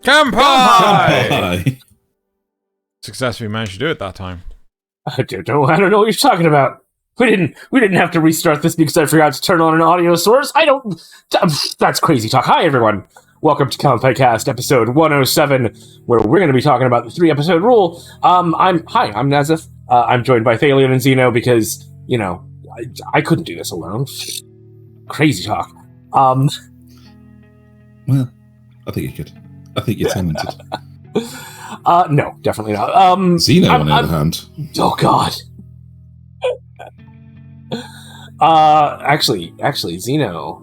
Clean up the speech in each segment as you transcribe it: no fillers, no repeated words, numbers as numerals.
Kanpai! Successfully managed to do it that time. I don't know what you're talking about. We didn't have to restart this because I forgot to turn on an audio source. That's crazy talk. Hi, everyone. Welcome to Kanpai Cast, episode 107, where we're going to be talking about the 3-episode rule. I'm Nasuth. I'm joined by Thaylien and Xeno because, I couldn't do this alone. Crazy talk. Well, I think you could. I think you're talented. No, definitely not. Xeno, on the other hand. Oh, God. Actually, Xeno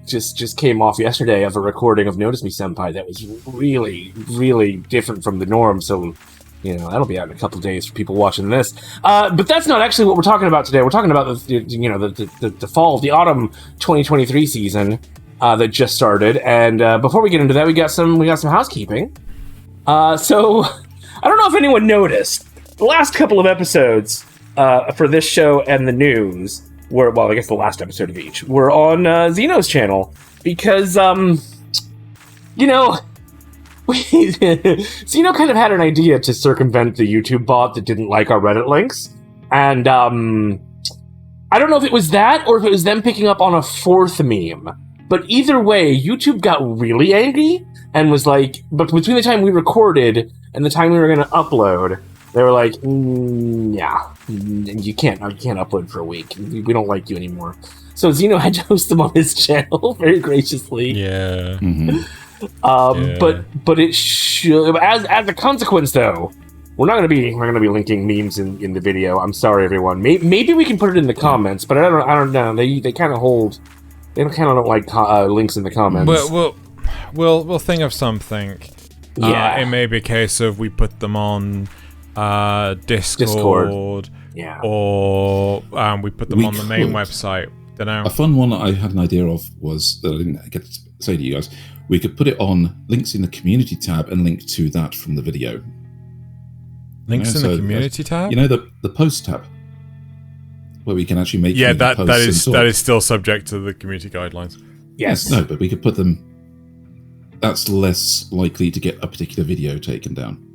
just came off yesterday of a recording of Notice Me Senpai that was really, really different from the norm. So, that'll be out in a couple of days for people watching this. But that's not actually what we're talking about today. We're talking about the fall, the autumn 2023 season that just started. And before we get into that, we got some housekeeping. So I don't know if anyone noticed the last couple of episodes. For this show and the news, I guess the last episode of each, were on Xeno's channel because, Xeno kind of had an idea to circumvent the YouTube bot that didn't like our Reddit links, and I don't know if it was that or if it was them picking up on a fourth meme, but either way, YouTube got really angry and was like, but between the time we recorded and the time we were going to upload, they were like, yeah, you can't upload for a week. We don't like you anymore. So Xeno had to host them on his channel very graciously. Yeah. Mm-hmm. But it should, as a consequence though, we're gonna be linking memes in the video. I'm sorry, everyone. Maybe we can put it in the comments, but I don't know. They kind of don't like links in the comments. We'll think of something. Yeah. It may be a case of we put them on Discord. Yeah. Or we put them on the main website. Don't know. A fun one that I had an idea of was, that I didn't get to say to you guys, we could put it on links in the community tab and link to that from the video. Links in the community tab? The post tab. Where we can actually make that is still subject to the community guidelines. Yes. No, but we could put them. That's less likely to get a particular video taken down.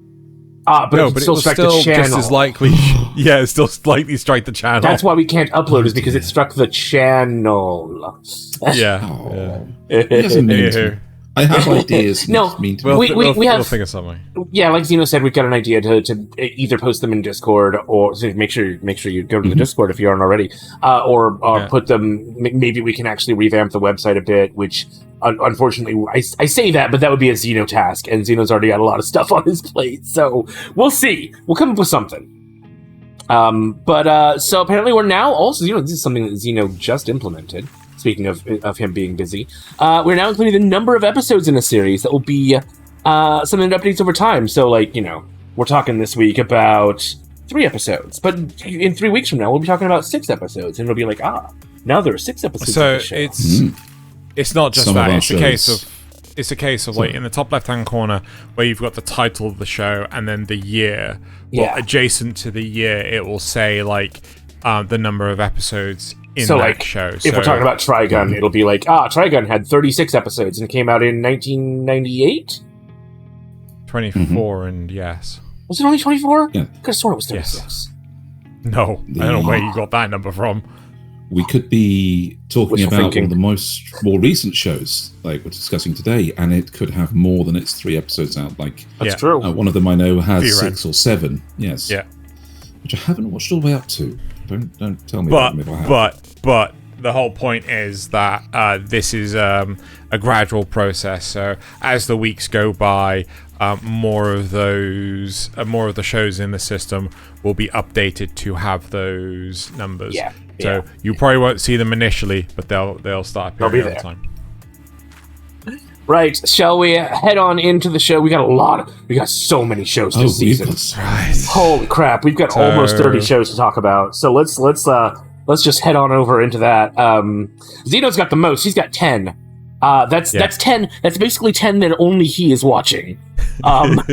But it will strike the channel. Just as likely. Yeah, it's still likely strike the channel. That's why we can't upload, is because it struck the channel. Yeah. It doesn't mean to. I have ideas. No, we'll think of something. Yeah, like Xeno said, we've got an idea to either post them in Discord, or so make sure you go to the Discord if you aren't already, or put them. Maybe we can actually revamp the website a bit, which unfortunately I say that, but that would be a Xeno task, and Xeno's already got a lot of stuff on his plate, so we'll see. We'll come up with something. So apparently we're now also, this is something that Xeno just implemented. Speaking of him being busy, we're now including the number of episodes in a series that will be something that updates over time. So, we're talking this week about 3 episodes, but in 3 weeks from now, we'll be talking about 6 episodes, and it'll be like, now there are 6 episodes. So of the show. It's not just that. It's a case of in the top left-hand corner where you've got the title of the show and then the year. Well, adjacent to the year, it will say the number of episodes in that show. If we're talking about Trigun, it'll be like, Trigun had 36 episodes and came out in 1998? 24, and yes. Was it only 24? Yeah. I could have sworn it was 36. Yes. No, I don't know where you got that number from. We could be talking about one of the more recent shows, like we're discussing today, and it could have more than its 3 episodes out. That's true. One of them I know has Frieren. 6 or 7. Yes. Yeah. Which I haven't watched all the way up to. Don't tell me about them if I have. But the whole point is that this is a gradual process. So as the weeks go by, more of the shows in the system will be updated to have those numbers. Yeah. So you probably won't see them initially, but they'll start appearing over time. Right, shall we head on into the show? We got so many shows this season. Right. Holy crap, we've got almost 30 shows to talk about. So let's just head on over into that. Xeno's got the most. He's got 10. That's 10. That's basically 10 that only he is watching. Not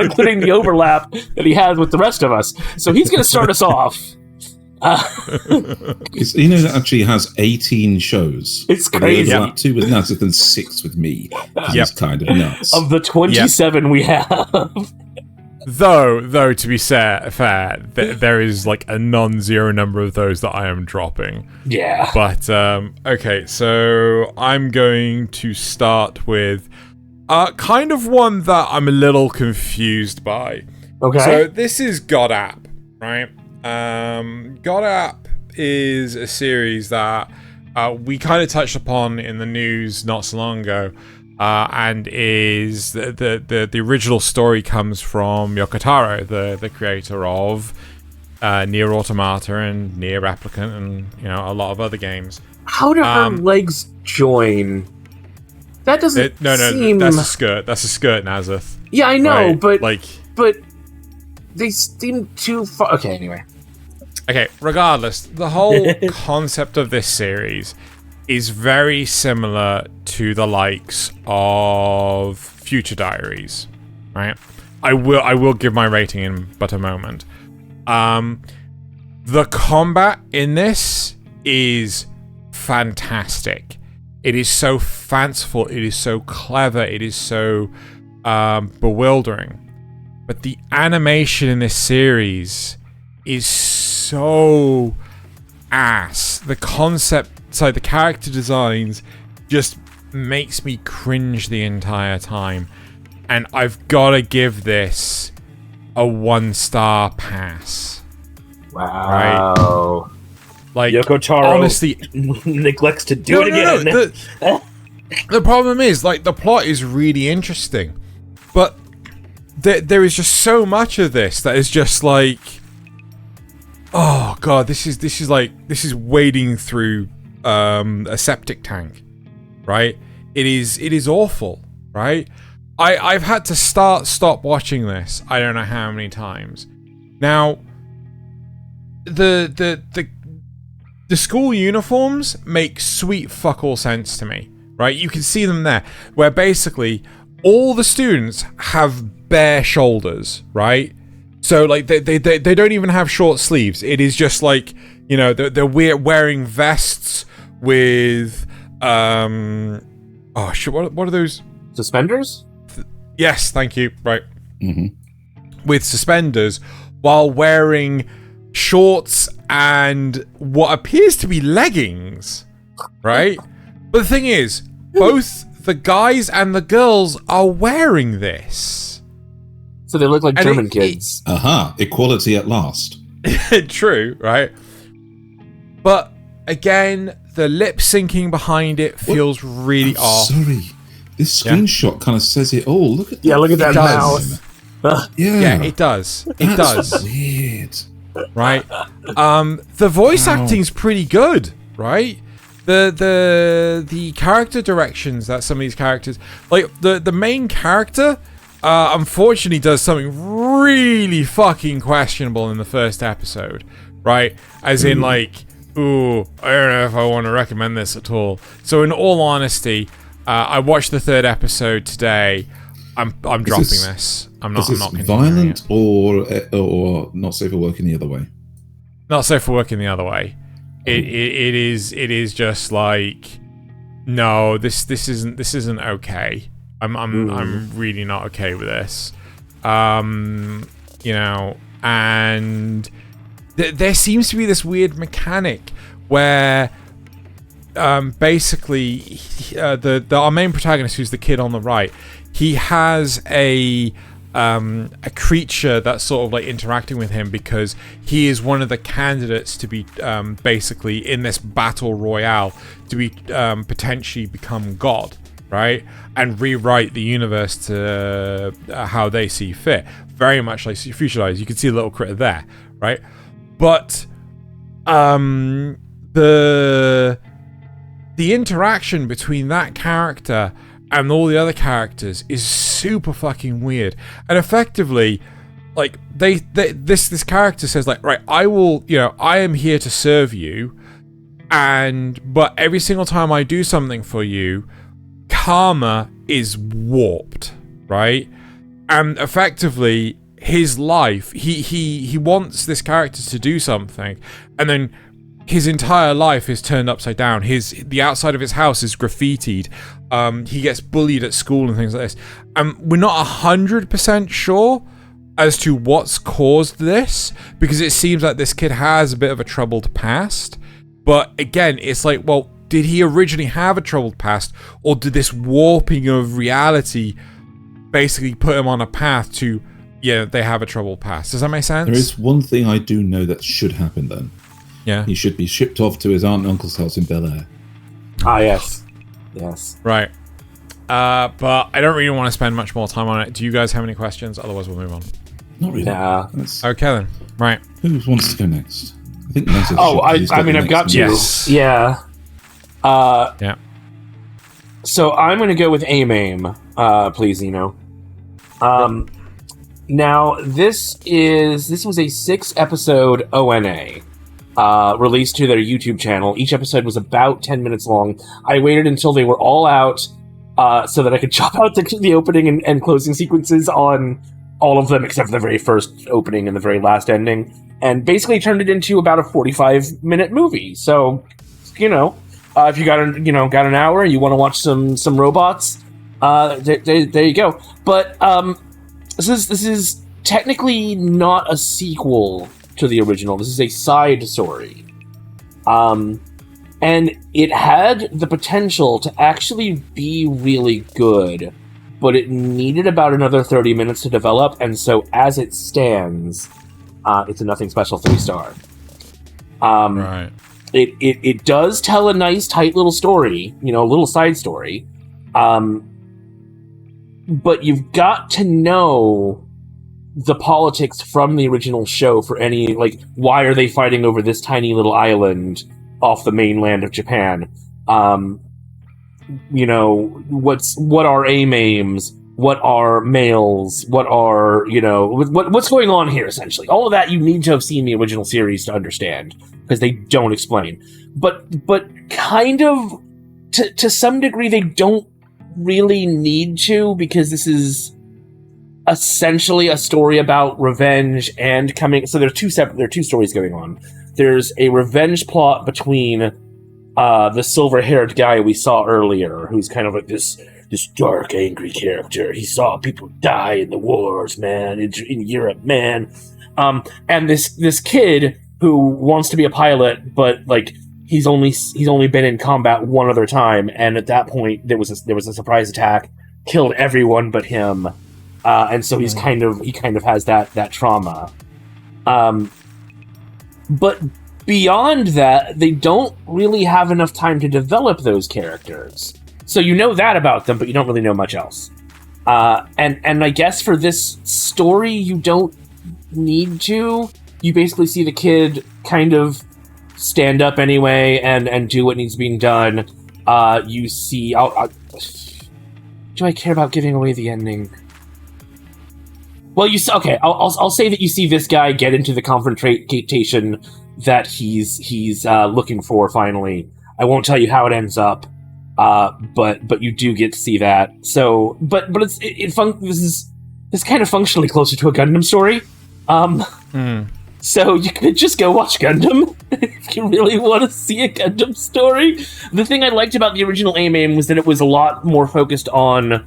including the overlap that he has with the rest of us. So he's going to start us off. That actually has 18 shows. It's crazy. 2 with Nasuth and 6 with me. It's kind of nuts. Of the 27 we have. Though to be fair, there is like a non-zero number of those that I am dropping. Yeah. But okay, so I'm going to start with kind of one that I'm a little confused by. Okay. So this is God.app, right? God.app is a series that we kind of touched upon in the news not so long ago. And is the original story comes from Yoko, the creator of Nier Automata and Nier Replicant and a lot of other games. How do her legs join? That doesn't seem... that's a skirt. That's a skirt, Nasuth. Yeah, I know, right? but they seem too far. Okay, anyway. Okay, regardless, the whole concept of this series is very similar to the likes of Future Diaries, right? I will give my rating in but a moment. The combat in this is fantastic. It is so fanciful. It is so clever. It is so bewildering. But the animation in this series is so ass. The character designs just makes me cringe the entire time. And I've got to give this a 1-star pass. Wow. Right? Like, Yoko Taro honestly, neglects to do it again. No. The problem is, like, the plot is really interesting. But there is just so much of this that is just like, oh god, this is wading through a septic tank, right? It is awful, right? I've had to stop watching this I don't know how many times. Now the school uniforms make sweet fuck all sense to me, right? You can see them there, where basically all the students have bare shoulders, right? So like they don't even have short sleeves. It is just like, they're wearing vests with oh shit, what are those? Suspenders? Yes, thank you. Right. Mm-hmm. With suspenders while wearing shorts and what appears to be leggings, right? But the thing is, both the guys and the girls are wearing this. So they look like German kids. Equality at last. True, right? But again, the lip syncing behind it feels really off. Sorry. This screenshot kind of says it all. Look at that. Yeah, look at that mouth. Yeah, it does. It does. Weird. Right? The voice acting's pretty good, right? The character directions that some of these characters, like the main character, unfortunately does something really fucking questionable in the first episode, right? As in, like, ooh, I don't know if I want to recommend this at all. So in all honesty, I watched the 3rd episode today. I'm dropping this. I'm not continuing violent it. or not safe for working the other way? Not safe for working the other way. It is just like, no, this isn't okay. I'm really not okay with this. And there seems to be this weird mechanic where basically our main protagonist, who's the kid on the right, he has a creature that's sort of like interacting with him because he is one of the candidates to be basically in this battle royale to be potentially become God, right? And rewrite the universe to how they see fit. Very much like Future. You can see a little critter there, right? But the interaction between that character and all the other characters is super fucking weird. And effectively, like this character says, like, right, I am here to serve you, but every single time I do something for you, karma is warped, right? And effectively, his life, he wants this character to do something, and then his entire life is turned upside down. The outside of his house is graffitied. He gets bullied at school and things like this. We're not 100% sure as to what's caused this, because it seems like this kid has a bit of a troubled past. But again, it's like, well, did he originally have a troubled past, or did this warping of reality basically put him on a path to, they have a troubled past? Does that make sense? There is one thing I do know that should happen then. Yeah. He should be shipped off to his aunt and uncle's house in Bel Air. Ah, yes. Yes. Right. But I don't really want to spend much more time on it. Do you guys have any questions? Otherwise, we'll move on. Not really. Nah. Okay, then. Right. Who wants to go next? I think Nasuth I've got you. Yes. Yeah. Yeah. So I'm going to go with AMAIM, please, Xeno. Now, this was a 6-episode ONA. Released to their YouTube channel. Each episode was about 10 minutes long. I waited until they were all out so that I could chop out the opening and closing sequences on all of them except for the very first opening and the very last ending, and basically turned it into about a 45-minute movie. So, if you got an hour, you want to watch some robots, there you go. But this is technically not a sequel to the original. This is a side story. And it had the potential to actually be really good, but it needed about another 30 minutes to develop, and so as it stands, it's a nothing special 3-star. Right. It does tell a nice, tight little story, a little side story. But you've got to know the politics from the original show for any, why are they fighting over this tiny little island off the mainland of Japan? What are AMAIMs? What are males? What are, what's going on here, essentially? All of that you need to have seen the original series to understand, because they don't explain. But kind of, to some degree, they don't really need to, because this is essentially a story about revenge and coming. So there are two stories going on. There's a revenge plot between the silver-haired guy we saw earlier, who's kind of like this dark, angry character. He saw people die in the wars, man, in Europe, man. And this kid who wants to be a pilot, but he's only been in combat one other time, and at that point there was a surprise attack, killed everyone but him. And so he kind of has that trauma. But beyond that, they don't really have enough time to develop those characters. So you know that about them, but you don't really know much else. And I guess for this story, you don't need to. You basically see the kid kind of stand up anyway and do what needs being done. You see... do I care about giving away the ending? Well, I'll say that you see this guy get into the confrontation that he's looking for finally. I won't tell you how it ends up, but you do get to see that. So, but this kind of functionally closer to a Gundam story. So you could just go watch Gundam if you really want to see a Gundam story. The thing I liked about the original AMAIM was that it was a lot more focused on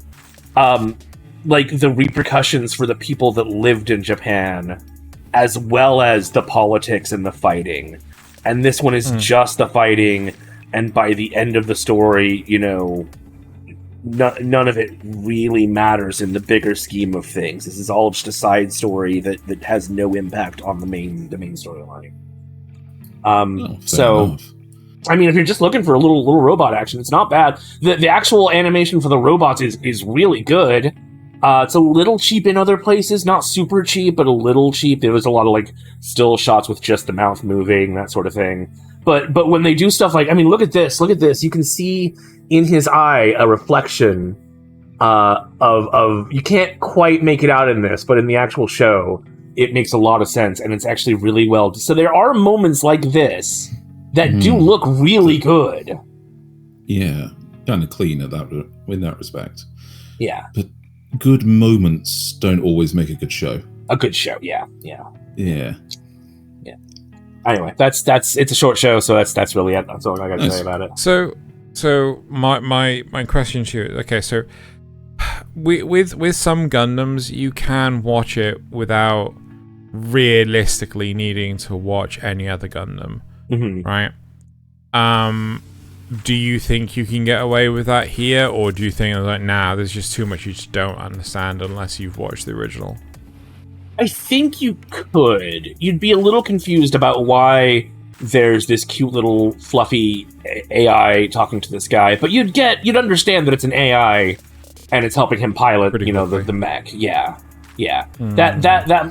the repercussions for the people that lived in Japan, as well as the politics and the fighting. And this one is just the fighting, and by the end of the story, none of it really matters in the bigger scheme of things. This is all just a side story that has no impact on the main storyline. So enough. I mean, if you're just looking for a little robot action, it's not bad. The actual animation for the robots is really good. It's a little cheap in other places, not super cheap, but a little cheap. There was a lot of still shots with just the mouth moving, that sort of thing. But when they do stuff look at this. You can see in his eye a reflection of you can't quite make it out in this, but in the actual show, it makes a lot of sense, and it's actually really well. So there are moments like this that do look really good. Yeah, kind of clean in that respect. Yeah. But good moments don't always make a good show. a good show. Yeah. Anyway, that's it's a short show, so that's really it. That's all I got to say about it. So my question to you, okay, so with some Gundams, you can watch it without realistically needing to watch any other Gundam, right? Do you think you can get away with that here, or do you think like, nah, there's just too much you just don't understand unless you've watched the original? I think you could. You'd be a little confused about why there's this cute little fluffy AI talking to this guy, but you'd understand that it's an AI and it's helping him pilot, the mech. Yeah. That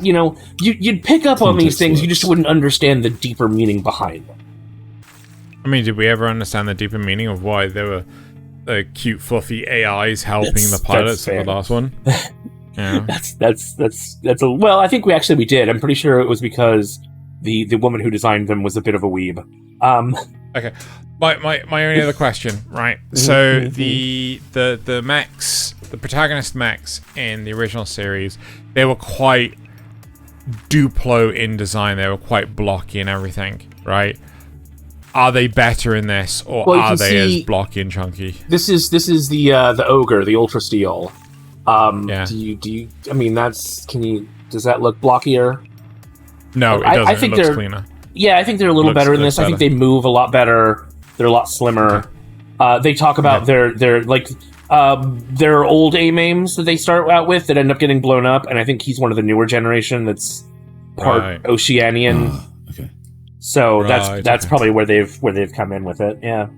you'd pick up on these things. You just wouldn't understand the deeper meaning behind them. I mean, did we ever understand the deeper meaning of why there were cute fluffy AIs helping the pilots of the last one? Yeah. That's well, I think we did. I'm pretty sure it was because the woman who designed them was a bit of a weeb. Okay. My only other question, right? So the mechs, the protagonist mechs in the original series, they were quite Duplo in design. They were quite blocky and everything, right? Are they better in this, or are they as blocky and chunky? This is the ogre, the Ultrasteel. Yeah. Do you? I mean, does that look blockier? No, it doesn't. I think it looks cleaner. Yeah, I think they're a little better in this. I think they move a lot better. They're a lot slimmer. Okay. They talk about their old AMAIMs that they start out with that end up getting blown up, and I think he's one of the newer generation that's part Oceanian. Okay. So that's probably where they've come in with it. Yeah.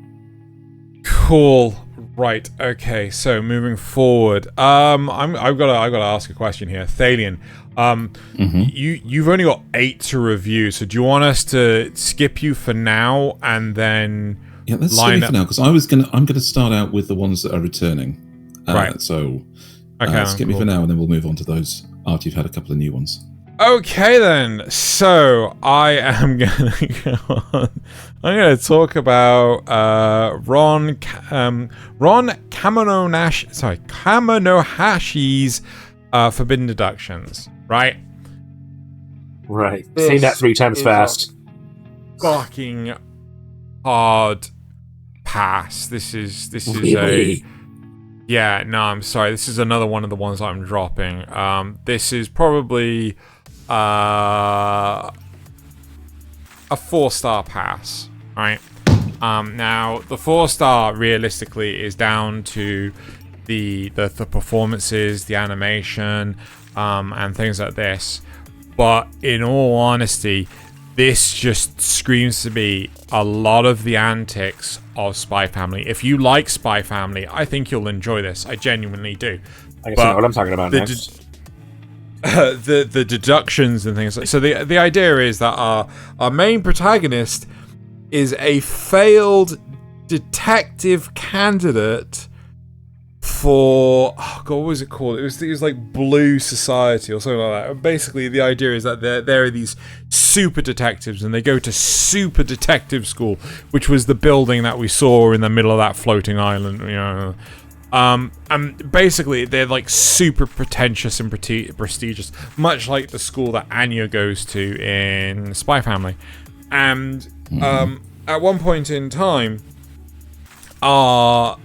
Cool. Right. Okay. So moving forward, I've got to ask a question here, Thaylien. You've only got 8 to review, so do you want us to skip you for now and then let's skip you for now, because I'm gonna start out with the ones that are returning. Right. So skip me for now, and then we'll move on to those after you've had a couple of new ones. Okay then. So I am gonna go on. I'm gonna talk about Ron Kamonohashi's Forbidden Deductions. Right. Say that 3 times fast. Fucking hard pass. This is really? I'm sorry. This is another one of the ones I'm dropping. This is probably a 4-star pass, right? Now the 4-star realistically is down to the performances, the animation, and things like this. But in all honesty, this just screams to me a lot of the antics of Spy Family. If you like Spy Family, I think you'll enjoy this. I genuinely do. I guess I know what I'm talking about next. The deductions and things like so. The idea is that our main protagonist is a failed detective candidate for what was it called? It was like Blue Society or something like that. Basically, the idea is that there are these super detectives, and they go to super detective school, which was the building that we saw in the middle of that floating island. And basically, they're like super pretentious and prestigious, much like the school that Anya goes to in Spy Family. And at one point in time, our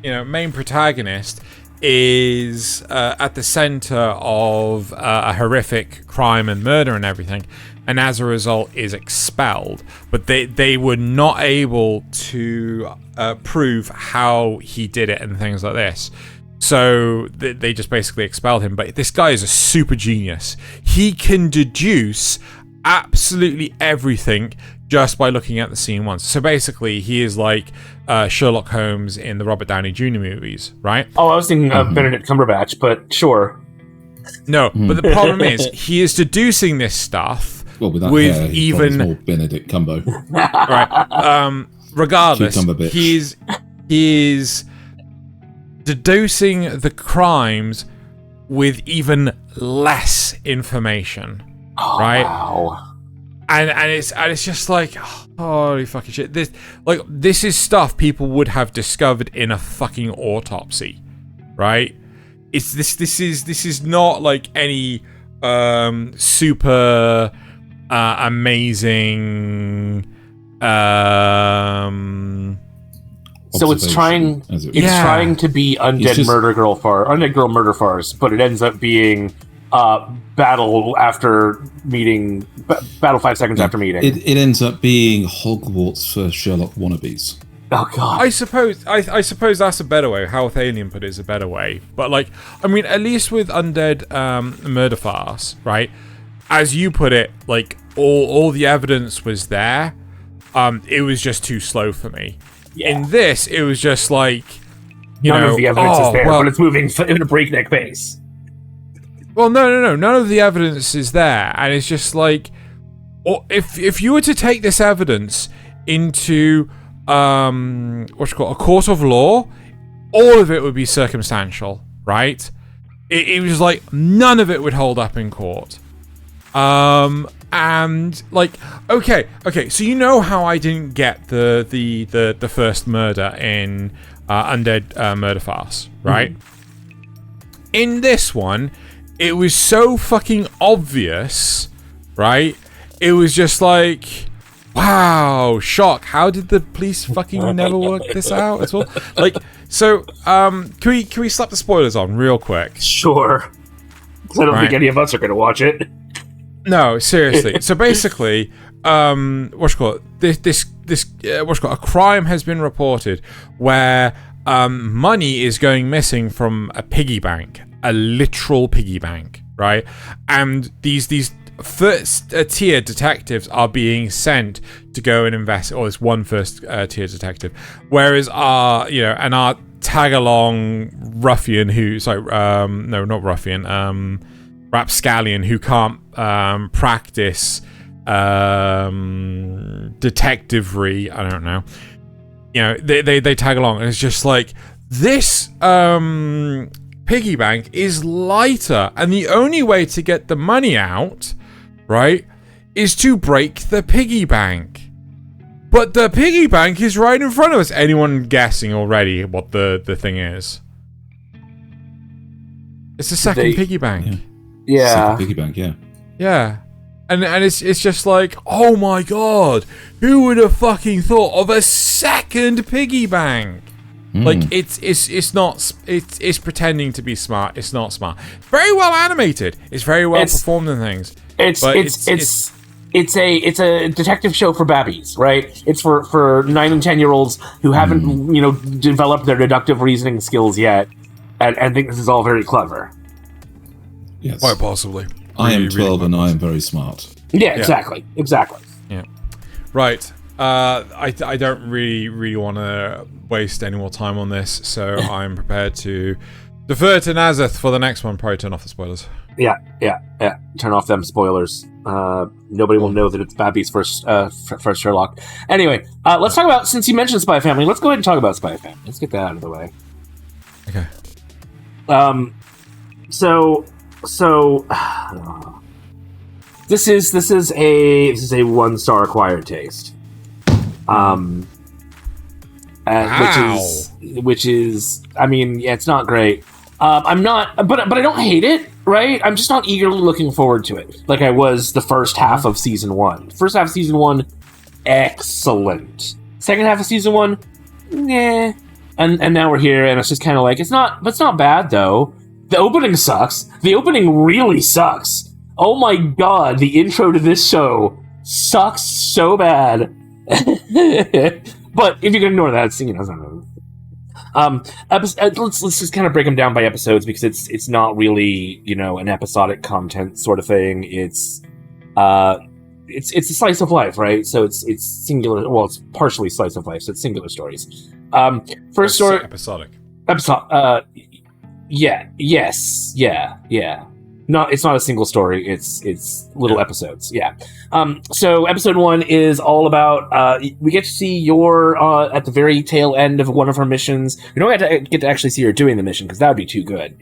main protagonist is at the center of a horrific crime and murder and everything, and as a result is expelled. But they were not able to prove how he did it and things like this. So they just basically expelled him. But this guy is a super genius. He can deduce absolutely everything just by looking at the scene once. So basically, he is like Sherlock Holmes in the Robert Downey Jr. movies, right? Oh, I was thinking of Benedict Cumberbatch, but sure. No, but the problem is, he is deducing this stuff with hair, even more Benedict Cumbo. Right. Regardless, he is deducing the crimes with even less information. Right? Wow. And it's just like, holy fucking shit. This is stuff people would have discovered in a fucking autopsy, right? This is not like any super amazing. So it's trying to be Undead Girl Murder Farce, but it ends up being battle 5 seconds after meeting. It ends up being Hogwarts for Sherlock wannabes. Oh god. I suppose that's a better way. How Thaylien put it is a better way. But like, I mean, at least with Undead Murder Farce, right? As you put it, like all the evidence was there. It was just too slow for me. Yeah. In this, it was just like none of the evidence is there, but it's moving in a breakneck pace. Well, no. None of the evidence is there, and it's just like, if you were to take this evidence into a court of law, all of it would be circumstantial, right? It was like none of it would hold up in court. And like, okay, so you know how I didn't get the first murder in Undead Murder Farce, right? In this one, it was so fucking obvious, right? It was just like, wow, shock. How did the police fucking never work this out at all? Like, so, can we slap the spoilers on real quick? Sure. Because I don't think any of us are going to watch it. No, seriously. So basically, a crime has been reported where money is going missing from a piggy bank, a literal piggy bank, right? And these first tier detectives are being sent to go and investigate. Or this one first tier detective, whereas our tag along ruffian rapscallion who can't practice detectivery, I don't know. You know, they tag along, and it's just like, this piggy bank is lighter, and the only way to get the money out, right, is to break the piggy bank. But the piggy bank is right in front of us. Anyone guessing already what the thing is? It's the second piggy bank. Yeah. Second piggy bank, yeah. Yeah. And it's just like, oh my god, who would have fucking thought of a second piggy bank? Like, it's pretending to be smart. It's not smart. Very well animated. It's very well performed and things. It's a detective show for babbies, right? It's for 9 and 10-year-olds who haven't developed their deductive reasoning skills yet, and think this is all very clever. Yes. Quite possibly. I am 12 and I am very smart. Yeah, exactly. Yeah. Right. I don't really want to waste any more time on this, so I'm prepared to defer to Nasuth for the next one. Probably turn off the spoilers. Yeah. Turn off them spoilers. Nobody will know that it's Babby's first Sherlock. Anyway, let's talk about, since you mentioned Spy Family, let's go ahead and talk about Spy Family. Let's get that out of the way. Okay. So this is a 1-star acquired taste. Which is I mean, yeah, it's not great. I'm not, but I don't hate it, right? I'm just not eagerly looking forward to it like I was the first half of season 1. First half of season 1, excellent. Second half of season 1, nah. And now we're here, and it's just kind of like, it's not bad though. The opening sucks. The opening really sucks. Oh my god, the intro to this show sucks so bad. But if you can ignore that, it's, it's not let's just kind of break them down by episodes, because it's not really, an episodic content sort of thing. It's a slice of life, right? So it's singular. Well, it's partially slice of life, so it's singular stories. First story, episodic. Yeah. No, it's not a single story. It's little episodes. Yeah. So episode 1 is all about. We get to see Yor at the very tail end of one of her missions. We don't get to actually see her doing the mission, because that would be too good.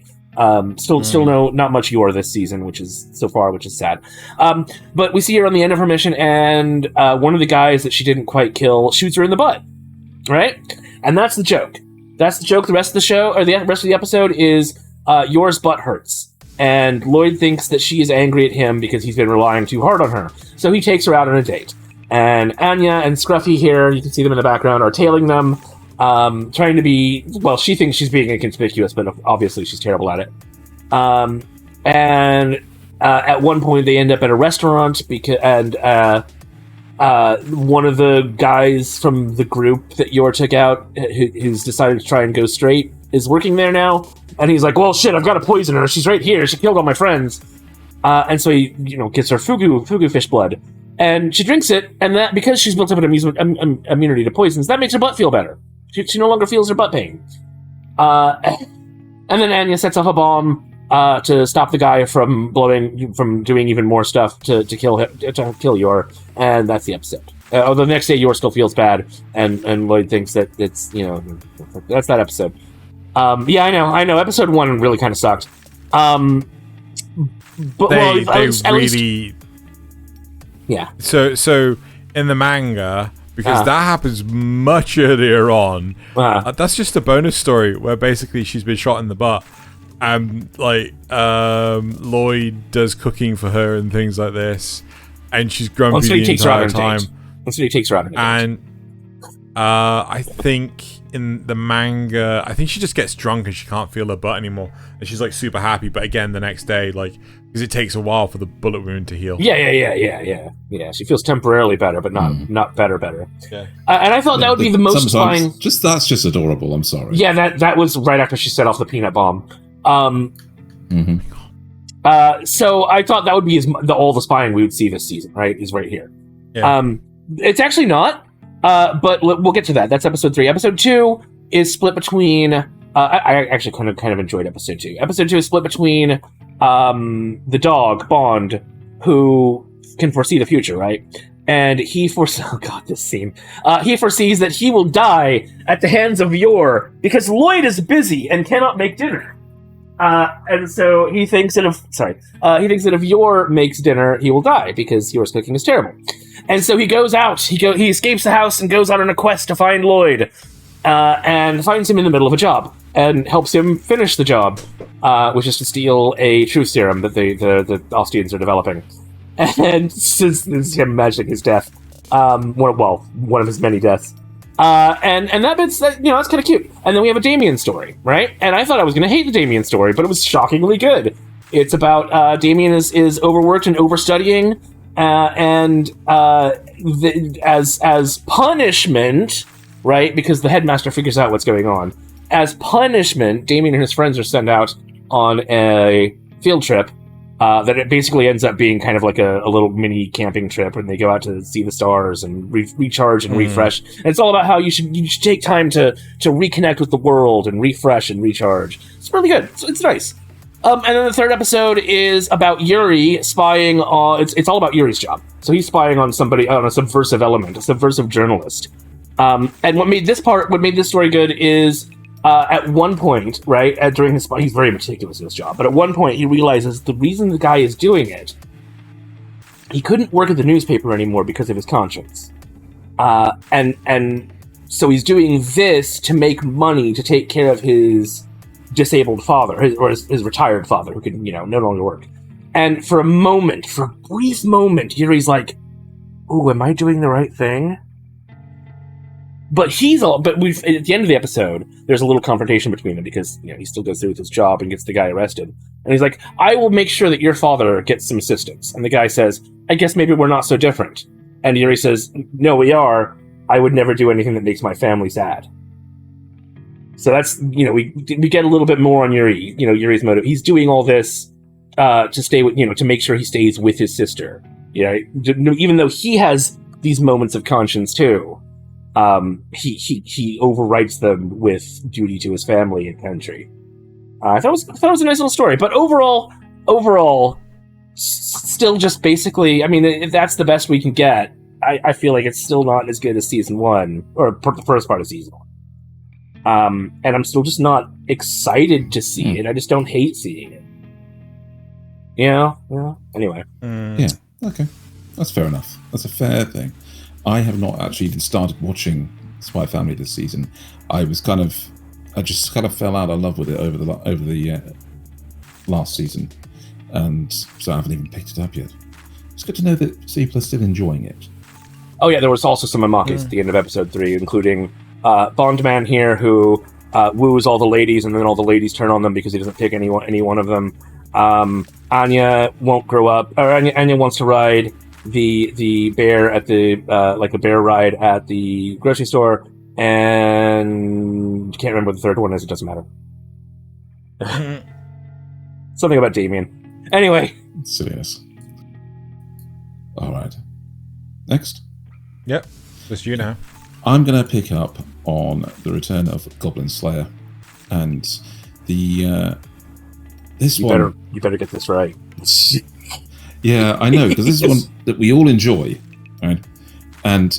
Still not much Yor this season, which is sad. But we see her on the end of her mission, and one of the guys that she didn't quite kill shoots her in the butt. Right, and that's the joke. The rest of the show, or the rest of the episode, is Yor's butt hurts. and Lloyd thinks that she is angry at him because he's been relying too hard on her. So he takes her out on a date. And Anya and Scruffy here, you can see them in the background, are tailing them, trying to be... Well, she thinks she's being inconspicuous, but obviously she's terrible at it. And at one point they end up at a restaurant, and one of the guys from the group that Yor took out, who's decided to try and go straight, is working there now. And he's like, well, shit, I've got to poison her. She's right here. She killed all my friends. And so he, gets her fugu fish blood. And she drinks it, and that, because she's built up an immunity to poisons, that makes her butt feel better. She no longer feels her butt pain. And then Anya sets off a bomb to stop the guy from doing even more stuff to kill Yor, and that's the episode. The next day, Yor still feels bad, and Lloyd thinks that it's that's that episode. Yeah, I know. Episode 1 really kind of sucked. But they really. Yeah. So in the manga, because that happens much earlier on, that's just a bonus story where basically she's been shot in the butt, and Lloyd does cooking for her and things like this, and she's grumpy the entire time. That's what he takes her out on a date. And I think in the manga, I think she just gets drunk and she can't feel her butt anymore, and she's like super happy. But again, the next day, because it takes a while for the bullet wound to heal. Yeah. She feels temporarily better, but not better. Yeah. And I thought that would be the most fine. That's just adorable. I'm sorry. Yeah, that was right after she set off the peanut bomb. So I thought that would be all the spying we would see this season. Right, is right here. Yeah. It's actually not. But we'll get to that. That's episode 3. Episode 2 is split between. I actually kind of enjoyed episode 2. Episode 2 is split between the dog Bond, who can foresee the future, right? And he oh god, this scene. He foresees that he will die at the hands of Yor because Lloyd is busy and cannot make dinner. And so he thinks that if Yor makes dinner, he will die because Yor's cooking is terrible. And so he goes out. He escapes the house and goes out on a quest to find Lloyd, and finds him in the middle of a job and helps him finish the job, which is to steal a truth serum that the Ostians are developing. And since this is him imagining his death, one of his many deaths. And that bit's that's kind of cute. And then we have a Damien story, right? And I thought I was going to hate the Damien story, but it was shockingly good. It's about Damien is overworked and overstudying. And as punishment, right? Because the headmaster figures out what's going on. As punishment, Damien and his friends are sent out on a field trip. That it basically ends up being kind of like a little mini camping trip, and they go out to see the stars and recharge and refresh. And it's all about how you should take time to reconnect with the world and refresh and recharge. It's really good. It's nice. And then the third episode is about Yuri spying on... It's all about Yuri's job. So he's spying on somebody, on a subversive element, a subversive journalist. And what made this story good is, at one point, right, during his spy, he's very meticulous in his job, but at one point he realizes the reason the guy is doing it, he couldn't work at the newspaper anymore because of his conscience. And so he's doing this to make money to take care of his disabled father, his retired father, who can, no longer work. And for a brief moment, Yuri's like, "Ooh, am I doing the right thing?" But at the end of the episode, there's a little confrontation between them because, he still goes through with his job and gets the guy arrested. And he's like, "I will make sure that your father gets some assistance." And the guy says, "I guess maybe we're not so different." And Yuri says, "No, we are. I would never do anything that makes my family sad." So that's, we get a little bit more on Yuri, Yuri's motive. He's doing all this to stay with, to make sure he stays with his sister. Even though he has these moments of conscience too, he overwrites them with duty to his family and country. I thought it was a nice little story, but overall, still just basically, if that's the best we can get, I feel like it's still not as good as season 1 or the first part of season 1. And I'm still just not excited to see it. I just don't hate seeing it. Anyway. Yeah, okay. That's fair enough. That's a fair thing. I have not actually even started watching Spy Family this season. I just kind of fell out of love with it over the last season. and so I haven't even picked it up yet. It's good to know that people are still enjoying it. Oh yeah, there was also some Amakis at the end of episode 3, including Bondman here, who woos all the ladies, and then all the ladies turn on them because he doesn't pick any one of them. Anya won't grow up, or Anya wants to ride the bear at the like a bear ride at the grocery store, and can't remember what the third one is. It doesn't matter. Something about Damien. Anyway, silliness. All right. Next. Yep, it's you now. I'm going to pick up on the return of Goblin Slayer, and the this one. You better get this right. Yeah, I know, because this is one that we all enjoy, right? And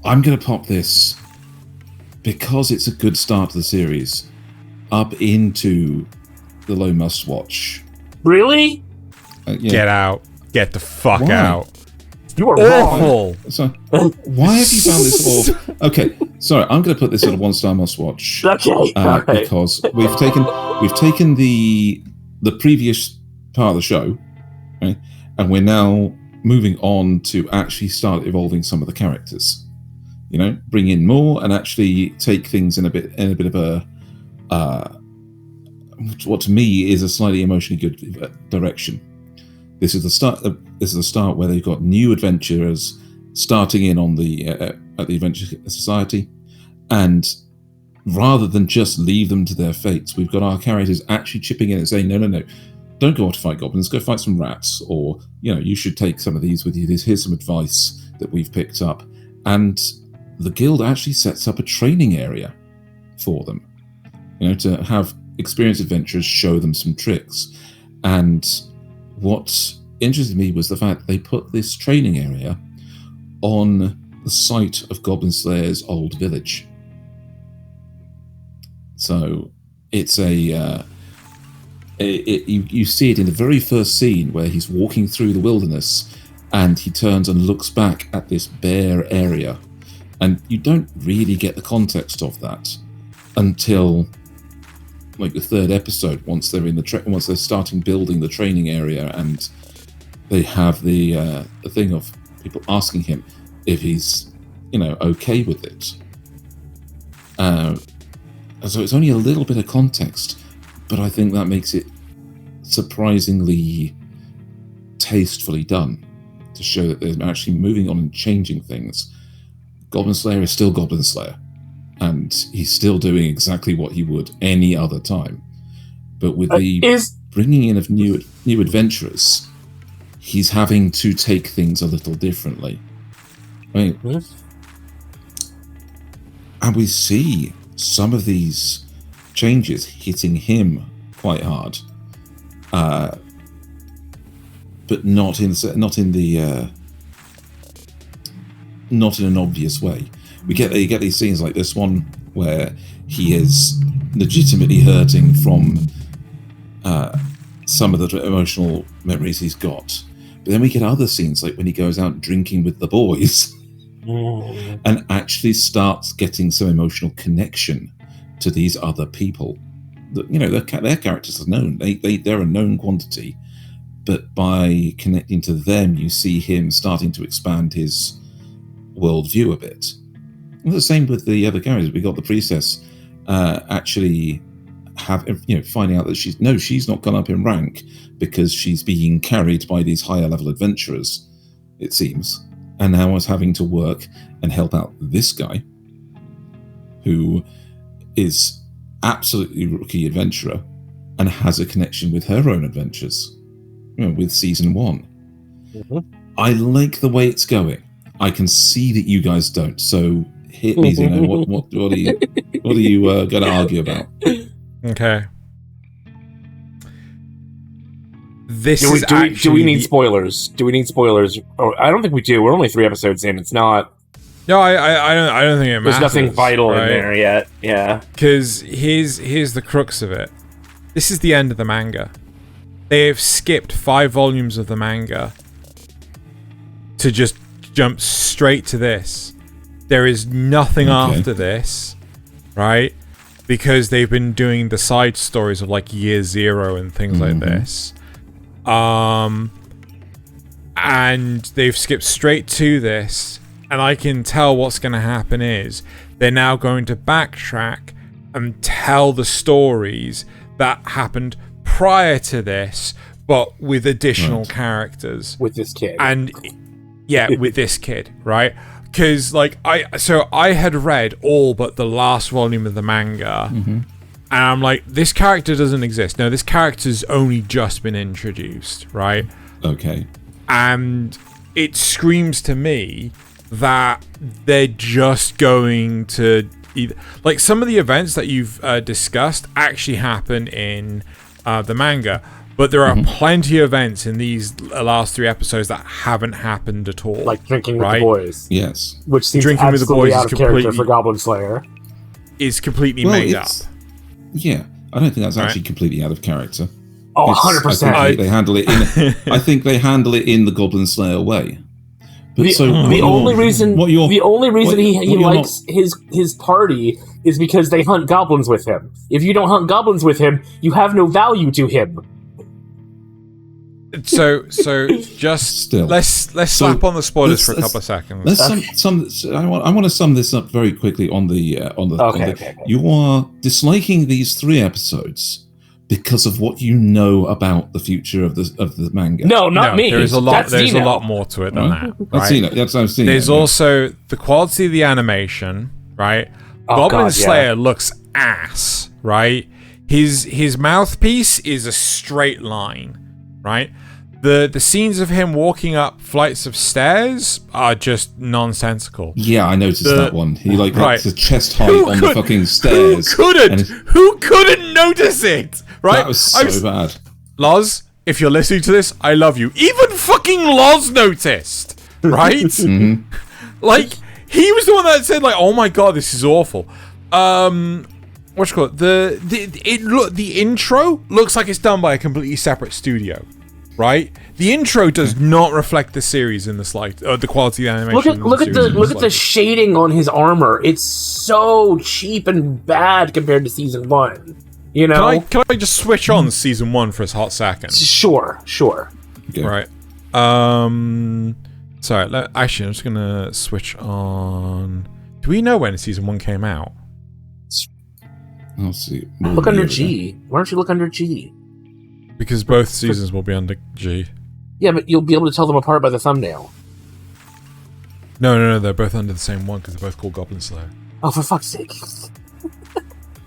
I'm going to pop this because it's a good start to the series up into the low must watch. Really? Yeah. Get out. Get the fuck out. You are awful. Wrong. So, why have you found this awful? Okay, sorry, I'm going to put this at a 1-star must watch. Okay, right. Because we've taken the previous part of the show, right, and we're now moving on to actually start evolving some of the characters. You know, bring in more and actually take things in a bit of a what to me is a slightly emotionally good direction. This is the start. This is the start where they've got new adventurers starting in on the at the Adventure Society, and rather than just leave them to their fates, we've got our characters actually chipping in and saying, "No, don't go off to fight goblins. Go fight some rats, or you should take some of these with you. Here's some advice that we've picked up." And the guild actually sets up a training area for them, to have experienced adventurers show them some tricks. And what interested me was the fact they put this training area on the site of Goblin Slayer's old village. So it's you see it in the very first scene where he's walking through the wilderness and he turns and looks back at this bare area, and you don't really get the context of that until like the third episode, once they're in once they're starting building the training area, and they have the thing of people asking him if he's okay with it. So it's only a little bit of context, but I think that makes it surprisingly tastefully done to show that they're actually moving on and changing things. Goblin Slayer is still Goblin Slayer, and he's still doing exactly what he would any other time. But with the bringing in of new adventurers, he's having to take things a little differently. And we see some of these changes hitting him quite hard, but not in an obvious way. You get these scenes like this one where he is legitimately hurting from some of the emotional memories he's got. But then we get other scenes like when he goes out drinking with the boys and actually starts getting some emotional connection to these other people. Their characters are known. They're a known quantity. But by connecting to them, you see him starting to expand his worldview a bit. And the same with the other characters. We got the priestess actually finding out that she's not gone up in rank because she's being carried by these higher level adventurers, it seems, and now is having to work and help out this guy who is absolutely rookie adventurer and has a connection with her own adventures, with season 1. Mm-hmm. I like the way it's going. I can see that you guys don't, so hit me, Xeno. What are you going to argue about? Okay. Do we need spoilers? Do we need spoilers? Oh, I don't think we do. We're only 3 episodes in. It's not. No, I don't think it matters. There's nothing vital in there yet. Yeah. Because here's the crux of it. This is the end of the manga. They've skipped 5 volumes of the manga to just jump straight to this. There is nothing after this, right? Because they've been doing the side stories of like Year Zero and things like this. And they've skipped straight to this, and I can tell what's going to happen is they're now going to backtrack and tell the stories that happened prior to this, but with additional characters. With this kid. And yeah, with this kid, right? Because like I had read all but the last volume of the manga, and I'm like, this character doesn't exist. No, this character's only just been introduced, right? Okay. And it screams to me that they're just going to either, like, some of the events that you've discussed actually happen in the manga, but there are plenty of events in these last 3 episodes that haven't happened at all. Like drinking with the boys. Yes. Which seems Drinking with the absolutely boys out of character for Goblin Slayer. Is completely made up. Yeah, I don't think that's actually completely out of character. Oh, 100%. I think they handle it in. I think they handle it in the Goblin Slayer way. But the only reason he likes his party is because they hunt goblins with him. If you don't hunt goblins with him, you have no value to him. So just Still. let's slap on the spoilers for a couple of seconds. I want to sum this up very quickly on the Okay. You are disliking these 3 episodes because of what you know about the future of the manga. No, not me. There's a lot. That's A Xeno. lot more to it than that. That's Right? Xeno. That's what I've seen. There's also the quality of the animation, right? Goblin Slayer looks ass, right? His mouthpiece is a straight line, right? The scenes of him walking up flights of stairs are just nonsensical. Yeah, I noticed that one. He Right. the chest height on the fucking stairs. Who couldn't notice it? Right? That was so bad. Loz, if you're listening to this, I love you. Even fucking Loz noticed, right? Like, he was the one that said, like, "Oh my god, this is awful." What you call it? The intro looks like it's done by a completely separate studio, right? The intro does not reflect the series in the slight, the quality of the animation. Look at the shading on his armor. It's so cheap and bad compared to season 1. You know? Can I just switch on season 1 for a hot second? Sure. Okay. Right. Sorry. Actually, I'm just gonna switch on. Do we know when season 1 came out? I'll see. Look under G. Why don't you look under G? Because both seasons will be under G. Yeah, but you'll be able to tell them apart by the thumbnail. No, they're both under the same one because they're both called Goblin Slayer. Oh, for fuck's sake.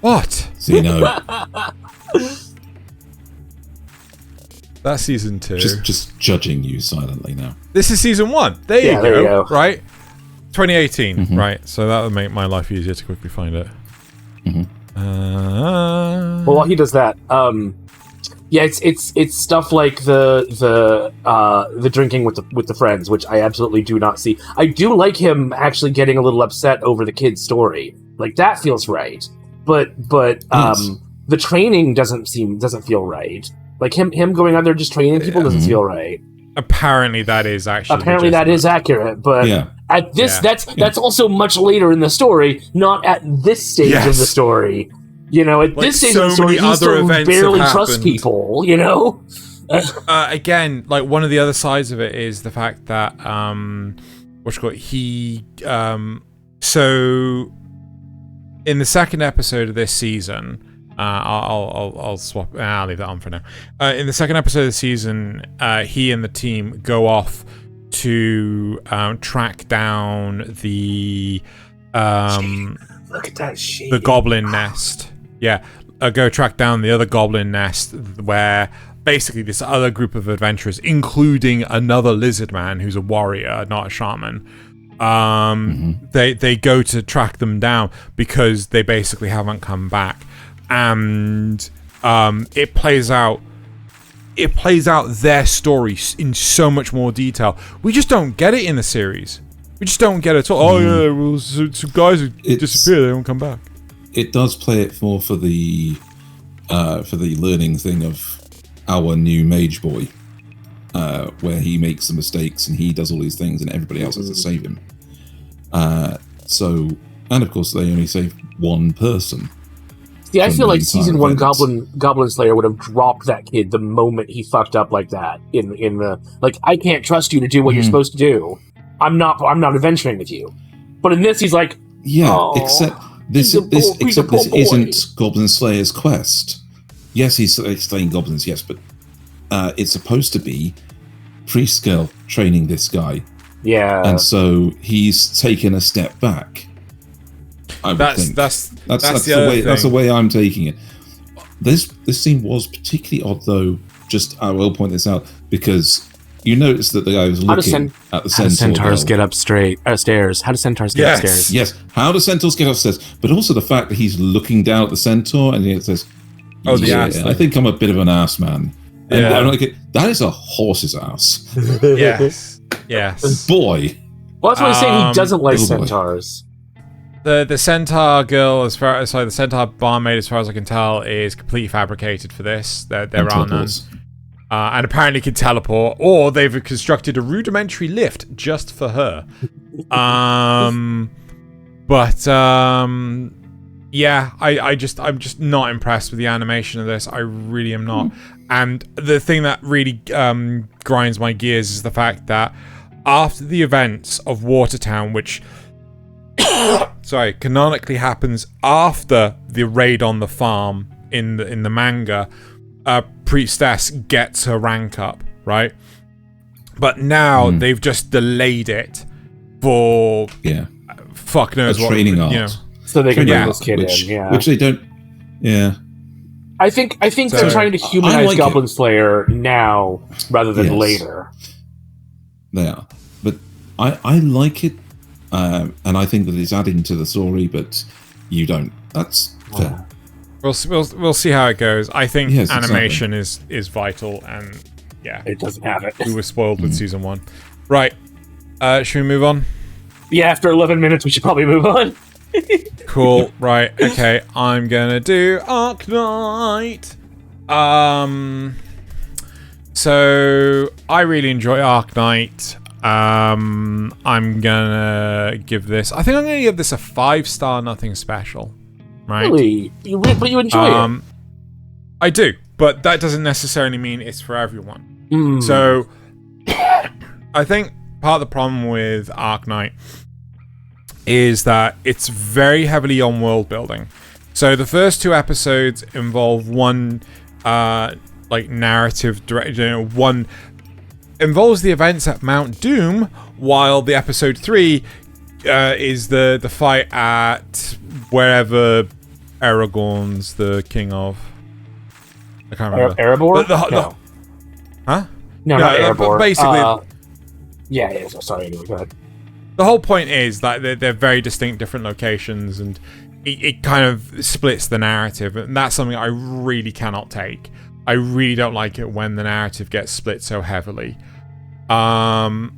What? Xeno. That's season 2. Just judging you silently now. This is season 1. There you go. Right? 2018. Right. So that would make my life easier to quickly find it. Well, while he does that, yeah, it's stuff like the drinking with the friends, which I absolutely do not see. I do like him actually getting a little upset over the kid's story. Like, that feels right. But Yes. the training doesn't feel right. Like him going out there just training people doesn't feel right. Apparently that is actually that is accurate, but at this that's also much later in the story, not at this stage of the story. You know, at this stage of the story, he still barely trusts people, you know? Again, like, one of the other sides of it is the fact that so in the second episode of this season, I'll swap. I'll leave that on for now. In the second episode of the season, he and the team go off to track down the Look at that shade. the goblin nest. Yeah, go track down the other goblin nest where basically this other group of adventurers, including another lizard man who's a warrior, not a shaman. They go to track them down because they basically haven't come back. And it plays out their story in so much more detail. We just don't get it in the series. We just don't get it at all. Oh yeah, well, some guys who disappear, they don't come back. It does play it more for the learning thing of our new mage boy, where he makes the mistakes and he does all these things and everybody else has to save him. And of course they only save one person. See, I from feel the like season entire 1 event. Goblin Slayer would have dropped that kid the moment he fucked up like that. In the like, I can't trust you to do what you're supposed to do. I'm not adventuring with you. But in this, he's like, Yeah, oh, except this isn't Goblin Slayer's quest. Yes, he's slaying goblins. Yes, but it's supposed to be Freescale training this guy. Yeah, and so he's taken a step back. That's the way I'm taking it. This scene was particularly odd, though. Just I will point this out because you notice that the guy was looking at the centaur. How do centaurs get upstairs? How do centaurs get upstairs? Yes. How do centaurs get upstairs? But also the fact that he's looking down at the centaur and it says, "Oh, the ass." I think I'm a bit of an ass man. And Yeah. I'm like, that is a horse's ass. Yes. Boy. Well, that's why he's saying he doesn't like little boy. centaurs. The centaur girl, the centaur barmaid, as far as I can tell, is completely fabricated for this. There are none. Teleports. And apparently can teleport, or they've constructed a rudimentary lift just for her. Yeah, I'm just not impressed with the animation of this. I really am not. And the thing that really grinds my gears is the fact that after the events of Watertown, which canonically happens after the raid on the farm in the manga, Priestess gets her rank up, right? But now they've just delayed it for fuck knows what training art. You know. So they can bring this kid in, which they don't. Yeah, I think they're trying to humanize Goblin Slayer now rather than later. They are, but I like it, and I think that it's adding to the story. But you don't. That's fair. We'll see how it goes. I think animation exactly. is vital, and it doesn't have it. We were spoiled with season 1. Right, should we move on? Yeah, after 11 minutes, we should probably move on. Cool. Right. Okay. I'm gonna do Arknight. So I really enjoy Arknight. I'm gonna give this. I think I'm gonna give this a 5-star. Nothing special. Right. Really? But you enjoy it? I do, but that doesn't necessarily mean it's for everyone. So I think part of the problem with Arknight is that it's very heavily on world building. So the first 2 episodes involve one narrative direction. One involves the events at Mount Doom, while the episode 3 is the fight at wherever Aragorn's the king of. I can't remember. Erebor? No. Huh? No, not Erebor. Basically, sorry. Anyway, go ahead. The whole point is that they're very distinct, different locations, and it kind of splits the narrative, and that's something I really cannot take. I really don't like it when the narrative gets split so heavily. And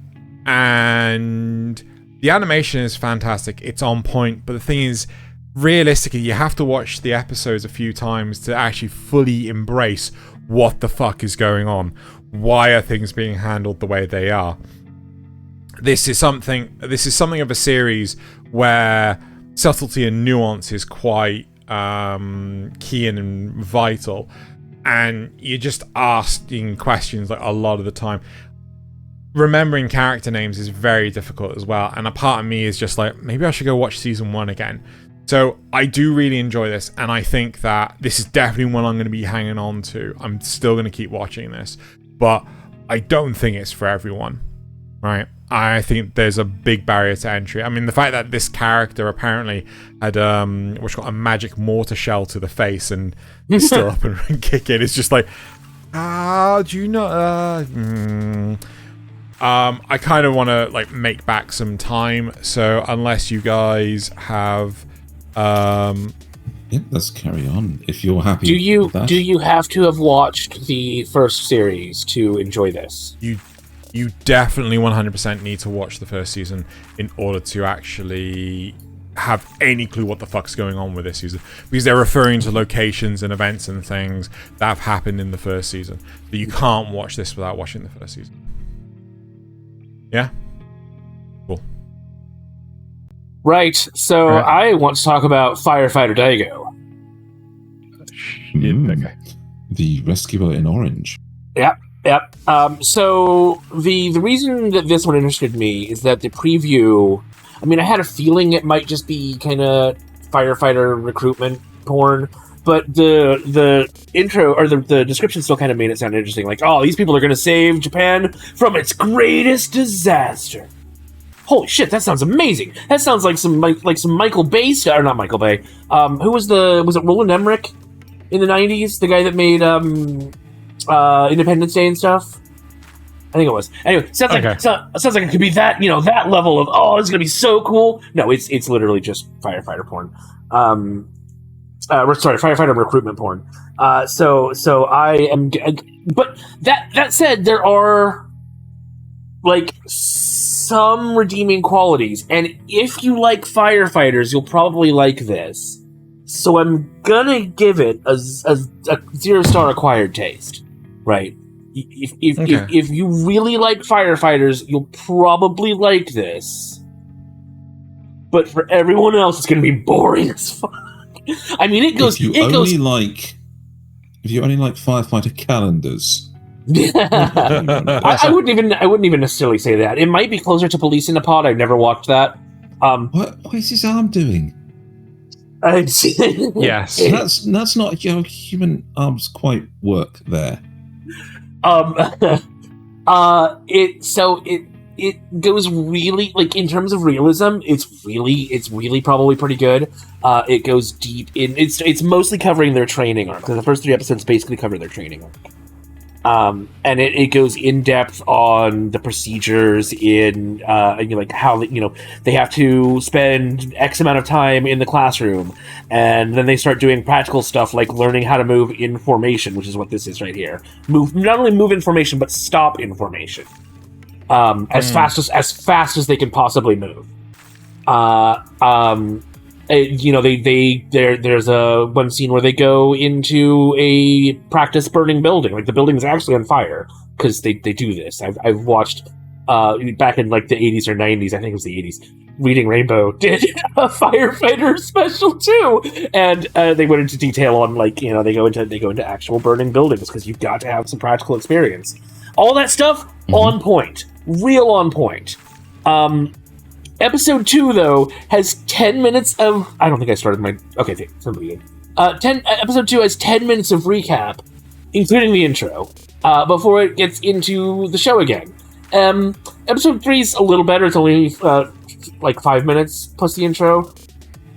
the animation is fantastic. It's on point, but the thing is, realistically, you have to watch the episodes a few times to actually fully embrace what the fuck is going on. Why are things being handled the way they are? This is something of a series where subtlety and nuance is quite key and vital, and you're just asking questions like a lot of the time. Remembering character names is very difficult as well, and a part of me is just like, maybe I should go watch season 1 again. So I do really enjoy this, and I think that this is definitely one I'm going to be hanging on to. I'm still going to keep watching this, but I don't think it's for everyone, right? I think there's a big barrier to entry. I mean, the fact that this character apparently had what's called a magic mortar shell to the face and is still up and kicking, it's just like, do you know? I kind of want to make back some time. So unless you guys have, let's carry on. If you're happy, do you have to have watched the first series to enjoy this? You definitely 100% need to watch the first season in order to actually have any clue what the fuck's going on with this season, because they're referring to locations and events and things that have happened in the first season. But you can't watch this without watching the first season. Yeah? Cool. Right, so I want to talk about Firefighter Daigo. Okay. The Rescuer in Orange. Yep. So the reason that this one interested me is that the preview, I mean, I had a feeling it might just be kind of firefighter recruitment porn, but the intro or the description still kind of made it sound interesting. Like, oh, these people are going to save Japan from its greatest disaster. Holy shit, that sounds amazing. That sounds like some Michael Bay stuff, or not Michael Bay. Who was it Roland Emmerich in the 90s? The guy that made Independence Day and stuff? I think it was. Anyway, sounds like it could be that, that level of, oh, it's going to be so cool. No, it's literally just firefighter porn. Firefighter recruitment porn. So I am, but that said, there are like some redeeming qualities, and if you like firefighters, you'll probably like this. So I'm gonna give it a 0-star acquired taste, right? If you really like firefighters, you'll probably like this. But for everyone else, it's gonna be boring as fuck. I mean, if you only like firefighter calendars. I wouldn't even necessarily say that. It might be closer to Police in a Pod. I've never watched that. What is his arm doing? Yes, that's not human arms quite work there. It goes really, like, in terms of realism, it's really probably pretty good. It goes deep in. It's mostly covering their training arc. So the first 3 episodes basically cover their training arc. And it goes in depth on the procedures in like how they have to spend X amount of time in the classroom, and then they start doing practical stuff like learning how to move in formation, which is what this is right here. Not only move in formation, but stop in formation. As fast as they can possibly move. There's a one scene where they go into a practice burning building. Like, the building is actually on fire because they do this. I've watched back in like the 80s or 90s. I think it was the 80s. Reading Rainbow did a firefighter special too, and they went into detail on they go into actual burning buildings because you've got to have some practical experience. All that stuff on point, real on point. Episode 2, though, has 10 minutes of... I don't think I started my... Okay, somebody did. Episode 2 has 10 minutes of recap, including the intro, before it gets into the show again. Episode 3 is a little better. It's only, 5 minutes plus the intro.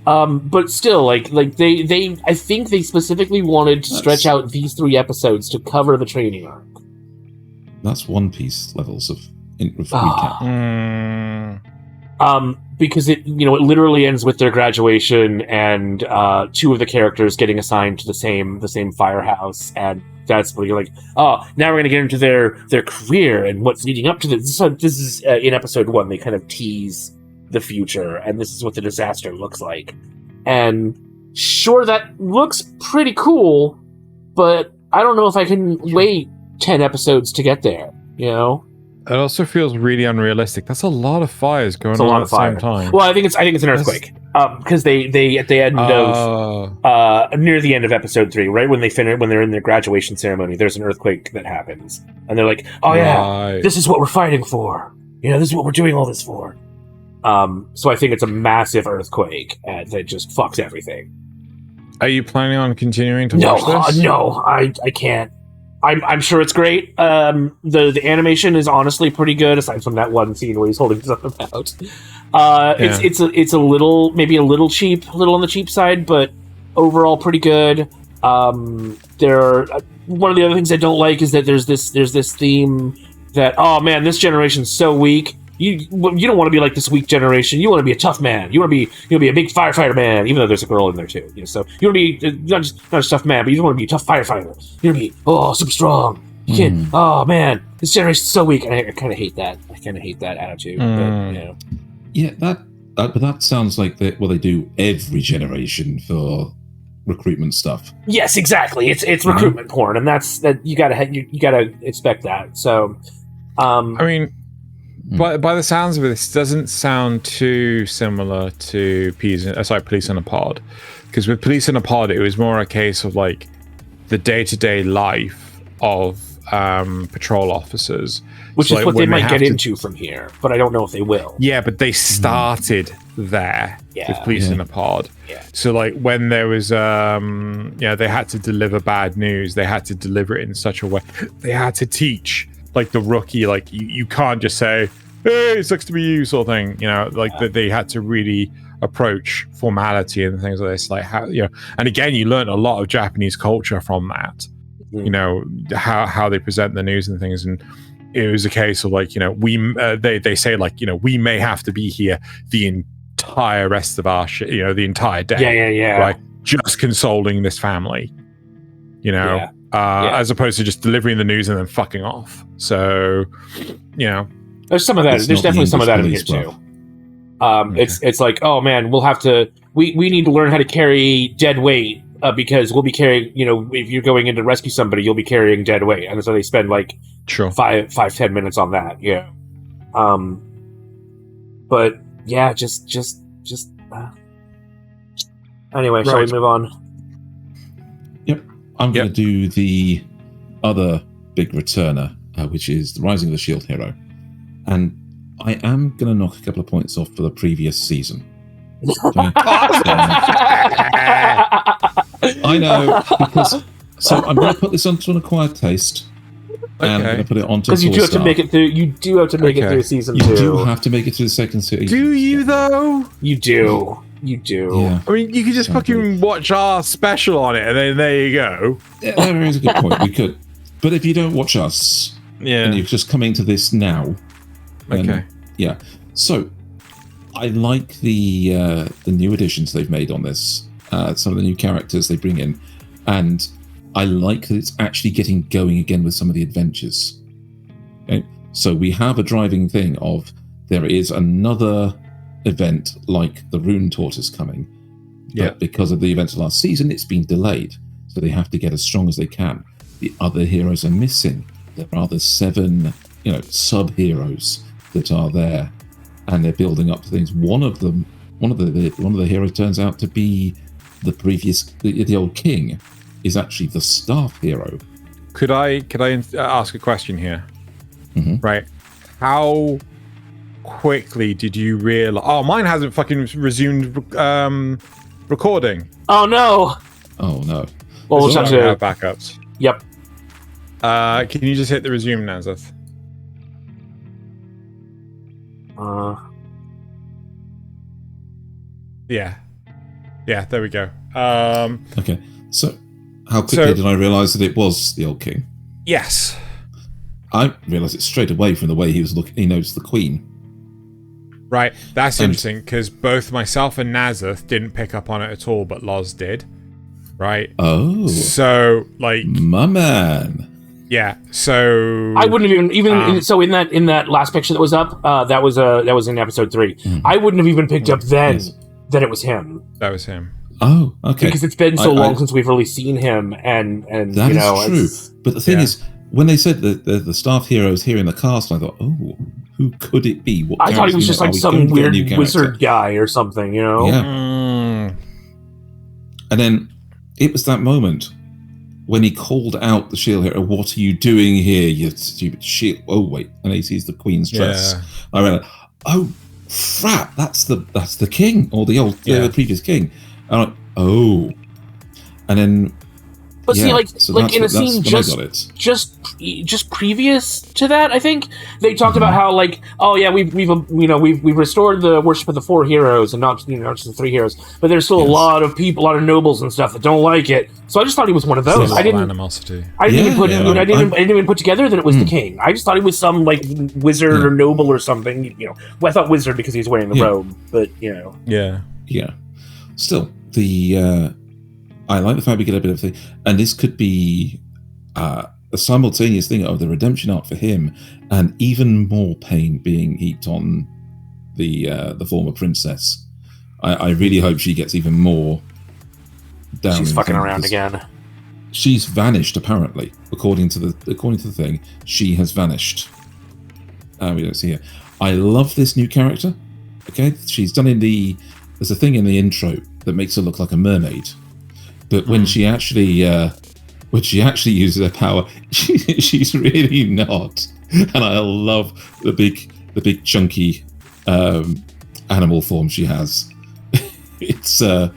But still, I think they specifically wanted to stretch out these 3 episodes to cover the training arc. That's One Piece levels of recap. Because it literally ends with their graduation and 2 of the characters getting assigned to the same firehouse, and that's where you're like, oh, now we're going to get into their career and what's leading up to this. So this is in episode 1. They kind of tease the future, and this is what the disaster looks like. And sure, that looks pretty cool, but I don't know if I can wait 10 episodes to get there. It also feels really unrealistic. That's a lot of fires going on at the same time. Well, I think it's an earthquake. Because they at the end of near the end of episode 3, right when they're in their graduation ceremony, there's an earthquake that happens, and they're like, "Oh yeah, this is what we're fighting for. This is what we're doing all this for." So I think it's a massive earthquake that just fucks everything. Are you planning on continuing to watch this? No, I can't. I'm sure it's great. The animation is honestly pretty good, aside from that one scene where he's holding something out. It's a little, maybe a little cheap, a little on the cheap side, but overall pretty good. One of the other things I don't like is that there's this theme that, oh man, this generation's so weak. You don't want to be like this weak generation. You want to be a tough man. You want to be a big firefighter man, even though there's a girl in there too. So you want to be not just a tough man, but you want to be a tough firefighter. You want to be super strong. You can't. Oh man, this generation's so weak. And I kind of hate that. I kind of hate that attitude. But, Yeah, but that sounds like they do every generation for recruitment stuff. Yes, exactly. It's recruitment porn, and you gotta expect that. So, I mean. By the sounds of it, this doesn't sound too similar to Police in a Pod. Because with Police in a Pod, it was more a case of like the day-to-day life of patrol officers, which so is like what they when might get have to- into from here, but I don't know if they will. Yeah, but they started there with police in a pod. Yeah. So like when there was they had to deliver bad news, they had to deliver it in such a way. They had to teach like the rookie, like you can't just say, "Hey, it sucks to be you," sort of thing. You know, like that they had to really approach formality and things like this, like how, you know. And again, you learn a lot of Japanese culture from that. You know, how they present the news and things. And it was a case of like, you know, they say like, you know, we may have to be here the entire rest of our the entire day. Yeah. Right, just consoling this family, you know, as opposed to just delivering the news and then fucking off. So, you know, there's some of that. There's definitely some of that in here too. It's like, oh man, we'll have to. We need to learn how to carry dead weight. Because we'll be carrying, you know, if you're going in to rescue somebody, you'll be carrying dead weight, and so they spend like 5-10 minutes on that. Yeah. But yeah, just. Anyway, shall we move on? Yep. I'm going to do the other big returner, which is the Rising of the Shield Hero, and I am going to knock a couple of points off for the previous season. I know, because I'm going to put this onto an acquired taste, and I'm going to put it onto because you do have to make it through. You do have to make it through season 2. You do have to make it through the second season. Do you though? You do. You do. Yeah. I mean, you could just fucking watch our special on it, and then there you go. Yeah, there is a good point. We could, but if you don't watch us, and you're just coming to this now, then, yeah. So I like the new additions they've made on this. Some of the new characters they bring in, and I like that it's actually getting going again with some of the adventures. Okay? So we have a driving thing of there is another event like the Rune Tortoise coming, but because of the events of last season, it's been delayed. So they have to get as strong as they can. The other heroes are missing. There are the 7, sub-heroes that are there, and they're building up to things. One of the heroes turns out to be the old king is actually the staff hero. Could I ask a question here? Mm-hmm. Right. How quickly did you realize? Oh, mine hasn't fucking resumed recording. Oh no. Oh no. Well, we'll have to have backups. Yep. Can you just hit the resume, Nasuth? Yeah, there we go. Okay, so how quickly did I realise that it was the old king? Yes. I realised it straight away from the way he was looking. He noticed the queen. Right, that's interesting, because both myself and Nasuth didn't pick up on it at all, but Loz did. Right? Oh. So, like... My man. Yeah, so... I wouldn't have even in that last picture that was up, that was in episode 3. I wouldn't have even picked up then that it was him. That was him. Oh, okay. Because it's been so long since we've really seen him, and that is true. But the thing is, when they said that the staff heroes here in the cast, I thought, oh, who could it be? What I thought he was just like some weird wizard guy or something, Yeah. And then it was that moment when he called out the shield hero, "What are you doing here, you stupid shield?" Oh wait, and he sees the queen's dress. I went, "Oh, crap! That's the king, or the previous king." And I'm like, "Oh," and then. But see, in a scene just previous to that, I think they talked about how we've restored the worship of the 4 heroes and not just the 3 heroes, but there's still a lot of people, a lot of nobles and stuff that don't like it. So I just thought he was one of those. I didn't even put together that it was the king. I just thought he was some like wizard or noble or something. Well, I thought wizard because he was wearing the robe, but Yeah. Still, I like the fact we get a bit of thing, and this could be a simultaneous thing of the redemption arc for him, and even more pain being heaped on the former princess. I really hope she gets even more down. She's fucking around again. She's vanished, apparently, according to the thing. She has vanished. We don't see her. I love this new character. Okay, she's done there's a thing in the intro that makes her look like a mermaid. But when she actually when she actually uses her power, she's really not. And I love the big chunky animal form she has. It's a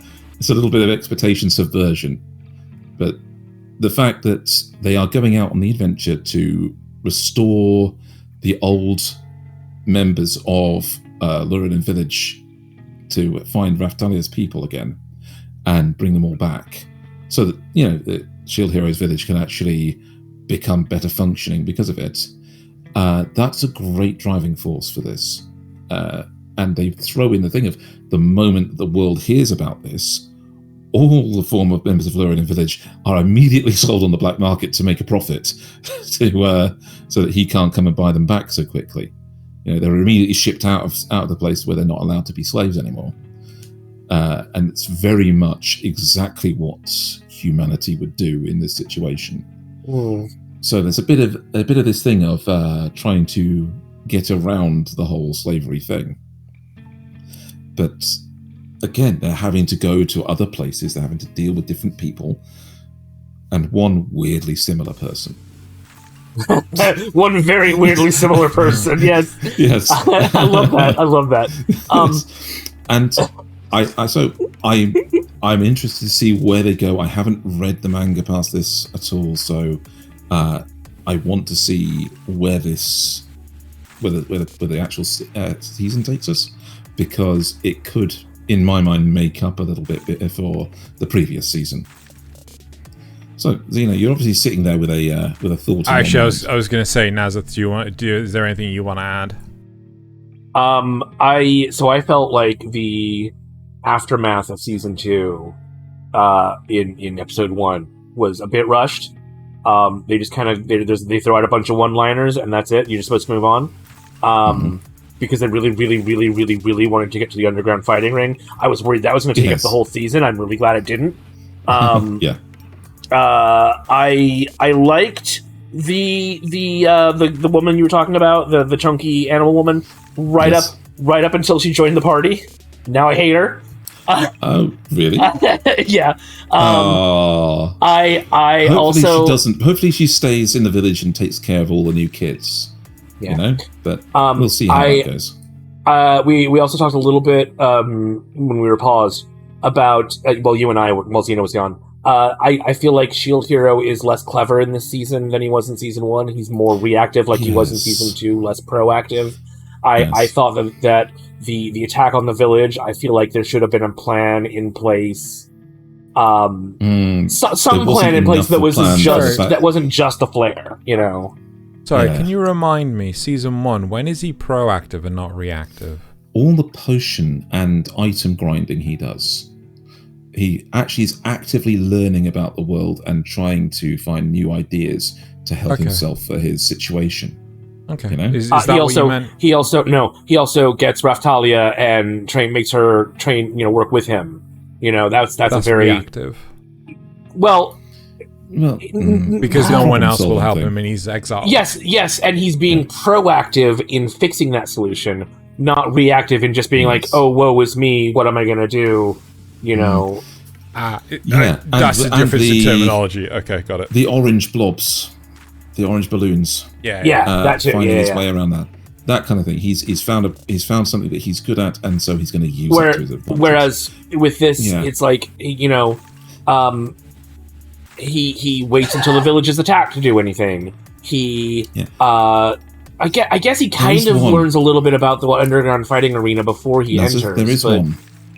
little bit of expectation subversion, but the fact that they are going out on the adventure to restore the old members of Luriden Village to find Raphtalia's people again and bring them all back, so that the Shield Heroes Village can actually become better functioning because of it. That's a great driving force for this. And they throw in the thing of the moment the world hears about this, all the former members of Luriden Village are immediately sold on the black market to make a profit, so that he can't come and buy them back so quickly. They're immediately shipped out of the place where they're not allowed to be slaves anymore. And it's very much exactly what humanity would do in this situation. So there's a bit of this thing of trying to get around the whole slavery thing. But again, they're having to go to other places. They're having to deal with different people, and one weirdly similar person. One very weirdly similar person. Yes. Yes. I love that. Yes. And I'm interested to see where they go. I haven't read the manga past this at all, so I want to see where the actual season takes us, because it could, in my mind, make up a little bit for the previous season. So, Xeno, you're obviously sitting there with a thought. Actually, I was going to say, Nasuth, is there anything you want to add? I felt like the aftermath of season 2 in episode 1 was a bit rushed. They just kind of they throw out a bunch of one-liners and that's it. You're just supposed to move on. Because they really, really, really, really, really wanted to get to the underground fighting ring. I was worried that was going to take up the whole season. I'm really glad it didn't. Yeah. I liked the woman you were talking about, the chunky animal woman, right up until she joined the party. Now I hate her. Oh, really? Yeah. I hopefully also she doesn't. Hopefully she stays in the village and takes care of all the new kids. Yeah. But we'll see how that goes. We also talked a little bit when we were paused about you and I, while Xeno was gone. I feel like Shield Hero is less clever in this season than he was in season 1. He's more reactive, like he was in season 2, less proactive. I thought that the attack on the village, I feel like there should have been a plan in place. Some plan in place that wasn't just a flare, Sorry, can you remind me, season 1, when is he proactive and not reactive? All the potion and item grinding he does. He actually is actively learning about the world and trying to find new ideas to help himself for his situation. Okay. Is that what you meant? He also gets Raphtalia and makes her work with him. That's a very reactive. Well, because no one else will help him and he's exiled. Yes, and he's being proactive in fixing that solution, not reactive in just being like, "Oh, woe is me, what am I going to do?" That's the difference in terminology. Okay, got it. The orange blobs, the orange balloons. That's it. Finding his way around that kind of thing. He's found something that he's good at, and so he's going to use it to his advantage. Whereas with this, it's like he waits until the village is attacked to do anything. I guess he kind of learns a little bit about the underground fighting arena before he enters. There is one.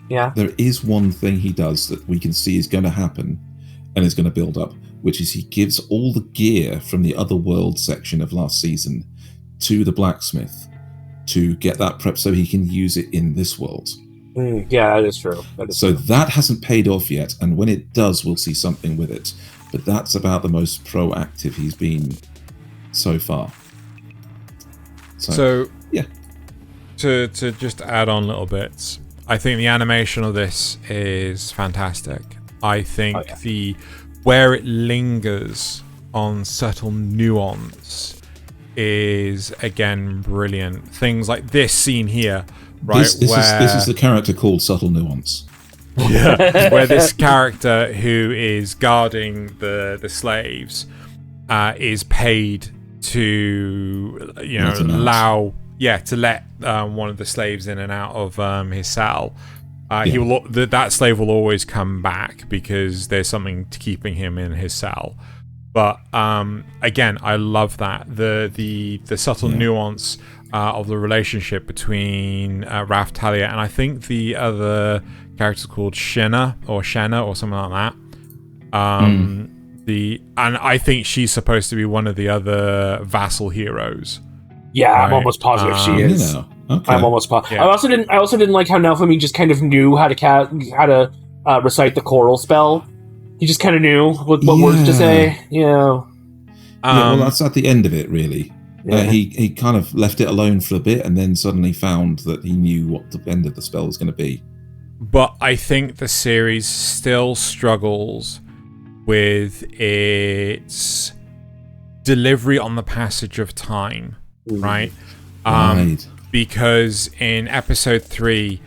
Yeah. There is one thing he does that we can see is going to happen and is going to build up, which is he gives all the gear from the other world section of last season to the blacksmith to get that prep so he can use it in this world. Yeah, that is true. That hasn't paid off yet, and when it does, we'll see something with it. But that's about the most proactive he's been so far. So yeah. To just add on little bits, I think the animation of this is fantastic. I think where it lingers on subtle nuance is again brilliant. Things like this scene here, right? This is the character called Subtle Nuance. where this character who is guarding the slaves is paid to to let one of the slaves in and out of his cell. That slave will always come back because there's something keeping him in his cell. But again, I love that the subtle nuance of the relationship between Raph, Thalia, and I think the other character's called Shenna or something like that. And I think she's supposed to be one of the other vassal heroes. Yeah, right? I'm almost positive she is. Okay. I'm almost positive. Yeah. I also didn't like how Naofumi just kind of knew how to recite the choral spell. He just kind of knew what words to say. Yeah. Well, that's at the end of it, really. Yeah. He kind of left it alone for a bit, and then suddenly found that he knew what the end of the spell was going to be. But I think the series still struggles with its delivery on the passage of time, right? Right. Because in episode 3,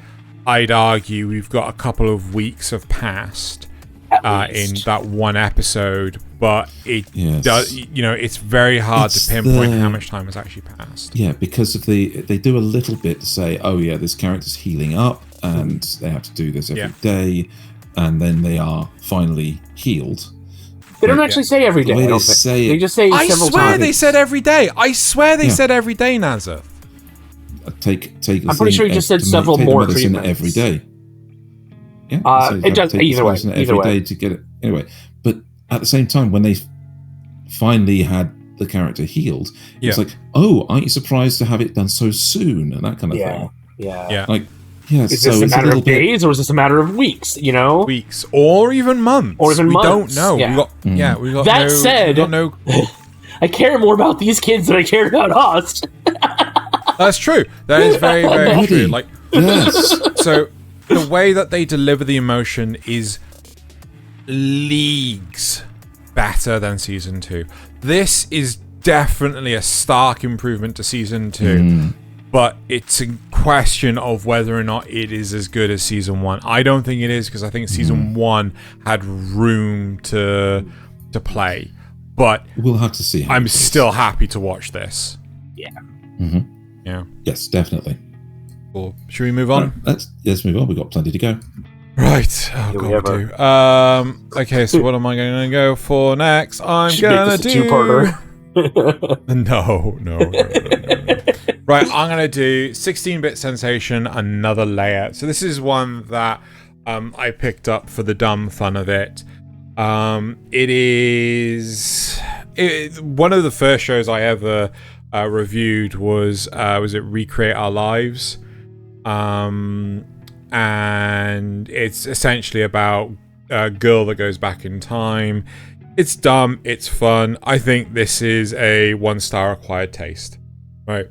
I'd argue we've got a couple of weeks have passed in that one episode, but it does, it's very hard to pinpoint how much time has actually passed. Yeah, because of they do a little bit to say, oh yeah, this character's healing up, and they have to do this every day, and then they are finally healed. They don't actually say every day. The way they say they just say several times. I swear they said every day. I swear they said every day, Nasuth. I'm pretty sure you just said several more treatments every day. Yeah, so it does either way. Every day to get it anyway. But at the same time, when they finally had the character healed, it's like, oh, aren't you surprised to have it done so soon and that kind of thing? Yeah. Like, yeah. Is this a matter of days or is this a matter of weeks? Weeks or even months. We don't know. Yeah. We got that said, I care more about these kids than I care about us. That's true. That is very, very true. Like, yes. So the way that they deliver the emotion is leagues better than season 2. This is definitely a stark improvement to season 2, but it's a question of whether or not it is as good as season 1. I don't think it is, because I think season 1 had room to play, but we'll have to see. I'm still happy to watch this. Yeah. Yeah. Yes, definitely. Cool. Should we move on? Let's move on. We've got plenty to go. Right. Oh, God, we do. Okay, so what am I going to go for next? I'm going to do... two-parter. No. Right, I'm going to do 16-bit Sensation, Another Layer. So this is one that I picked up for the dumb fun of it. It is... one of the first shows I ever reviewed was it Recreate Our Lives? And it's essentially about a girl that goes back in time. It's dumb, it's fun. I think this is a 1-star acquired taste, right?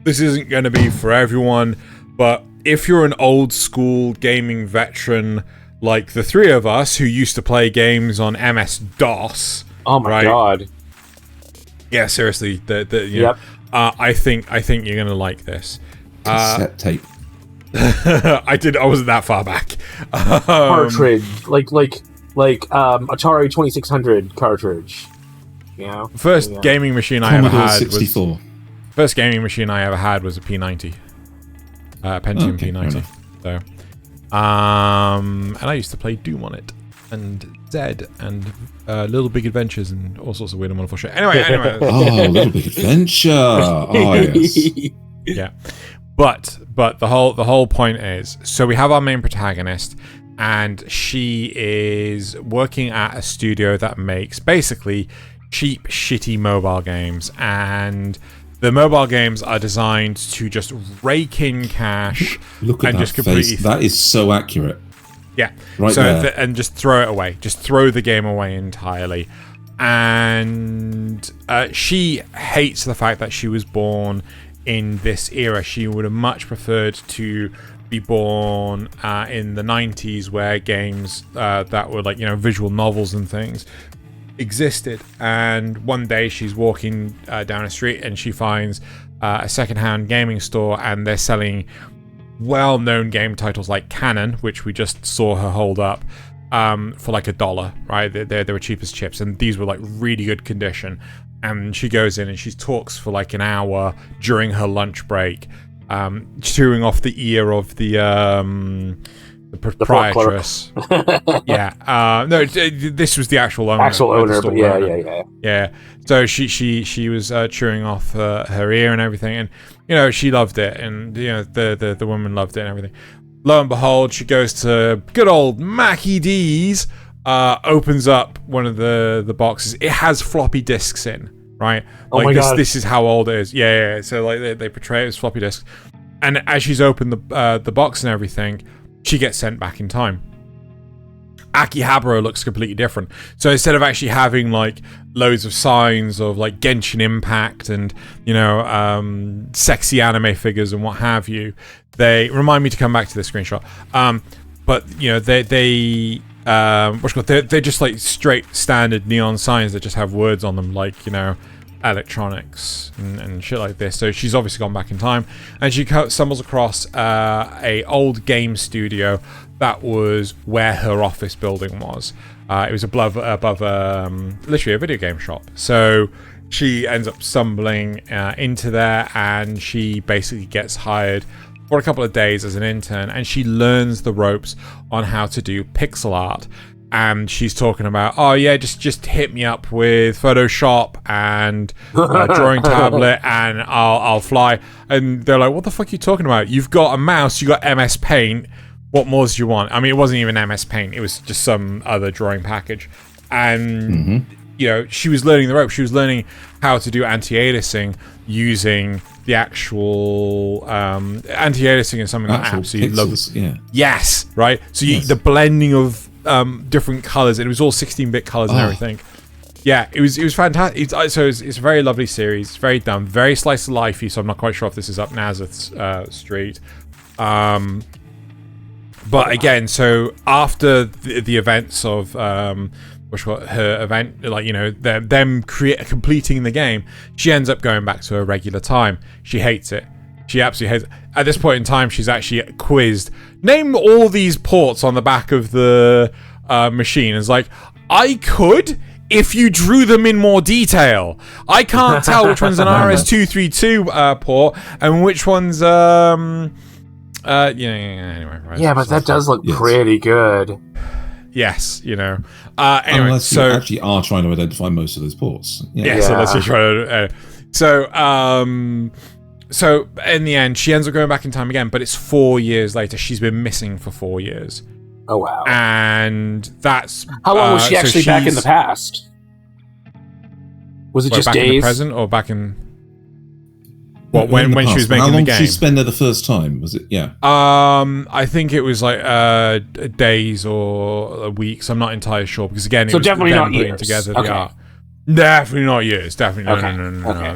This isn't going to be for everyone, but if you're an old school gaming veteran like the three of us who used to play games on MS-DOS, oh my god, yeah, seriously, yep. I think you're gonna like this. Cassette tape. I wasn't that far back. Cartridge, like Atari 2600 cartridge. First gaming machine I ever had 64. was first gaming machine I ever had was a P90, Pentium P90. So, and I used to play Doom on it, and Zed, and Little Big Adventures, and all sorts of weird and wonderful shit. Anyway. Oh, Little Big Adventure. Oh yes. Yeah, but the whole point is, so we have our main protagonist, and she is working at a studio that makes basically cheap, shitty mobile games, and the mobile games are designed to just rake in cash. Look at and that just completely face. That is so accurate. Yeah. Right there. And just throw it away. Just throw the game away entirely. And she hates the fact that she was born in this era. She would have much preferred to be born in the 90s, where games that were like, visual novels and things existed. And one day she's walking down a street and she finds a secondhand gaming store, and they're selling well-known game titles like Canon, which we just saw her hold up for like $1, right? They were cheap as chips, and these were like really good condition. And she goes in and she talks for like an hour during her lunch break, chewing off the ear of the proprietress. Yeah. No, this was the actual owner. Actual owner, but yeah. So she was chewing off her ear and everything, and you know, she loved it, and you know, the woman loved it and everything. Lo and behold, she goes to good old Mackie D's, opens up one of the boxes. It has floppy disks in, right? Oh like my God. This is how old it is. Yeah. So like they portray it as floppy disks, and as she's opened the box and everything, she gets sent back in time. Akihabara looks completely different. So instead of actually having like loads of signs of like Genshin Impact and, you know, sexy anime figures and what have you, they remind me to come back to the screenshot. But you know, they're just like straight standard neon signs that just have words on them, like, you know, electronics and shit like this. So she's obviously gone back in time, and she stumbles across a old game studio that was where her office building was. It was above literally a video game shop. So she ends up stumbling into there, and she basically gets hired for a couple of days as an intern, and she learns the ropes on how to do pixel art. And she's talking about, oh yeah, just hit me up with Photoshop and drawing tablet, and I'll fly. And they're like, what the fuck are you talking about? You've got a mouse, you got MS Paint. What more do you want? I mean, it wasn't even MS Paint. It was just some other drawing package. And you know, she was learning the ropes. She was learning how to do anti-aliasing using the actual anti-aliasing is something that I absolutely love. Yeah. Yes, right. So the blending of different colors, and it was all 16-bit colors and everything. Yeah, it was fantastic. It's a very lovely series. It's very done, very slice of lifey. So I'm not quite sure if this is up Nasuth's street. But again, so after the events of her event, like, you know, them completing the game, she ends up going back to her regular time. She hates it. She absolutely hates it. At this point in time, she's actually quizzed. Name all these ports on the back of the machine. It's like, I could if you drew them in more detail. I can't tell which one's an RS-232 port and which one's anyway. Right, yeah, but that does look pretty good. Yes, you know. Anyway, unless you actually are trying to identify most of those ports. So let's just try to. So in the end, she ends up going back in time again, but it's 4 years later. She's been missing for 4 years. Oh wow! And that's how long was she actually back in the past? Was it just back days? In the present, or back in when she was making the game? How long did she spend there the first time? Was it I think it was like days or weeks. I'm not entirely sure, because again, it was definitely not years. Together the art. Definitely not years. Definitely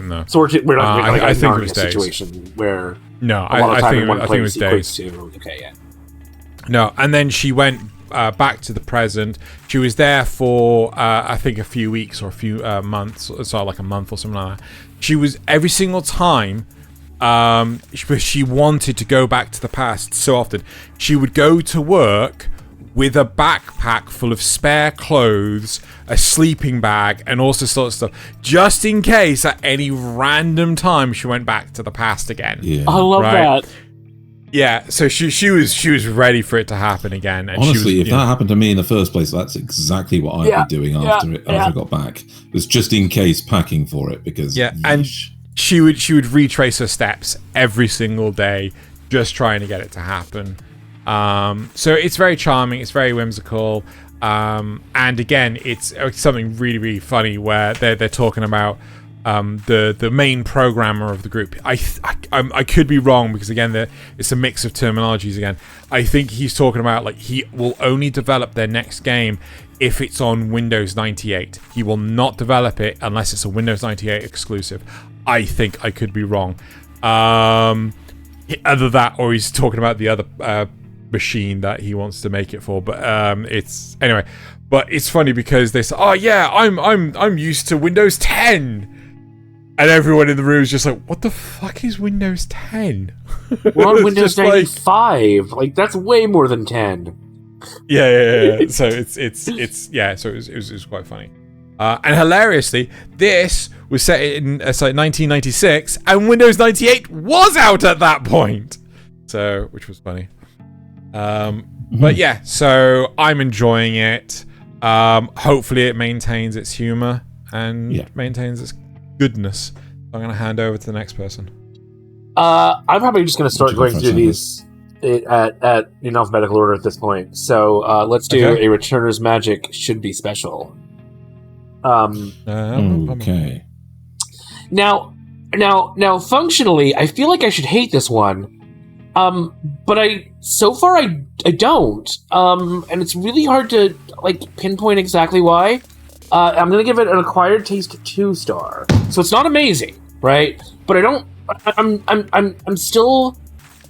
no. So we're not like I think a it was days. situation where I think it was days. Okay, yeah. No, and then she went back to the present. She was there for I think a few weeks or a few months, so like a month or something like that. She was every single time. She wanted to go back to the past so often. She would go to work with a backpack full of spare clothes, a sleeping bag, and all sorts of stuff, just in case at any random time she went back to the past again. Yeah. I love that. Yeah, so she was ready for it to happen again. And honestly, if that happened to me in the first place, that's exactly what I'd be doing after I got back. It was just in case packing for it, because and she would retrace her steps every single day, just trying to get it to happen. So it's very charming, it's very whimsical, and again, it's something really, really funny where they're talking about the main programmer of the group. I could be wrong, because again, it's a mix of terminologies again. I think he's talking about like he will only develop their next game if it's on Windows 98. He will not develop it unless it's a Windows 98 exclusive. I think I could be wrong. Either that, or he's talking about the other machine that he wants to make it for. But it's anyway. But it's funny because they say, "Oh yeah, I'm used to Windows 10." And everyone in the room is just like, what the fuck is Windows 10? We're on Windows 95. Like, that's way more than 10. Yeah. So it was quite funny. And hilariously, this was set in 1996, and Windows 98 was out at that point. So, which was funny. But yeah, so I'm enjoying it. Hopefully it maintains its humor and maintains its goodness. I'm going to hand over to the next person. I'm probably just going to start going through these in alphabetical order at this point. So let's do a Returner's Magic should be special. Okay. Now, functionally, I feel like I should hate this one. But I don't. And it's really hard to pinpoint exactly why. I'm gonna give it an acquired taste 2-star. So it's not amazing, right? But I'm still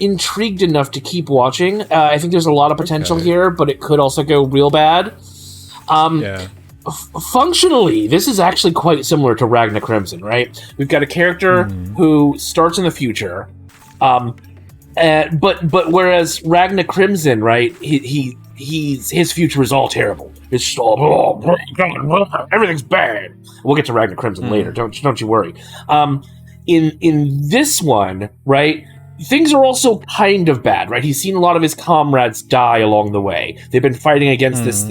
intrigued enough to keep watching. I think there's a lot of potential here, but it could also go real bad. Functionally, this is actually quite similar to Ragna Crimson, right? We've got a character who starts in the future, but whereas Ragna Crimson, right, his future is all terrible. It's just all everything's bad. We'll get to Ragna Crimson later. Don't you worry. In this one, right, things are also kind of bad, right? He's seen a lot of his comrades die along the way. They've been fighting against this.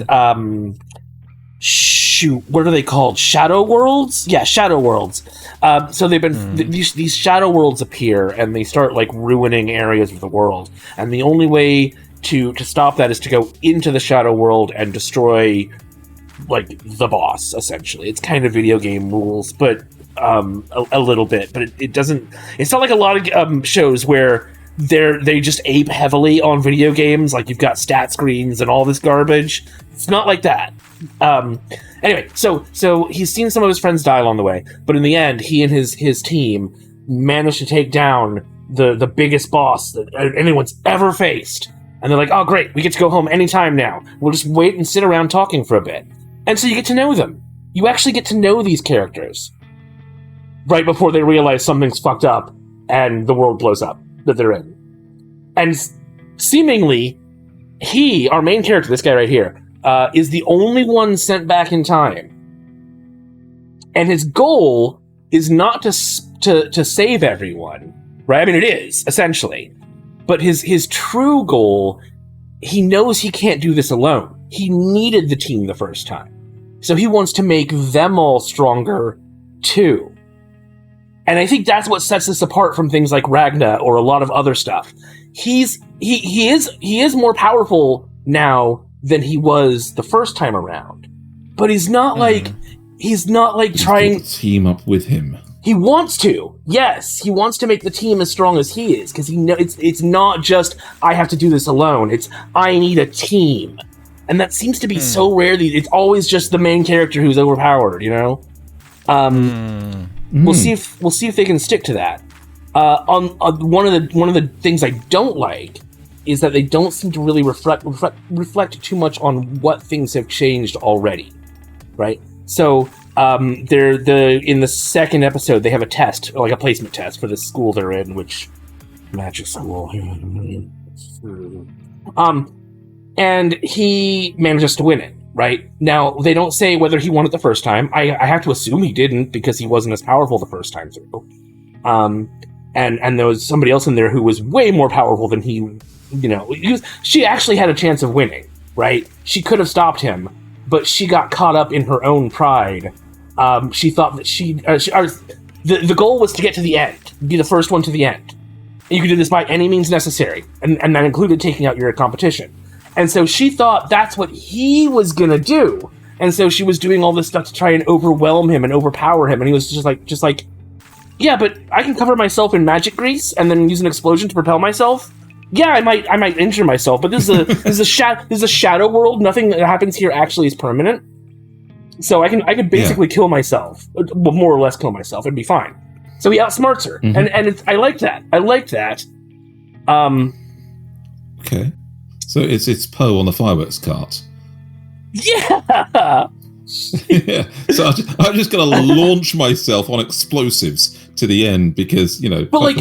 What are they called? Shadow worlds? Yeah, shadow worlds. So they've been these shadow worlds appear and they start ruining areas of the world. And the only way to stop that is to go into the shadow world and destroy the boss. Essentially, it's kind of video game rules, but a little bit. But it doesn't. It's not like a lot of shows where they just ape heavily on video games. Like you've got stat screens and all this garbage. It's not like that. Anyway, so he's seen some of his friends die along the way, but in the end, he and his team managed to take down the biggest boss that anyone's ever faced. And they're like, oh great, we get to go home anytime now. We'll just wait and sit around talking for a bit. And so you get to know them. You actually get to know these characters right before they realize something's fucked up and the world blows up that they're in. And seemingly, our main character, this guy right here, is the only one sent back in time. And his goal is not to save everyone, right? I mean, it is, essentially. But his true goal, he knows he can't do this alone. He needed the team the first time. So he wants to make them all stronger, too. And I think that's what sets this apart from things like Ragna or a lot of other stuff. He is more powerful now than he was the first time around, but he's not trying to team up with him. He wants to, yes, he wants to make the team as strong as he is because he knows it's not just I have to do this alone. It's I need a team, and that seems to be so rare. It's always just the main character who's overpowered, you know. We'll see if they can stick to that. On one of the things I don't like is that they don't seem to really reflect too much on what things have changed already, right? So they're in the second episode they have a test, like a placement test for the school they're in, which magic school. And he manages to win it. Right? Now, they don't say whether he won it the first time. I have to assume he didn't because he wasn't as powerful the first time through. And there was somebody else in there who was way more powerful than he, she actually had a chance of winning, right? She could have stopped him, but she got caught up in her own pride. She thought that the goal was to get to the end, be the first one to the end. And you could do this by any means necessary, and that included taking out your competition. And so she thought that's what he was gonna do. And so she was doing all this stuff to try and overwhelm him and overpower him. And he was just like, yeah, but I can cover myself in magic grease and then use an explosion to propel myself. Yeah, I might injure myself, but this is a shadow world. Nothing that happens here actually is permanent. So I could basically kill myself, well, more or less kill myself, and be fine. So he outsmarts her, and I like that. Okay. So it's Poe on the fireworks cart. Yeah. Yeah. So I'm just going to launch myself on explosives to the end because, the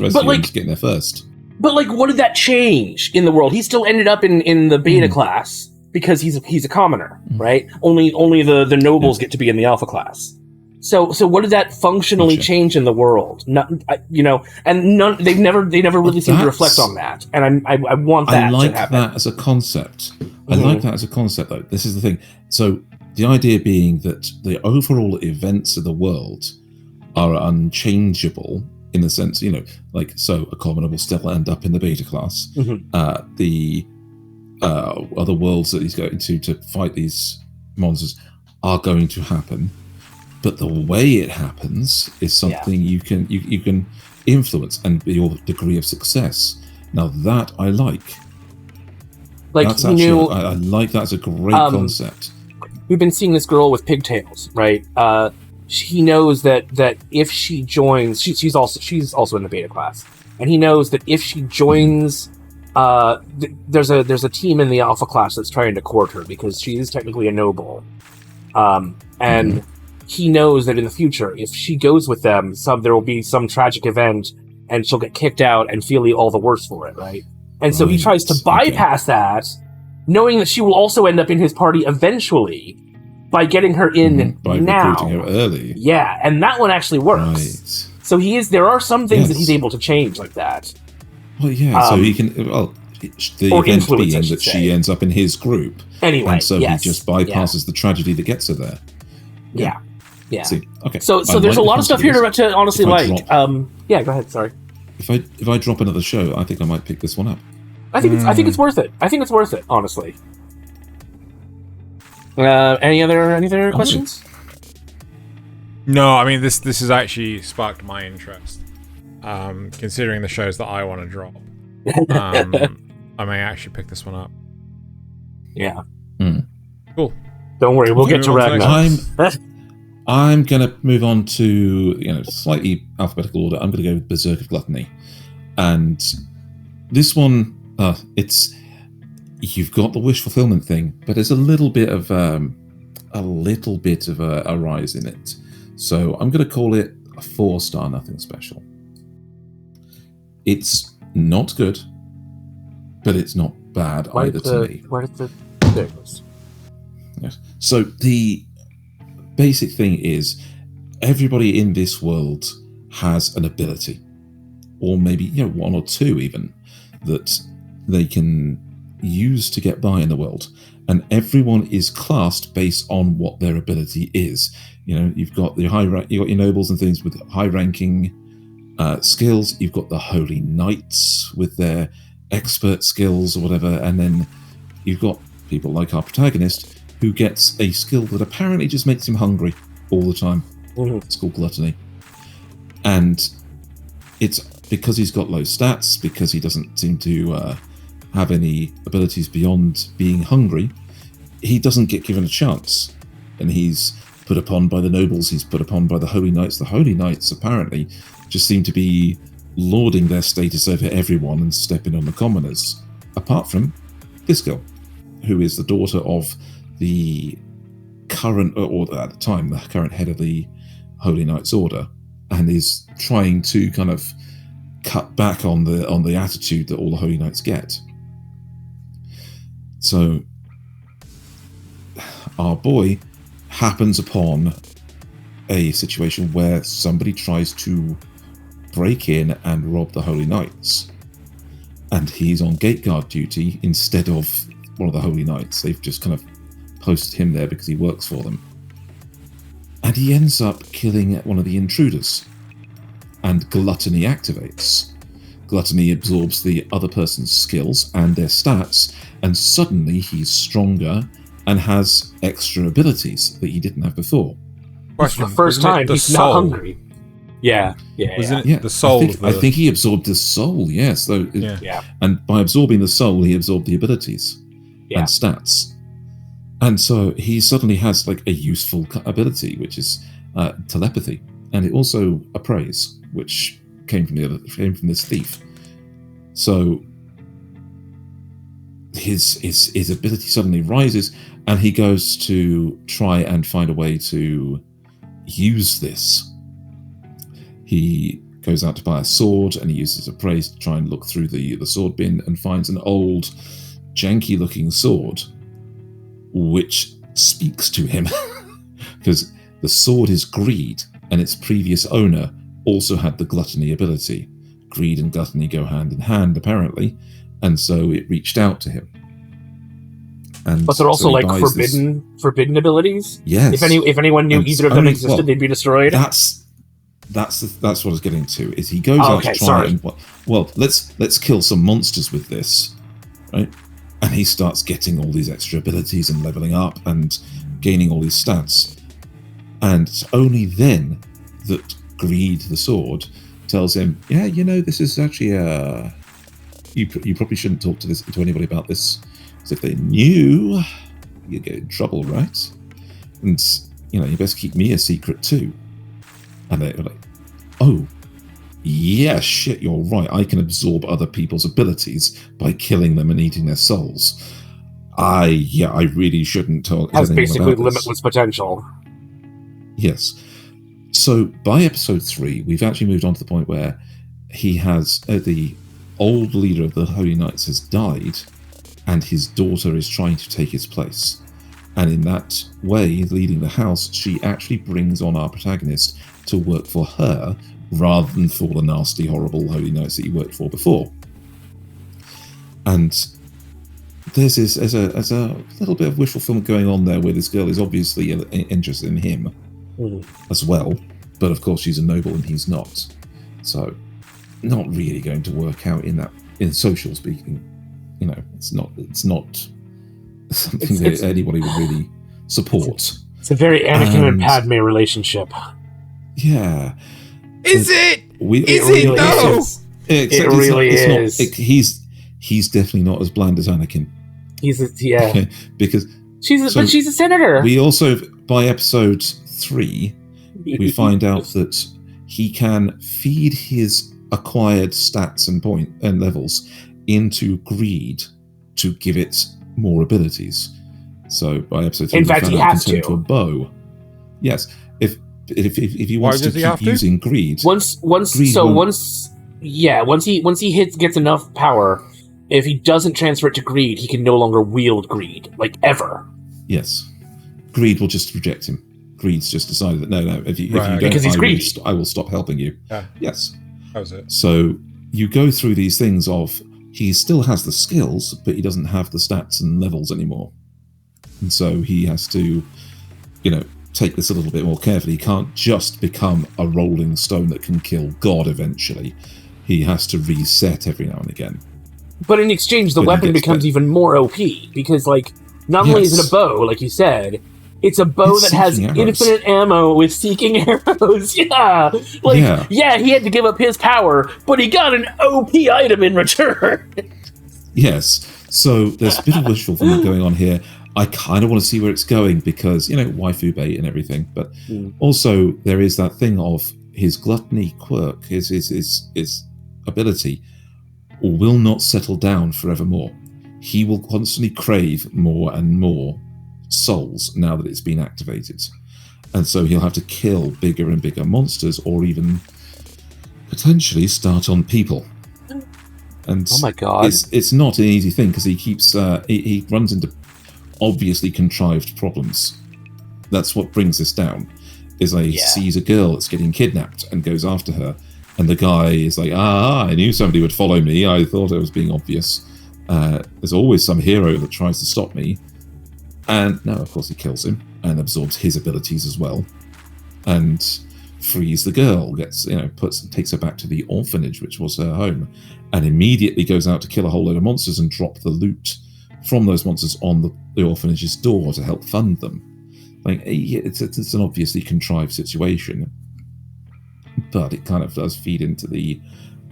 rest of you just getting there first. But what did that change in the world? He still ended up in the beta class because he's a commoner, right? Only the nobles get to be in the alpha class. So what did that functionally change in the world? And they never really seem to reflect on that. And I want that to happen. That as a concept. I like that as a concept, though. This is the thing. So the idea being that the overall events of the world are unchangeable in the sense, so a commoner will still end up in the beta class. The other worlds that he's going to fight these monsters are going to happen. But the way it happens is something you can influence and your degree of success. Now that I like. I like that as a great concept. We've been seeing this girl with pigtails, right? He knows that if she joins, she's also in the beta class, and he knows that if she joins, there's a team in the alpha class that's trying to court her because she is technically a noble, and he knows that in the future, if she goes with them, there will be some tragic event, and she'll get kicked out and feel all the worse for it, right? And so he tries to bypass that, knowing that she will also end up in his party eventually by getting her in by now. Recruiting her early. Yeah, and that one actually works. Right. So there are some things that he's able to change like that. Well, yeah, so he can, the event being that she ends up in his group. Anyway, and so he just bypasses the tragedy that gets her there. Yeah. See, okay. So there's a lot of stuff here to honestly like. Yeah, go ahead. Sorry. If I drop another show, I think I might pick this one up. I think it's worth it. I think it's worth it, honestly. Any other questions? No, I mean this has actually sparked my interest. Considering the shows that I want to drop, I may actually pick this one up. Yeah. Cool. Don't worry, we'll get to Ragna. I'm gonna move on to slightly alphabetical order. I'm gonna go with Berserk of Gluttony, and this one, you've got the wish fulfillment thing, but there's a little bit of a rise in it. So I'm gonna call it a 4-star, nothing special. It's not good, but it's not bad either to me. Where did there it goes. Yes. So the basic thing is everybody in this world has an ability, or maybe one or two even, that they can use to get by in the world, and everyone is classed based on what their ability is. You've got you've got your nobles and things with high-ranking skills. You've got the Holy Knights with their expert skills or whatever, and then you've got people like our protagonist who gets a skill that apparently just makes him hungry all the time. It's called Gluttony, and it's because he's got low stats, because he doesn't seem to have any abilities beyond being hungry. He doesn't get given a chance, and he's put upon by the nobles. He's put upon by the Holy Knights. The Holy Knights apparently just seem to be lording their status over everyone and stepping on the commoners, apart from this girl, who is the daughter of the current, or at the time, the current head of the Holy Knights Order, and is trying to kind of cut back on the attitude that all the Holy Knights get. So our boy happens upon a situation where somebody tries to break in and rob the Holy Knights, and he's on gate guard duty instead of one of the Holy Knights. They've just kind of posted him there because he works for them, and he ends up killing one of the intruders, and Gluttony activates. Gluttony absorbs the other person's skills and their stats, and suddenly he's stronger and has extra abilities that he didn't have before. It's the first time he's not hungry. Yeah. Wasn't it the soul? I think he absorbed the soul, yes. So and by absorbing the soul, he absorbed the abilities and stats. And so he suddenly has like a useful ability, which is telepathy, and it also appraise, which came from this thief. So his ability suddenly rises, And he goes to try and find a way to use this. He goes out to buy a sword, and he uses a praise to try and look through the sword bin and finds an old, janky-looking sword, which speaks to him. Because the sword is greed, and its previous owner also had the gluttony ability. Greed and gluttony go hand in hand, apparently, and so it reached out to him. And but they're also so he like buys forbidden abilities. Yes. If anyone knew And either of them only- existed, well, they'd be destroyed. That's what I was getting to. Is he goes out to try and let's kill some monsters with this, right? And he starts getting all these extra abilities and leveling up and gaining all these stats. And it's only then that Greed, the sword, tells him, "Yeah, this is actually you probably shouldn't talk to anybody about this, because if they knew, you'd get in trouble, right? And you best keep me a secret too." And they were like, "Oh, yeah, shit, you're right. I can absorb other people's abilities by killing them and eating their souls. I really shouldn't talk." Has basically about this. limitless potential. Yes. So by episode 3, we've actually moved on to the point where he has the old leader of the Holy Knights has died, and his daughter is trying to take his place. And in that way, leading the house, she actually brings on our protagonist to work for her rather than for the nasty, horrible Holy Knights that he worked for before. And there's a little bit of wish fulfillment going on there, where this girl is obviously interested in him as well, but of course she's a noble and he's not, so not really going to work out in social speaking. It's not something that anybody would really support. It's a very Anakin and Padme relationship. Yeah. Is it? It really is. He's definitely not as bland as Anakin. Because she's a senator. We also, by episode 3, we find out that he can feed his acquired stats and levels into Greed to give it more abilities. So by episode 3, in fact, he has to. A bow. Yes, if he wants to keep using Greed. Once he gets enough power, if he doesn't transfer it to Greed, he can no longer wield Greed, like ever. Yes, Greed will just reject him. Greed's just decided that no, if you don't, because he's greedy. I will stop helping you. Yeah. Yes. That was it. So you go through these things of he still has the skills, but he doesn't have the stats and levels anymore, and so he has to, take this a little bit more carefully. He can't just become a rolling stone that can kill God eventually. He has to reset every now and again. But in exchange, the weapon becomes even more OP, because, not only is it a bow, like you said, it's a bow that has infinite ammo with seeking arrows. Yeah. He had to give up his power, but he got an OP item in return. Yes. So there's a bit of wish fulfillment going on here. I kind of want to see where it's going because, waifu bait and everything. But also there is that thing of his gluttony quirk, his ability, will not settle down forevermore. He will constantly crave more and more souls now that it's been activated. And so he'll have to kill bigger and bigger monsters, or even potentially start on people. And oh my god, it's not an easy thing because he keeps he runs into obviously contrived problems. That's what brings this down. Is he sees a girl that's getting kidnapped and goes after her, and the guy is like, I knew somebody would follow me. I thought I was being obvious. There's always some hero that tries to stop me. And no, of course he kills him and absorbs his abilities as well, and frees the girl. Takes her back to the orphanage, which was her home, and immediately goes out to kill a whole load of monsters and drop the loot from those monsters on the orphanage's door to help fund them. It's an obviously contrived situation, but it kind of does feed into the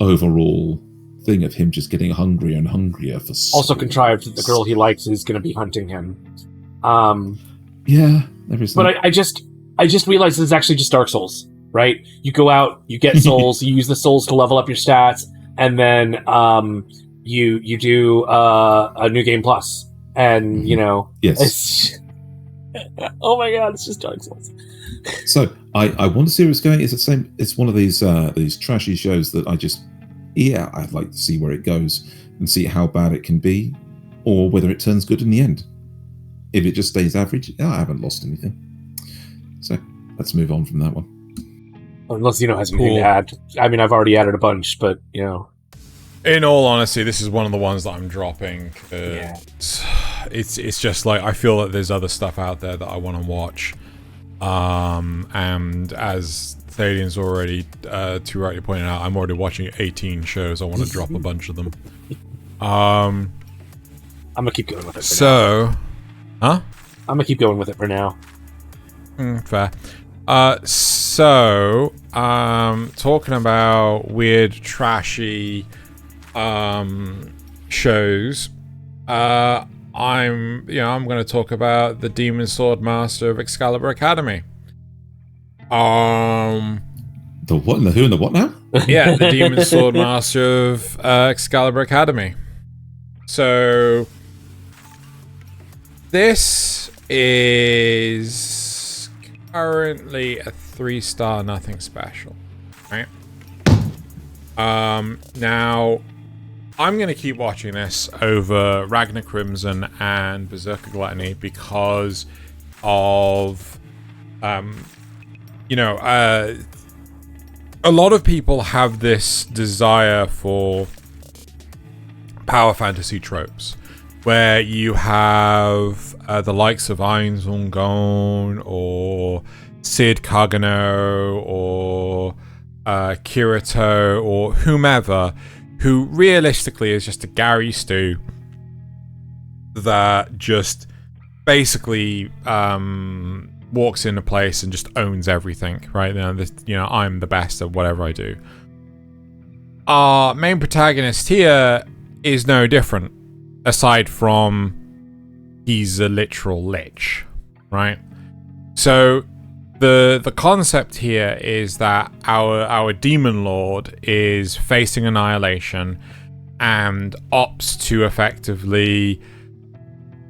overall thing of him just getting hungrier and hungrier for souls. Also contrived that the girl he likes is going to be hunting him. Yeah, there is that. But I just realized this is actually just Dark Souls, right? You go out, you get souls, you use the souls to level up your stats, and then you do a new game plus, and yes, Oh my god, it's just Dark Souls. So I want to see where it's going. It's the same. It's one of these trashy shows that I'd like to see where it goes and see how bad it can be, or whether it turns good in the end. If it just stays average, I haven't lost anything. So let's move on from that one. Unless has anything to add. I mean, I've already added a bunch, but In all honesty, this is one of the ones that I'm dropping. Yeah. It's just like I feel that there's other stuff out there that I want to watch. And as Thalien's already too rightly pointed out, I'm already watching 18 shows. I want to drop a bunch of them. I'm gonna keep going with it. Huh? I'm gonna keep going with it for now. Fair. Talking about weird, trashy shows. I'm going to talk about the Demon Sword Master of Excalibur Academy. The what and the who and the what now? Yeah, the Demon Sword Master of Excalibur Academy. So this is currently a 3-star nothing special, right? Now I'm going to keep watching this over Ragna Crimson and Berserk of Gluttony because of, a lot of people have this desire for power fantasy tropes, where you have the likes of Ainzungon or Sid Kagano or Kirito or whomever, who realistically is just a Gary Stu that just basically walks into place and just owns everything, right? I'm the best at whatever I do. Our main protagonist here is no different, aside from he's a literal lich, right? So the concept here is that our demon lord is facing annihilation and opts to effectively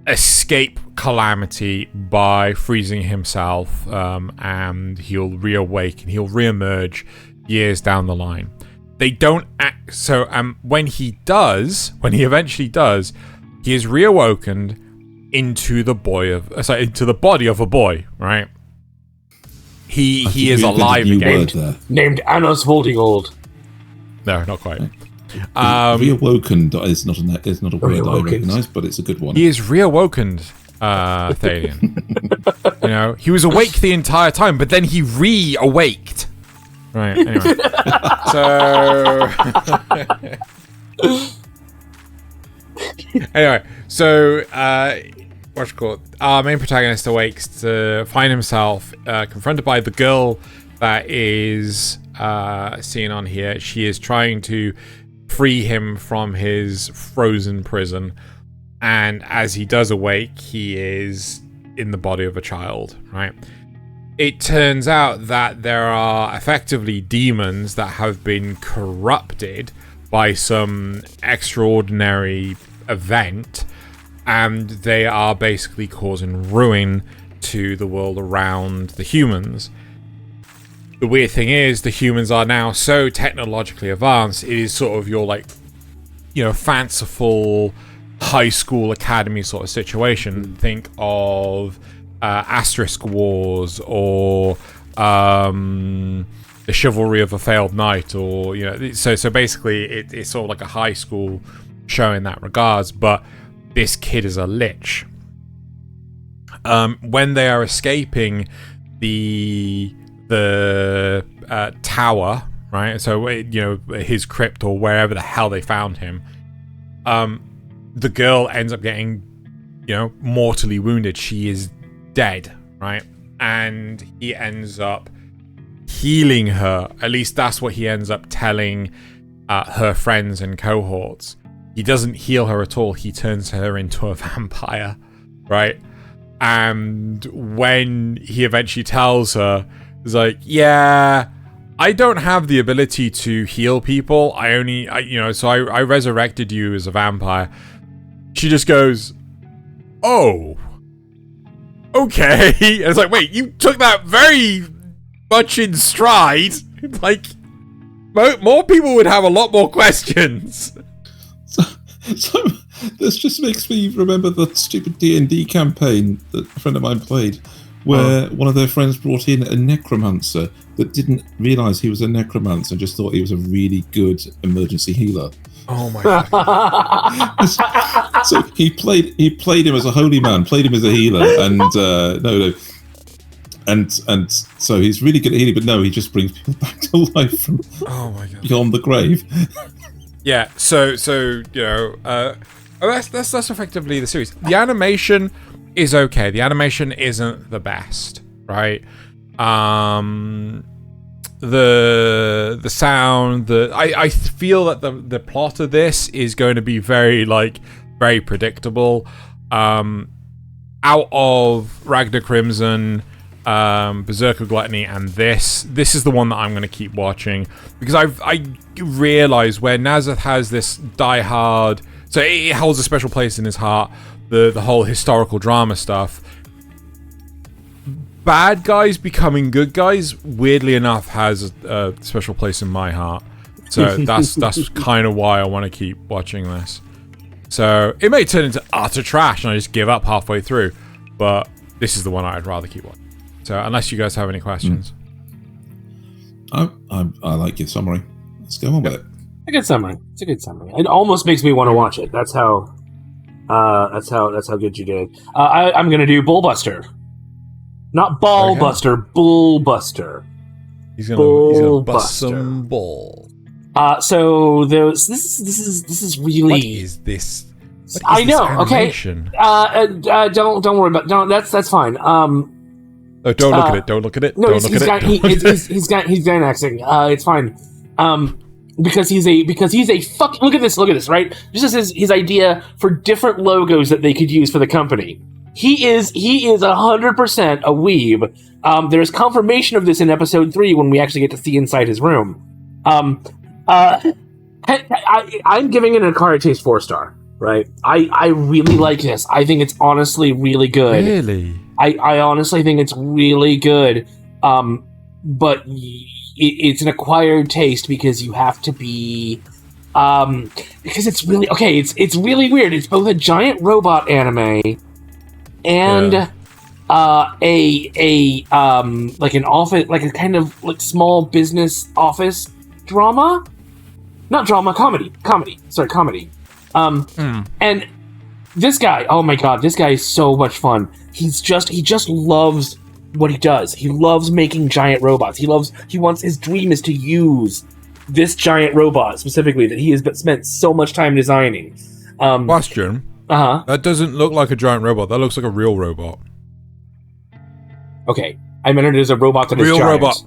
escape calamity by freezing himself, and he'll reawaken, he'll reemerge years down the line. They don't act so. When he eventually does, he is reawoken into the body of a boy, right? He is alive again. Named Anos Voldigold. No, not quite. Reawoken is not a word I recognise, but it's a good one. He is reawoken, Thaylien. He was awake the entire time, but then he re-awaked. Right, anyway. What's it called? Our main protagonist awakes to find himself confronted by the girl that is seen on here. She is trying to free him from his frozen prison, and as he does awake, he is in the body of a child, right? It turns out that there are effectively demons that have been corrupted by some extraordinary event, and they are basically causing ruin to the world around the humans. The weird thing is, the humans are now so technologically advanced, it is sort of your, fanciful high school academy sort of situation. Think of Asterisk Wars or the Chivalry of a Failed Knight, or so basically it's sort of like a high school show in that regards, but this kid is a lich. When they are escaping the tower, right? So his crypt or wherever the hell they found him, the girl ends up getting mortally wounded. She is dead, right? And he ends up healing her. At least that's what he ends up telling her friends and cohorts. He doesn't heal her at all. He turns her into a vampire, right? And when he eventually tells her, he's like, yeah, I don't have the ability to heal people. I resurrected you as a vampire. She just goes, oh. okay. It's like, wait, you took that very much in stride. Like, more people would have a lot more questions. So this just makes me remember the stupid D&D campaign that a friend of mine played, where one of their friends brought in a necromancer that didn't realise he was a necromancer and just thought he was a really good emergency healer. Oh my god! So he played him as a holy man, played him as a healer, and and so he's really good at healing, but no, he just brings people back to life from beyond the grave. Yeah, so that's effectively the series. The animation is okay. The animation isn't the best, right? The sound, I feel that the plot of this is going to be very predictable. Out of Ragna Crimson, Berserk of Gluttony, and this is the one that I'm going to keep watching, because I realize where Nasuth has this diehard, so it holds a special place in his heart, the whole historical drama stuff. Bad guys becoming good guys, weirdly enough, has a special place in my heart. So that's kind of why I want to keep watching this. So it may turn into utter trash and I just give up halfway through, but this is the one I'd rather keep watching. So unless you guys have any questions. I like your summary. Let's go on with it. It's a good summary. It almost makes me want to watch it. That's how good you did. I'm gonna do Bullbuster. Not Ballbuster, Bullbuster. He's gonna bust some balls. So this is really. What is this? I know. Animation? Okay. Don't worry about. That's fine. Oh, don't look at it. Don't look at it. No, don't look at it. He's Xanaxing. It's fine. Because he's a fuck. Look at this. Right. This is his idea for different logos that they could use for the company. He is 100% a weeb. There's confirmation of this in episode 3 when we actually get to see inside his room. I'm giving it an acquired taste 4-star. Right? I really like this. I think it's honestly really good. Really? I honestly think it's really good. But it's an acquired taste because you have to be. Because it's really okay. It's really weird. It's both a giant robot anime. And a like an office, like a kind of like small business office drama, not drama, comedy. Sorry, comedy. And this guy, oh my god, this guy is so much fun. He just loves what he does. He loves making giant robots. His dream is to use this giant robot specifically that he has spent so much time designing. Question. That doesn't look like a giant robot. That looks like a real robot. Okay. I meant it as a robot that is giant. Real robot.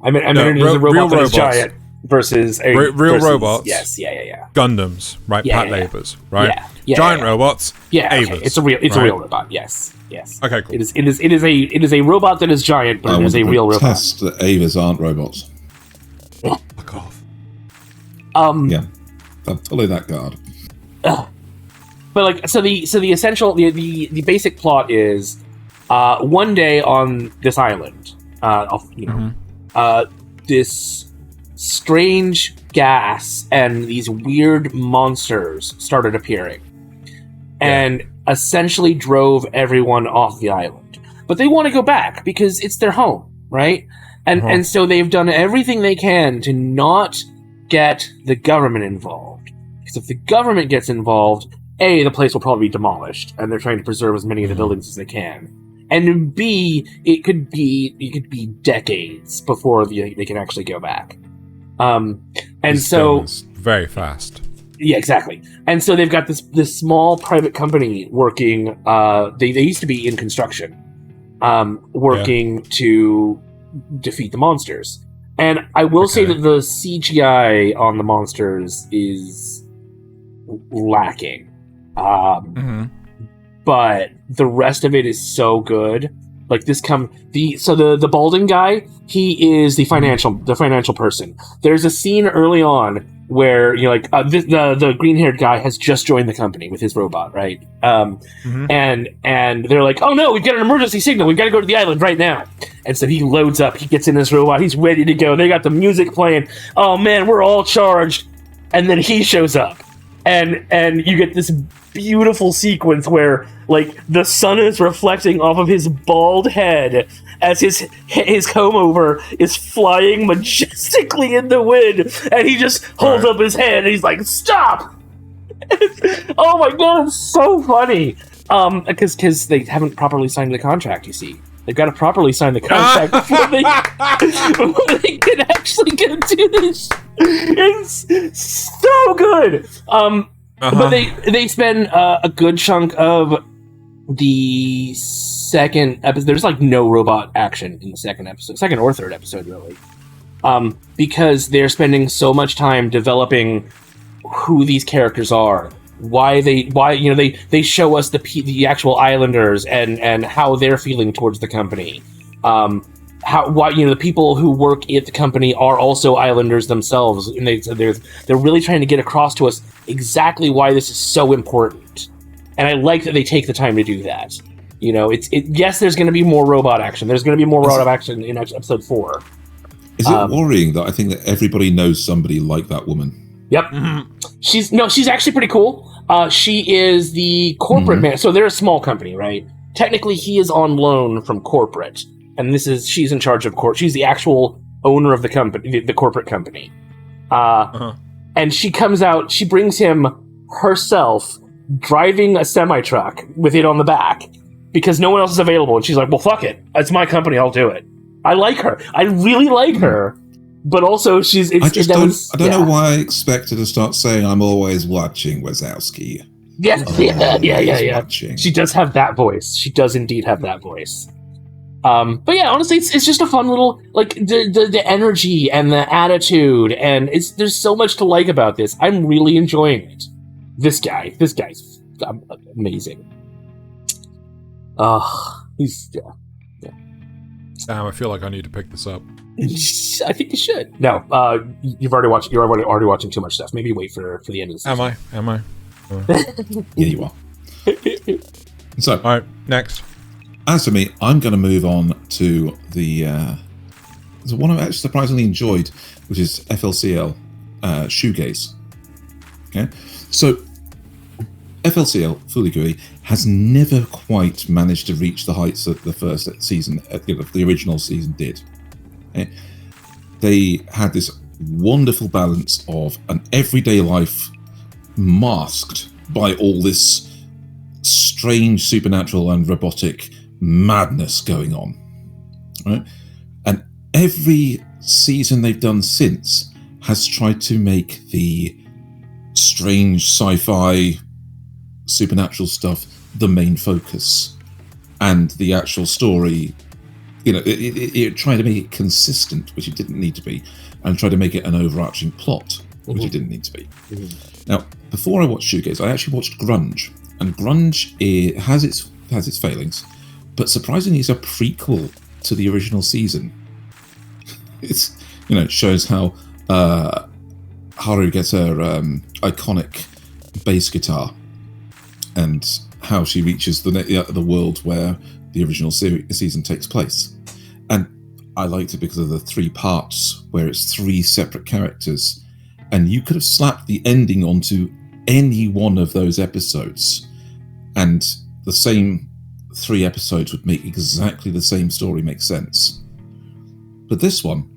I meant it as a robot that is giant versus a... Real robots. Yes, yeah. Gundams, right? Pat Labors, right? Yeah. Giant robots. Yeah, Avas, okay. It's a real robot. Yes. Okay, cool. It is a robot that is giant, but it is a real robot. Test that Avas aren't robots. Fuck off. Yeah. I'll tell you that guard. But like, so the essential, the basic plot is, one day on this island, this strange gas and these weird monsters started appearing, and essentially drove everyone off the island. But they want to go back because it's their home, right? And so they've done everything they can to not get the government involved, because if the government gets involved, A, the place will probably be demolished, and they're trying to preserve as many of the buildings as they can. And B, it could be decades before they can actually go back. And this so is very fast. Yeah, exactly. And so they've got this small private company working. They used to be in construction, working to defeat the monsters. And I will say that the CGI on the monsters is lacking. But the rest of it is so good. Like the balding guy, he is the financial person. There's a scene early on where the green-haired guy has just joined the company with his robot, right? And they're like, oh no, we've got an emergency signal, we've got to go to the island right now. And so he loads up, he gets in his robot, he's ready to go. They got the music playing. Oh man, we're all charged. And then he shows up, and you get this beautiful sequence where like the sun is reflecting off of his bald head as his comb over is flying majestically in the wind, and he just holds up his hand and he's like, stop. Oh my god, it's so funny. Because they haven't properly signed the contract, you see. They've got to properly sign the contract before they can actually go do this. It's so good. But they spend a good chunk of the second episode. There's like no robot action in the second or third episode, really, because they're spending so much time developing who these characters are, why they show us the actual islanders and how they're feeling towards the company, why the people who work at the company are also islanders themselves, and they're really trying to get across to us exactly why this is so important. And I like that they take the time to do that. Yes, there's going to be more robot action. There's going to be more robot action in episode 4. Is it worrying that I think that everybody knows somebody like that woman? Yep. She's actually pretty cool. She is the corporate man. So they're a small company, right? Technically, he is on loan from corporate, and she's in charge of She's the actual owner of the company, the corporate company. And she comes out. She brings him herself, driving a semi-truck with it on the back, because no one else is available. And she's like, well, fuck it. It's my company. I'll do it. I like her. I really like her. But also, I don't know why I expect her to start saying, I'm always watching, Wazowski. Yeah. Watching. She does have that voice. She does indeed have that voice. But yeah, honestly, it's just a fun little, like, the energy and the attitude, and there's so much to like about this. I'm really enjoying it. This guy's amazing. He's Damn, I feel like I need to pick this up. I think you should. No, you're already watching too much stuff. Maybe wait for the end of the season. Am I? Yeah, you are. So, all right, next. As for me, I'm going to move on to the one I've actually surprisingly enjoyed, which is FLCL Shoegaze. Okay, so FLCL Fooliguri has never quite managed to reach the heights that the first season, the original season, did. Okay? They had this wonderful balance of an everyday life masked by all this strange supernatural and robotic madness going on, right? And every season they've done since has tried to make the strange sci-fi supernatural stuff the main focus, and the actual story, it tried to make it consistent, which it didn't need to be, and tried to make it an overarching plot, which it didn't need to be. Now, before I watched Shoegaze, I actually watched Grunge, and Grunge has its failings, but surprisingly, it's a prequel to the original season. It shows how Haru gets her iconic bass guitar, and how she reaches the world where the original season takes place. And I liked it because of the 3 parts, where it's 3 separate characters, and you could have slapped the ending onto any one of those episodes, and the same 3 episodes would make exactly the same story make sense. But this one,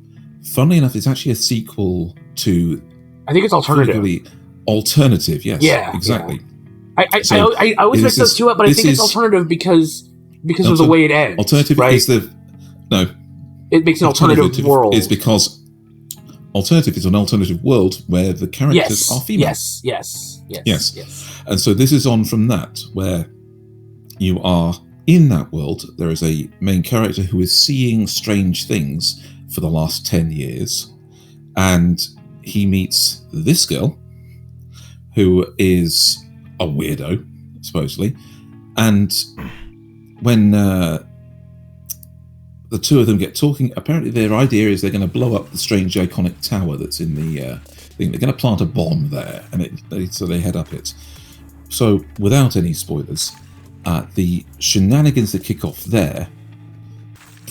funnily enough, is actually a sequel to... I think it's alternative. Alternative, yes. Yeah, exactly. Yeah. I always mix those two up, but I think it's alternative because of the way it ends. Alternative right? is it makes an alternative world. Is because alternative is an alternative world where the characters are female. Yes. And so this is on from that, where you are in that world. There is a main character who is seeing strange things for the last 10 years, and he meets this girl who is a weirdo, supposedly, and when the two of them get talking. Apparently, their idea is they're going to blow up the strange iconic tower that's in the thing. They're going to plant a bomb there, and so they head up it. So, without any spoilers, the shenanigans that kick off there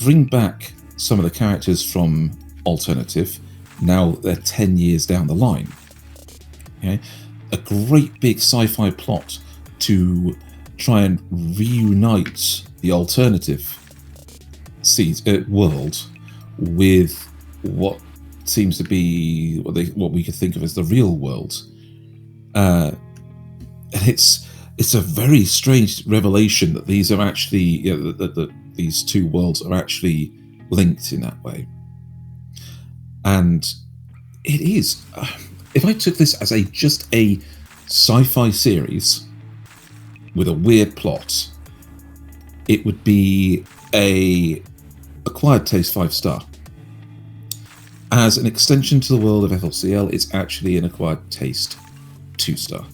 bring back some of the characters from Alternative. Now they're 10 years down the line. Okay, a great big sci-fi plot to try and reunite the Alternative world with what seems to be what we could think of as the real world. And it's a very strange revelation that these are actually that these two worlds are actually linked in that way. And it is, if I took this as just a sci-fi series with a weird plot, it would be a acquired taste 5-star. As an extension to the world of FLCL, it's actually an acquired taste 2-star.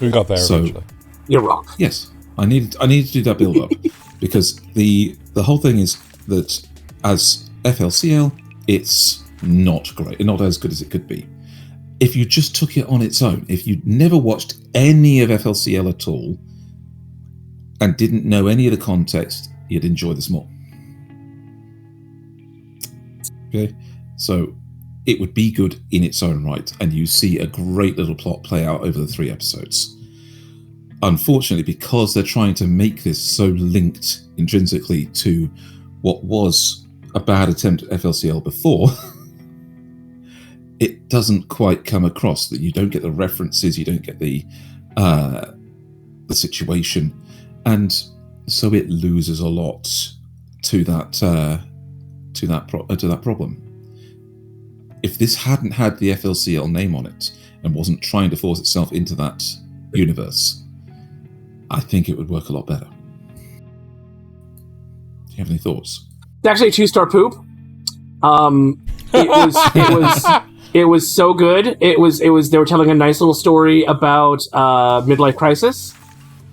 We got there eventually. You're wrong. Yes, I needed to do that build up because the whole thing is that as FLCL, it's not great, not as good as it could be. If you just took it on its own, if you'd never watched any of FLCL at all and didn't know any of the context, you'd enjoy this more. Okay, so it would be good in its own right, and you see a great little plot play out over the 3 episodes. Unfortunately, because they're trying to make this so linked intrinsically to what was a bad attempt at FLCL before, it doesn't quite come across. That you don't get the references, you don't get the situation, and so it loses a lot to that problem. If this hadn't had the FLCL name on it and wasn't trying to force itself into that universe, I think it would work a lot better. Do you have any thoughts? It's actually a 2-star poop. It was so good. It was they were telling a nice little story about midlife crisis,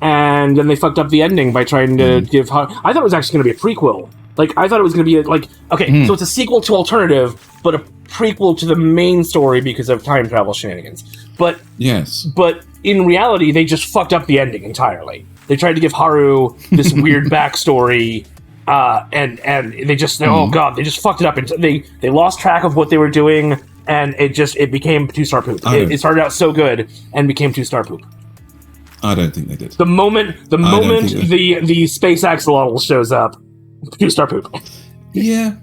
and then they fucked up the ending by trying to give. I thought it was actually going to be a prequel. Like, I thought it was going to be so it's a sequel to Alternative, but a prequel to the main story because of time travel shenanigans. But yes, but in reality, they just fucked up the ending entirely. They tried to give Haru this weird backstory, and they just oh god, they just fucked it up. And they lost track of what they were doing, and it became 2-star poop. It started out so good and became 2-star poop. I don't think they did. The moment the space axolotl shows up, 2-star poop. Yeah,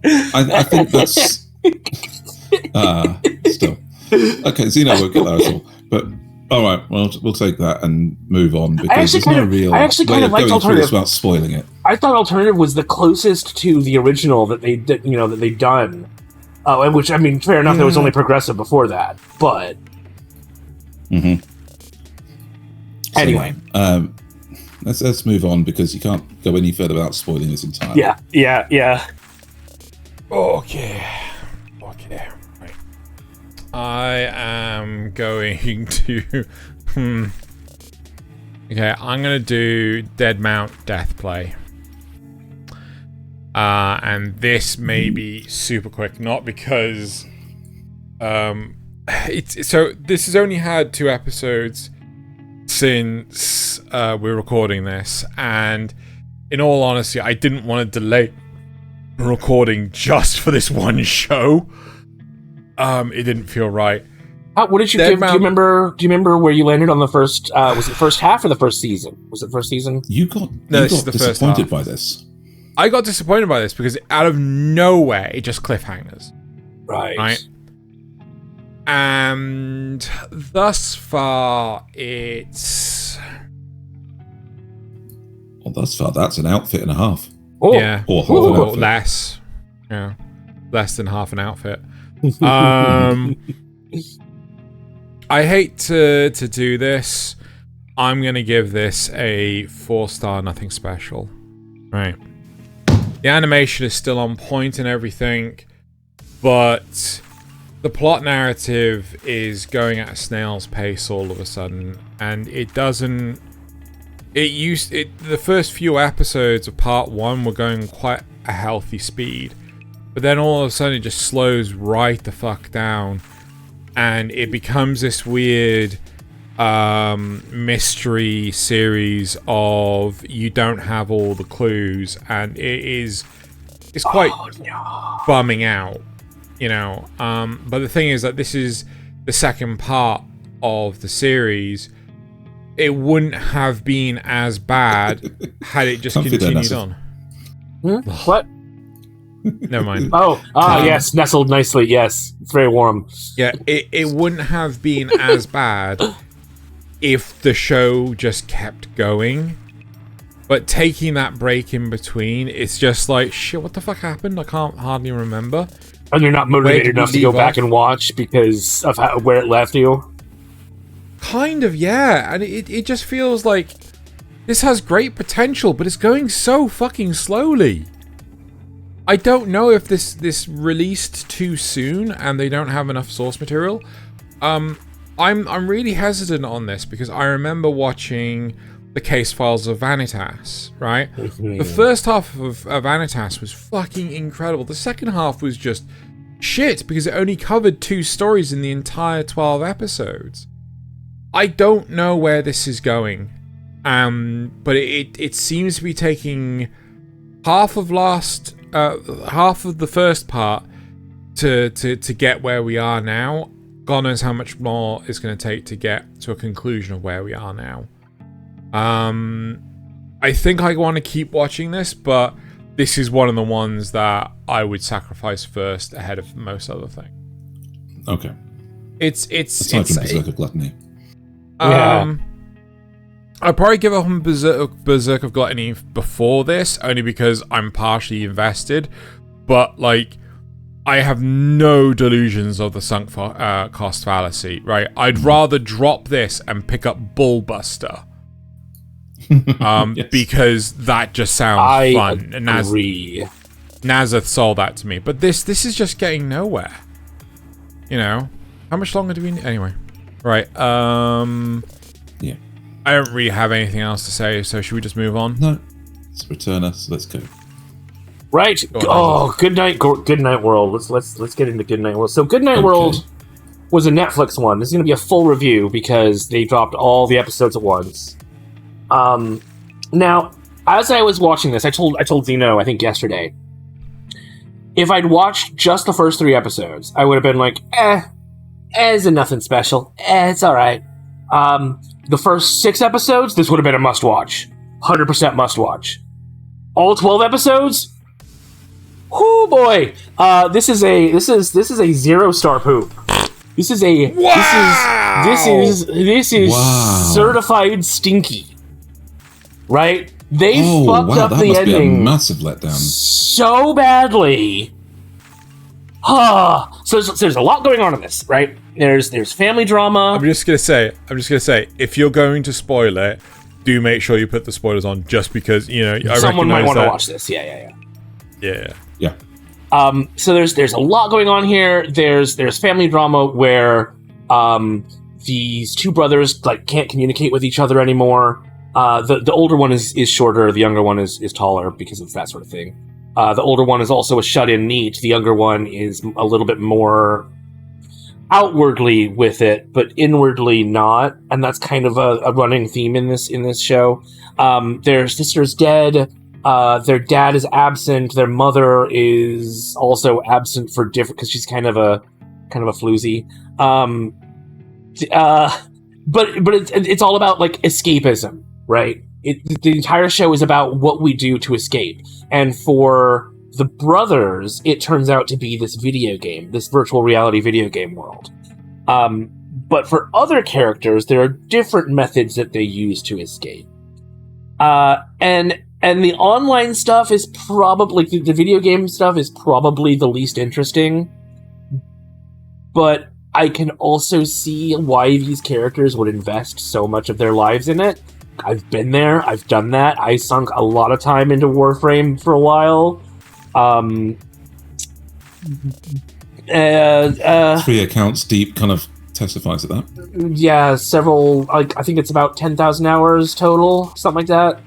I think that's still okay. Xeno won't get that at all. But all right, well, we'll take that and move on because there's no real way of going through this without spoiling it. I thought Alternative was the closest to the original that they've done. Which, I mean, fair enough. There was only Progressive before that, but anyway, let's move on because you can't go any further without spoiling this entirely. Yeah. Okay. Right. I am going to. Okay, I'm gonna do Dead Mount Death Play. And this may be super quick, not because this has only had 2 episodes since we're recording this, and in all honesty, I didn't want to delay recording just for this one show. It didn't feel right. What did you give? Do you remember where you landed on the first? Was it first half or the first season? Was it first season? You got disappointed by this. I got disappointed by this because out of nowhere it just cliffhangers. Right. And thus far it's... Well, thus far that's an outfit and a half. Oh. Yeah. Or half an outfit. Less. Yeah. Less than half an outfit. I hate to do this. I'm going to give this a 4-star, nothing special. Right. The animation is still on point and everything, but the plot narrative is going at a snail's pace all of a sudden, and it doesn't The first few episodes of part 1 were going quite a healthy speed, but then all of a sudden it just slows right the fuck down, and it becomes this weird mystery series of you don't have all the clues, and it's quite bumming out, you know. But the thing is that this is the second part of the series. It wouldn't have been as bad had it just continued on. What? Never mind. Yes, nestled nicely. Yes, it's very warm. Yeah, it wouldn't have been as bad if the show just kept going. But taking that break in between, it's just like, shit, what the fuck happened? I can't hardly remember. And you're not motivated enough to go back and watch because of where it left you? Kind of, yeah. And it just feels like this has great potential, but it's going so fucking slowly. I don't know if this released too soon and they don't have enough source material. I'm really hesitant on this because I remember watching the case files of Vanitas, right? The first half of Vanitas was fucking incredible. The second half was just shit because it only covered 2 stories in the entire 12 episodes. I don't know where this is going, but it seems to be taking half of the first part to get where we are now. God knows how much more it's going to take to get to a conclusion of where we are now. I think I want to keep watching this, but this is one of the ones that I would sacrifice first ahead of most other things. Okay. It's Berserk of Gluttony. Yeah. I'd probably give up on Berserk of Gluttony before this, only because I'm partially invested. But, like, I have no delusions of the sunk cost fallacy, right? I'd rather drop this and pick up Bullbuster. Yes. Because that just sounds fun. And Nasuth sold that to me. But this is just getting nowhere. You know? How much longer do we need? Anyway. Right, yeah. I don't really have anything else to say, so should we just move on? No. It's Returner, so let's go. Right. Good night World. Let's get into Good Night World. So Good Night World was a Netflix one. This is going to be a full review because they dropped all the episodes at once. Now, as I was watching this, I told Xeno, I think yesterday, if I'd watched just the first 3 episodes, I would have been like, isn't nothing special. It's alright. The first 6 episodes, this would have been a must-watch. 100% must-watch. All 12 episodes? Oh boy! This is a 0-star poop. This is a this is certified stinky. Right? They fucked up the ending. Be a massive letdown. So badly. So there's a lot going on in this, right? There's family drama. I'm just gonna say, if you're going to spoil it, do make sure you put the spoilers on, just because, you know, someone might want to watch this. Yeah. So there's a lot going on here. There's family drama where these 2 brothers like can't communicate with each other anymore. The older one is shorter, the younger one is taller because of that sort of thing. The older one is also a shut-in NEET. The younger one is a little bit more outwardly with it, but inwardly not. And that's kind of a running theme in this show. Their sister's dead. Their dad is absent. Their mother is also absent for different, because she's kind of a floozy. But it's all about like escapism, right? The entire show is about what we do to escape. And for the brothers, it turns out to be this video game, this virtual reality video game world. But for other characters, there are different methods that they use to escape. And the online stuff is probably, the video game stuff is probably the least interesting. But I can also see why these characters would invest so much of their lives in it. I've been there. I've done that. I sunk a lot of time into Warframe for a while. 3 accounts deep, kind of testifies to that. Yeah, several. Like I think it's about 10,000 hours total, something like that.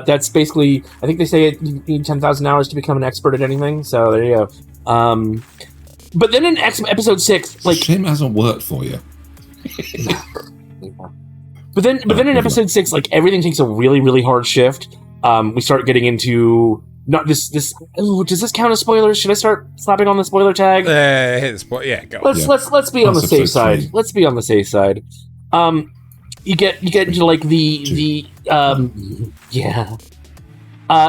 That's basically. I think they say you need 10,000 hours to become an expert at anything. So there you go. But then in episode 6, like shame it hasn't worked for you. But then in episode 6, like everything takes a really, really hard shift. We start getting into not this. Ooh, does this count as spoilers? Should I start slapping on the spoiler tag? Hit the spoiler. Yeah, go. Let's be on the safe side. Let's be on the safe side. You get into like the yeah.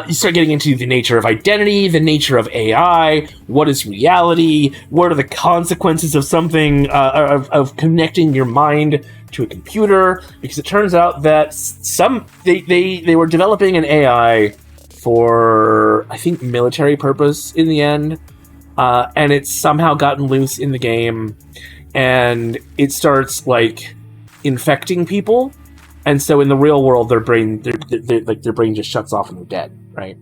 You start getting into the nature of identity, the nature of AI, what is reality, what are the consequences of something, of connecting your mind to a computer, because it turns out that they were developing an AI for, I think, military purpose in the end, and it's somehow gotten loose in the game, and it starts, like, infecting people. And so in the real world, their brain just shuts off and they're dead, right?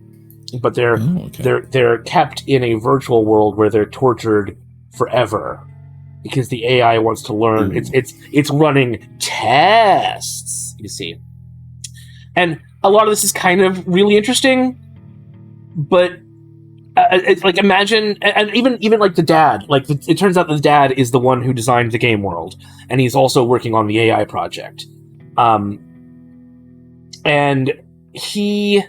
But they're kept in a virtual world where they're tortured forever because the AI wants to learn. It's running tests, you see. And a lot of this is kind of really interesting, but it's like imagine, and even like the dad, like it turns out that the dad is the one who designed the game world, and he's also working on the AI project. And he,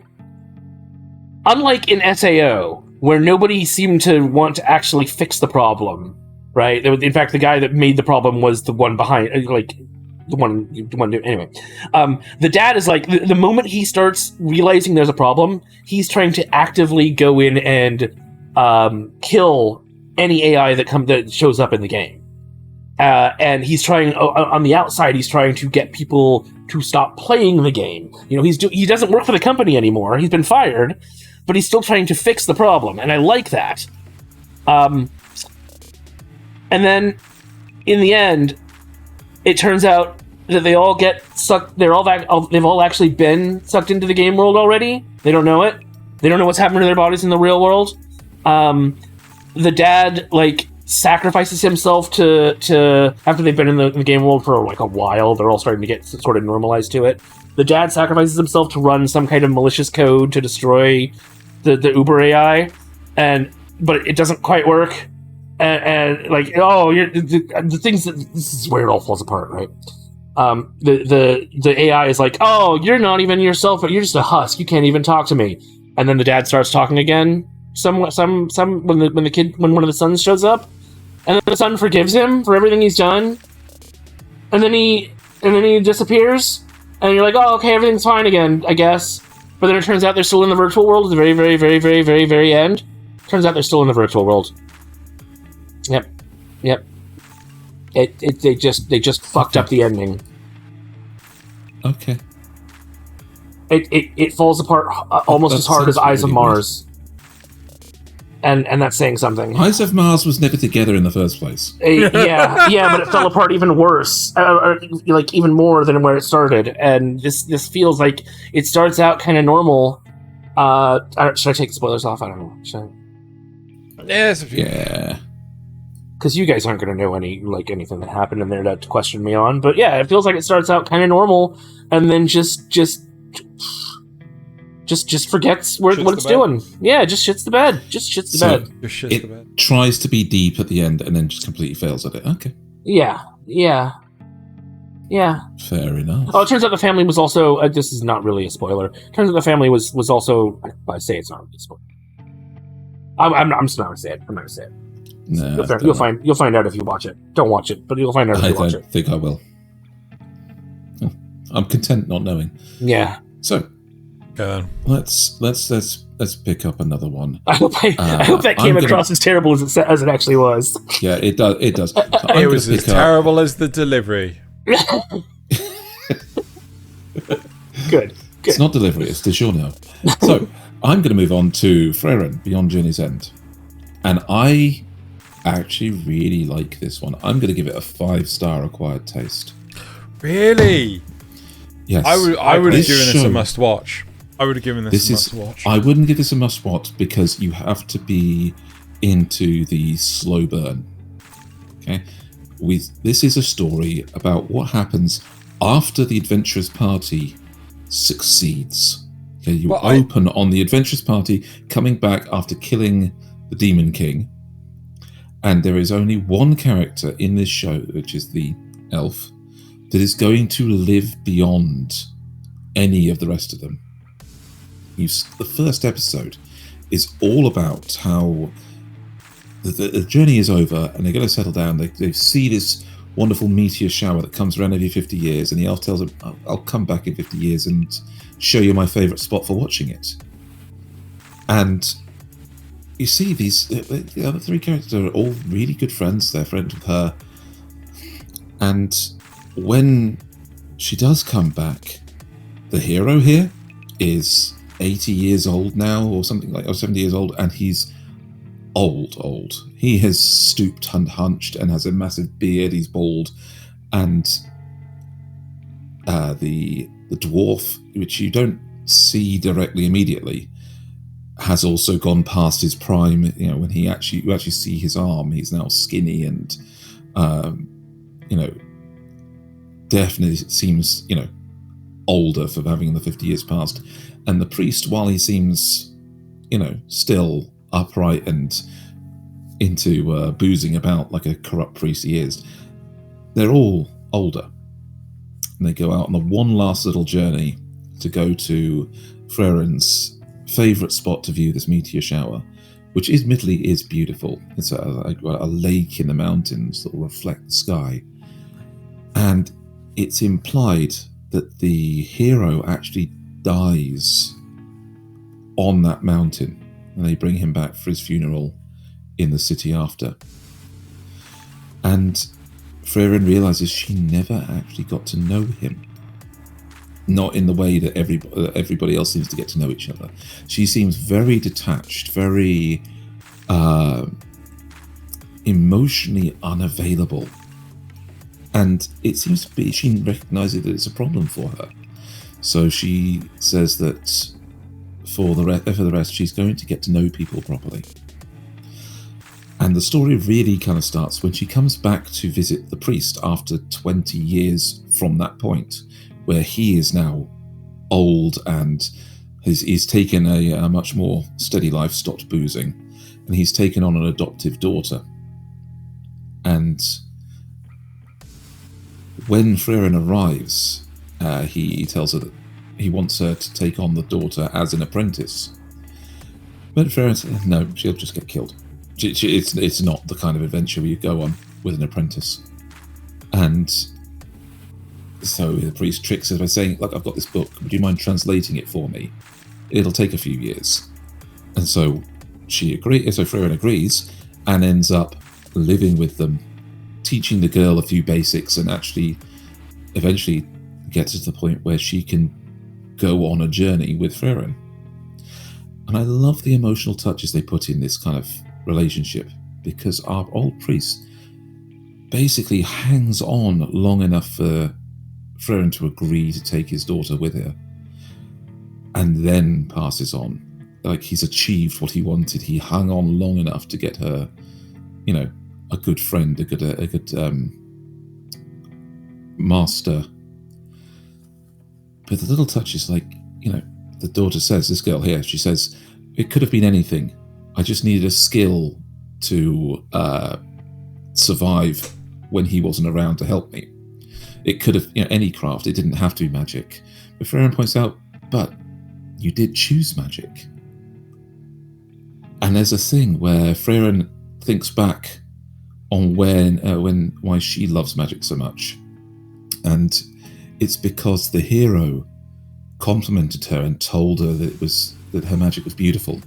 unlike in SAO, where nobody seemed to want to actually fix the problem, right? In fact, the guy that made the problem was the one behind, like, the one anyway. The dad is like, the moment he starts realizing there's a problem, he's trying to actively go in and kill any AI that shows up in the game. And he's trying, on the outside, he's trying to get people to stop playing the game. You know, he doesn't work for the company anymore. He's been fired, but he's still trying to fix the problem, and I like that. And then, in the end, it turns out that they all get sucked. They've all actually been sucked into the game world already. They don't know it. They don't know what's happening to their bodies in the real world. The dad, like, sacrifices himself to after they've been in the game world for like a while. They're all starting to get sort of normalized to it. The dad sacrifices himself to run some kind of malicious code to destroy the Uber AI, but it doesn't quite work. And like, the things that this is where it all falls apart, right? The AI is like, oh, you're not even yourself, you're just a husk. You can't even talk to me. And then the dad starts talking again. When one of the sons shows up, and then the son forgives him for everything he's done, and then he disappears, and you're like, oh, okay, everything's fine again, I guess. But then it turns out they're still in the virtual world at the very, very, very, very, very, very end. Turns out they're still in the virtual world. Yep. They just fucked up the ending. Okay. It falls apart almost as hard as Eyes of Mars. And that's saying something. Eyes of Mars was never together in the first place. Yeah, but it fell apart even worse, or like even more than where it started. And this feels like it starts out kind of normal. Should I take the spoilers off? I don't know. Should I? Yes. Yeah. Because you guys aren't going to know anything that happened in there to question me on. But yeah, it feels like it starts out kind of normal, and then just forgets what it's doing. Yeah, just shits the bed. Just shits the bed. Just shits the bed. Tries to be deep at the end and then just completely fails at it. Okay. Yeah. Fair enough. Oh, it turns out the family was also. This is not really a spoiler. Turns out the family was also. I say it's not really a spoiler. I'm just not gonna say it. I'm not gonna say it. No, you'll find out if you watch it. Don't watch it, but you'll find out if you watch it. I don't think I will. Oh, I'm content not knowing. Yeah. So. Let's pick up another one. I hope that came across as terrible as it actually was. Yeah, it does. So it was as terrible as the delivery. Good. It's not delivery, it's DiGiorno. So I'm going to move on to Frieren, Beyond Journey's End. And I actually really like this one. I'm going to give it a 5-star acquired taste. Really? Yes. I would have given this a must-watch. I would have given this a must-watch. I wouldn't give this a must-watch because you have to be into the slow burn. Okay? this is a story about what happens after the adventurous party succeeds. Okay, you open on the adventurous party coming back after killing the Demon King, and there is only one character in this show, which is the elf, that is going to live beyond any of the rest of them. The first episode is all about how the journey is over and they're going to settle down. They see this wonderful meteor shower that comes around every 50 years, and the elf tells them, I'll come back in 50 years and show you my favourite spot for watching it. And you see the other three characters are all really good friends. They're friends with her. And when she does come back, the hero here is 80 years old now, or something like, or 70 years old, and he's old. He has stooped and hunched and has a massive beard. He's bald, and the dwarf, which you don't see directly immediately, has also gone past his prime. You know, when you actually see his arm, he's now skinny and definitely seems older for having the 50 years past. And the priest, while he seems still upright and into boozing about like a corrupt priest he is, they're all older, and they go out on the one last little journey to go to Frieren's favourite spot to view this meteor shower, which admittedly is beautiful. It's a lake in the mountains that will reflect the sky, and it's implied that the hero actually dies on that mountain, and they bring him back for his funeral in the city after. And Frieren realizes she never actually got to know him, not in the way that everybody else seems to get to know each other. She seems very detached, very emotionally unavailable, and it seems to be she recognizes that it's a problem for her. So she says that for the rest, she's going to get to know people properly. And the story really kind of starts when she comes back to visit the priest after 20 years from that point, where he is now old and he's taken a much more steady life, stopped boozing, and he's taken on an adoptive daughter. And when Frieren arrives, he tells her that he wants her to take on the daughter as an apprentice. But Frieren says, no, she'll just get killed. It's not the kind of adventure where you go on with an apprentice. And so the priest tricks her by saying, look, I've got this book, would you mind translating it for me? It'll take a few years. And so Frieren agrees and ends up living with them, teaching the girl a few basics, and actually eventually gets to the point where she can go on a journey with Frieren. And I love the emotional touches they put in this kind of relationship, because our old priest basically hangs on long enough for Frieren to agree to take his daughter with her, and then passes on. Like, he's achieved what he wanted. He hung on long enough to get her, a good friend, a good master. But the little touches, like, the daughter says, this girl here, she says, it could have been anything. I just needed a skill to survive when he wasn't around to help me. It could have, any craft. It didn't have to be magic. But Frieren points out, but you did choose magic. And there's a thing where Frieren thinks back on why she loves magic so much, and it's because the hero complimented her and told her that her magic was beautiful.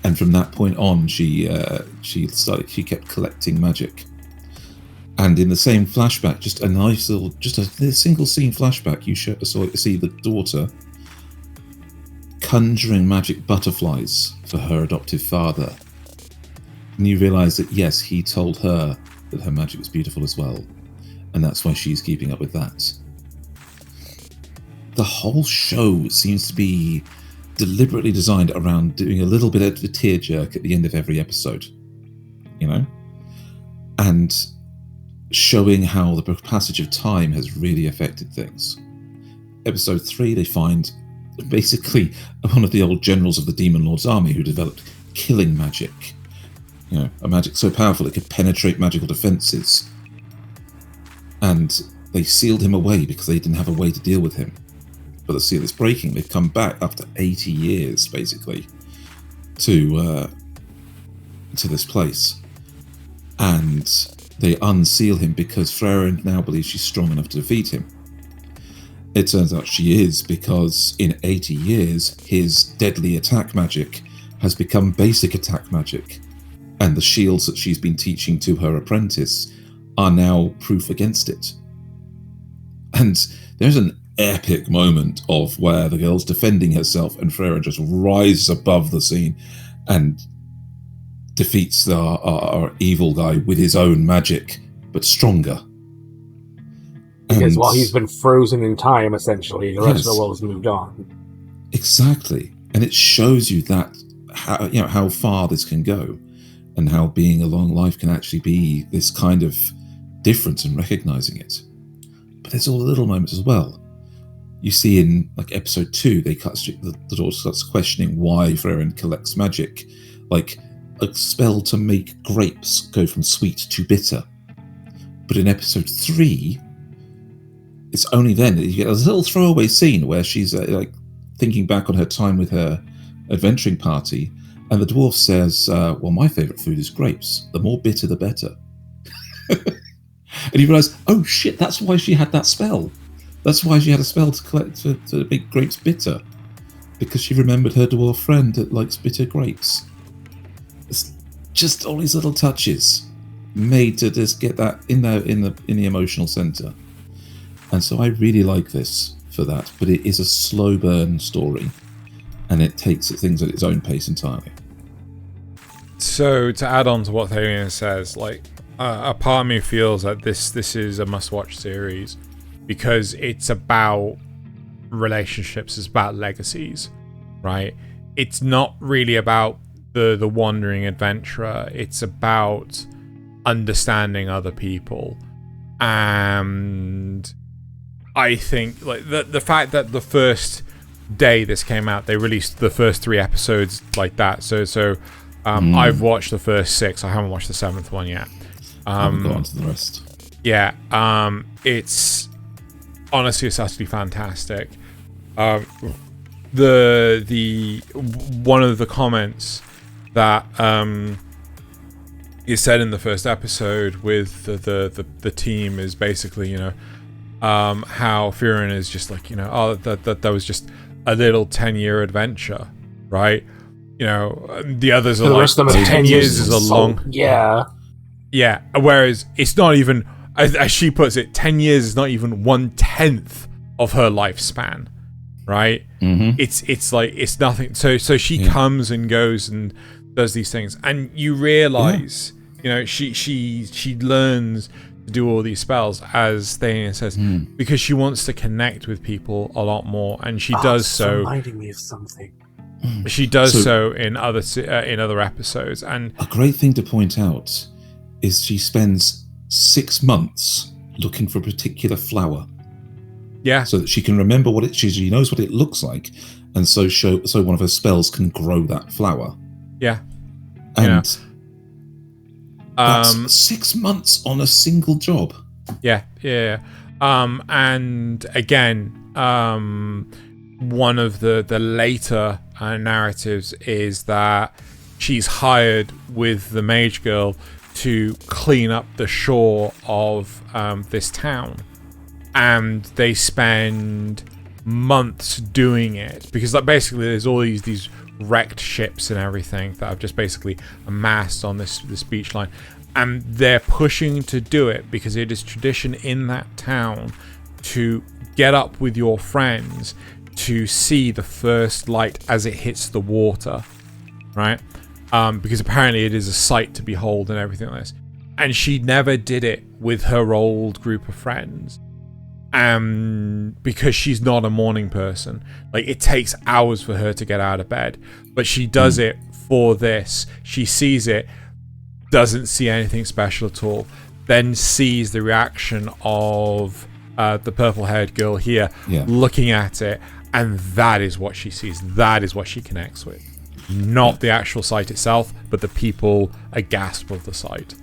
And from that point on, she kept collecting magic. And in the same flashback, just a single scene flashback, you see the daughter conjuring magic butterflies for her adoptive father. And you realise that, yes, he told her that her magic was beautiful as well. And that's why she's keeping up with that. The whole show seems to be deliberately designed around doing a little bit of a tearjerk at the end of every episode. And showing how the passage of time has really affected things. Episode 3, they find basically one of the old generals of the Demon Lord's army who developed killing magic. A magic so powerful it could penetrate magical defenses. And they sealed him away because they didn't have a way to deal with him. But the seal is breaking. They've come back after 80 years, basically, to this place. And they unseal him because Frieren now believes she's strong enough to defeat him. It turns out she is, because in 80 years, his deadly attack magic has become basic attack magic. And the shields that she's been teaching to her apprentice are now proof against it. And there's an epic moment of where the girl's defending herself and Frieren just rises above the scene and defeats our evil guy with his own magic, but stronger. Because while he's been frozen in time, essentially, the rest of the world has moved on. Exactly. And it shows you that how far this can go, and how being a long life can actually be this kind of difference and recognizing it. But there's all the little moments as well. You see in episode 2, the daughter starts questioning why Frieren collects magic, like a spell to make grapes go from sweet to bitter. But in episode 3, it's only then that you get a little throwaway scene where she's thinking back on her time with her adventuring party, and the dwarf says, well, my favourite food is grapes. The more bitter, the better. And you realise, oh shit, that's why she had that spell. That's why she had a spell to make grapes bitter. Because she remembered her dwarf friend that likes bitter grapes. It's just all these little touches made to just get that in the emotional centre. And so I really like this for that. But it is a slow burn story. And it takes things at its own pace entirely. So to add on to what Thaylien says, a part of me feels that this is a must-watch series because it's about relationships, it's about legacies, right? It's not really about the wandering adventurer. It's about understanding other people, and I think the fact that the first day this came out, they released the first 3 episodes like that. So I've watched the first 6. I haven't watched the 7th one yet. I haven't got on to the rest. Yeah, it's honestly it's utterly fantastic. The one of the comments that is said in the first episode with the team is basically how Frieren is just that was just a little 10-year adventure, right? The others are the rest of them 10 years is a long. Yeah, whereas it's not even, as she puts it, 10 years is not even 1/10 of her lifespan, right? Mm-hmm. It's nothing. So she comes and goes and does these things, and you realize, she learns to do all these spells, as Thaylien says, because she wants to connect with people a lot more, and she does so. Reminding me of something. She does so in other episodes, and a great thing to point out is she spends 6 months looking for a particular flower. Yeah. So that she can remember she knows what it looks like, and so one of her spells can grow that flower. Yeah. And that's 6 months on a single job. Yeah. And again, one of the later narratives is that she's hired with the mage girl to clean up the shore of this town, and they spend months doing it because basically there's all these wrecked ships and everything that have just basically amassed on this beach line, and they're pushing to do it because it is tradition in that town to get up with your friends to see the first light as it hits the water, right? Because apparently it is a sight to behold and everything like this. And she never did it with her old group of friends. Because she's not a morning person. It takes hours for her to get out of bed. But she does it for this. She sees it, doesn't see anything special at all. then sees the reaction of the purple-haired girl here looking at it, and that is what she sees. That is what she connects with. Not the actual site itself, but the people aghast with the site.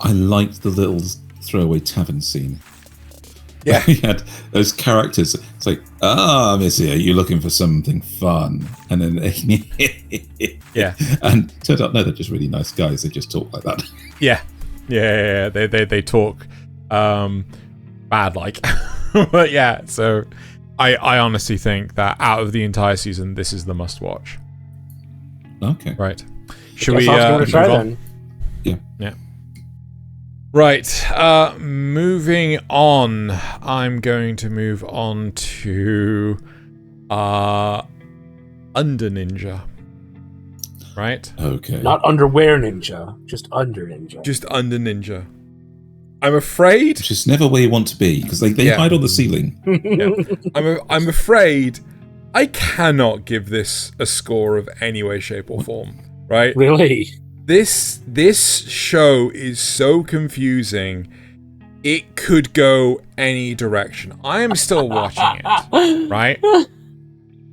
I liked the little throwaway tavern scene. Yeah. You had those characters. It's like, Missy, are you looking for something fun? And then yeah. And turned out, no, they're just really nice guys. They just talk like that. Yeah. They talk bad like. But yeah, so I honestly think that out of the entire season, this is the must watch. Okay. Right. Should we try move on? then? Yeah. Right. Moving on. I'm going to move on to Under Ninja. Right? Okay. Not Underwear Ninja, just Under Ninja. Just Under Ninja. I'm afraid. Which is never where you want to be, because they hide on the ceiling. Yeah. I'm afraid I cannot give this a score of any way, shape, or form. Right? Really? This show is so confusing. It could go any direction. I am still watching it, right?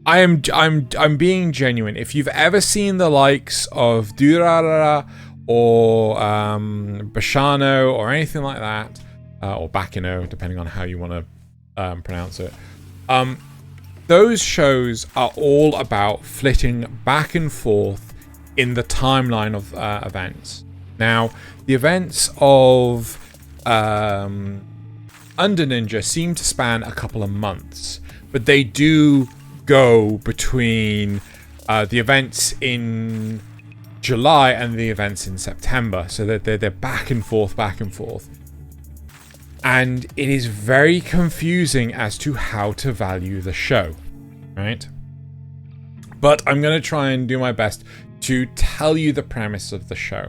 I'm being genuine. If you've ever seen the likes of Durarara or Bashano or anything like that, or Bakino, depending on how you want to pronounce it, those shows are all about flitting back and forth in the timeline of events. Now, the events of Under Ninja seem to span a couple of months, but they do go between the events in July and the events in September, so that they're back and forth. And it is very confusing as to how to value the show, right? But I'm going to try and do my best to tell you the premise of the show.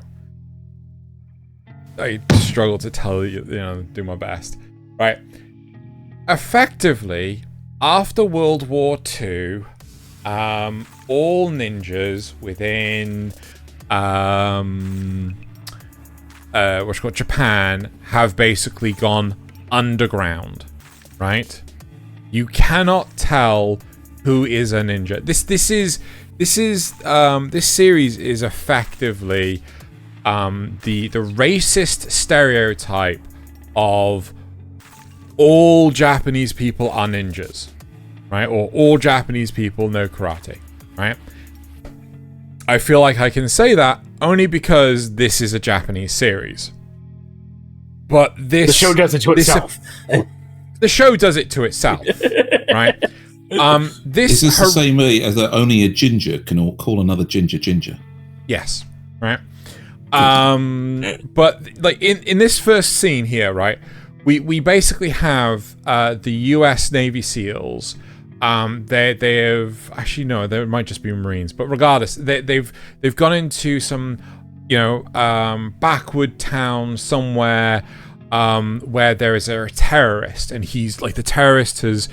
I struggle to tell you, do my best. Right. Effectively, after World War II, all ninjas within Japan have basically gone underground, right? You cannot tell who is a ninja. This series is effectively the racist stereotype of all Japanese people are ninjas, right? Or all Japanese people know karate, right? I feel like I can say that only because this is a Japanese series. But the show does it to itself. The show does it to itself, right? Is this the same way as that only a ginger can call another ginger? Yes, right. But like in this first scene here, right, we basically have the U.S. Navy SEALs. They have actually no, there might just be Marines, but regardless, they've gone into some backward town somewhere where there is a terrorist, and he's like the terrorist has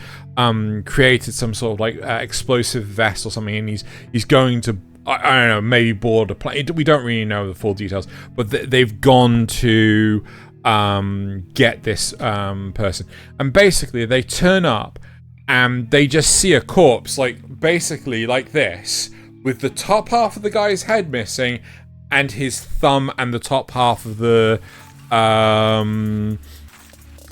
created some sort of like explosive vest or something, and he's going to I don't know, maybe board a plane. We don't really know the full details, but they've gone to get this person, and basically they turn up and they just see a corpse, like basically like this, with the top half of the guy's head missing and his thumb and the top half of the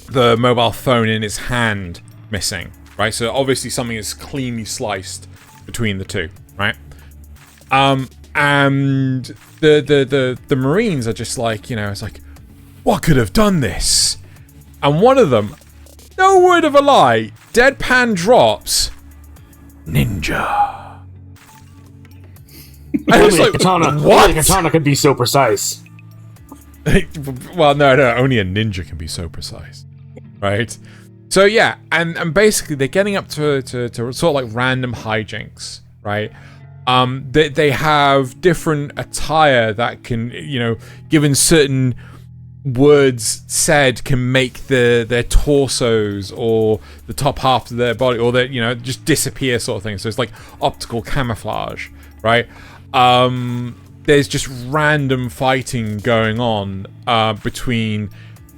mobile phone in his hand missing, right? So obviously something is cleanly sliced between the two, right? And the Marines are just like, it's like, what could have done this? And one of them, no word of a lie, deadpan drops, ninja. I was like, what? Katana could be so precise. Well, no, only a ninja can be so precise, right? So yeah, and basically they're getting up to sort of like random hijinks, right? They have different attire that can, given certain words said, can make their torsos or the top half of their body or their, just disappear sort of thing. So it's like optical camouflage, right? there's just random fighting going on between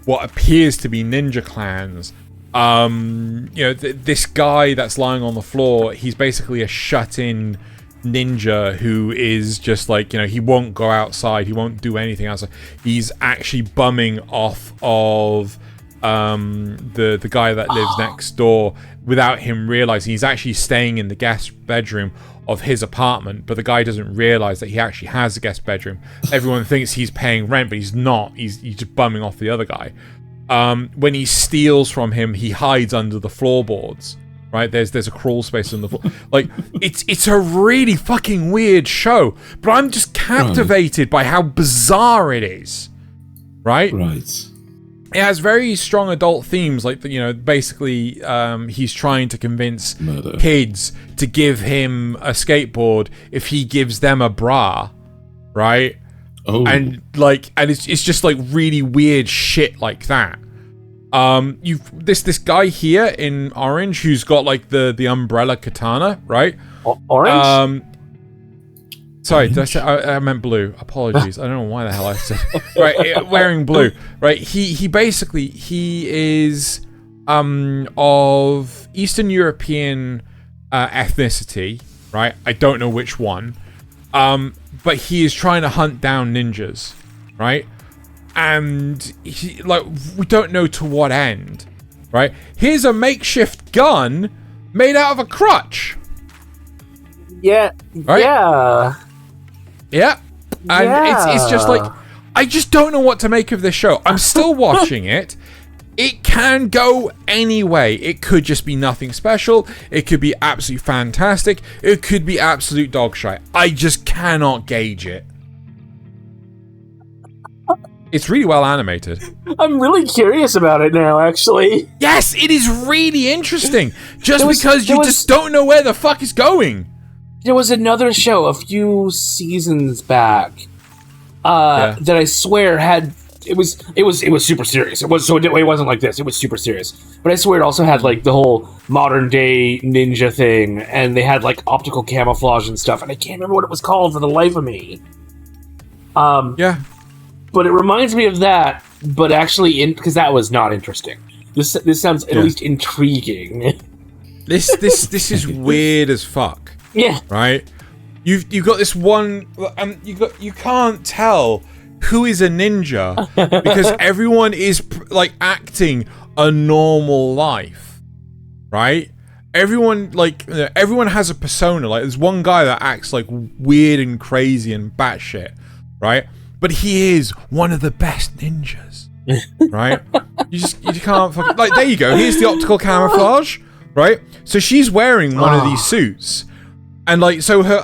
what appears to be ninja clans. This guy that's lying on the floor, he's basically a shut-in ninja who is just like, he won't go outside, he won't do anything outside. He's actually bumming off of the guy that lives next door without him realizing. He's actually staying in the guest bedroom of his apartment, but the guy doesn't realize that he actually has a guest bedroom. Everyone thinks he's paying rent, but he's not. He's just bumming off the other guy. When he steals from him, he hides under the floorboards. Right, there's a crawl space on the floor. Like, it's a really fucking weird show, but I'm just captivated by how bizarre it is. Right. It has very strong adult themes, like, basically he's trying to convince kids to give him a skateboard if he gives them a bra, right? And it's just like really weird shit like that. You've this guy here in orange who's got like the umbrella katana, right? Orange? Sorry, did I say I meant blue? Apologies. I don't know why the hell I said right. Wearing blue, right? He basically is of Eastern European ethnicity, right? I don't know which one, but he is trying to hunt down ninjas, right? And we don't know to what end, right? Here's a makeshift gun made out of a crutch. Yeah. Right? Yeah. And it's just like, I just don't know what to make of this show. I'm still watching it. It can go any way. It could just be nothing special. It could be absolutely fantastic. It could be absolute dog shit. I just cannot gauge it. It's really well animated. I'm really curious about it now, actually. Yes, it is really interesting. Because you just don't know where the fuck it's going. There was another show a few seasons back that I swear had it was super serious. It wasn't like this. It was super serious. But I swear it also had like the whole modern day ninja thing, and they had like optical camouflage and stuff. And I can't remember what it was called for the life of me. Yeah. But it reminds me of that, but actually, because that was not interesting. This sounds at least intriguing. This is weird as fuck. Yeah. Right. You've got this one. You can't tell who is a ninja because everyone is like acting a normal life, right? Everyone everyone has a persona. Like there's one guy that acts like weird and crazy and batshit, right? But he is one of the best ninjas, right? You can't fucking... Like, there you go. Here's the optical camouflage, right? So she's wearing one of these suits. And, like, so her...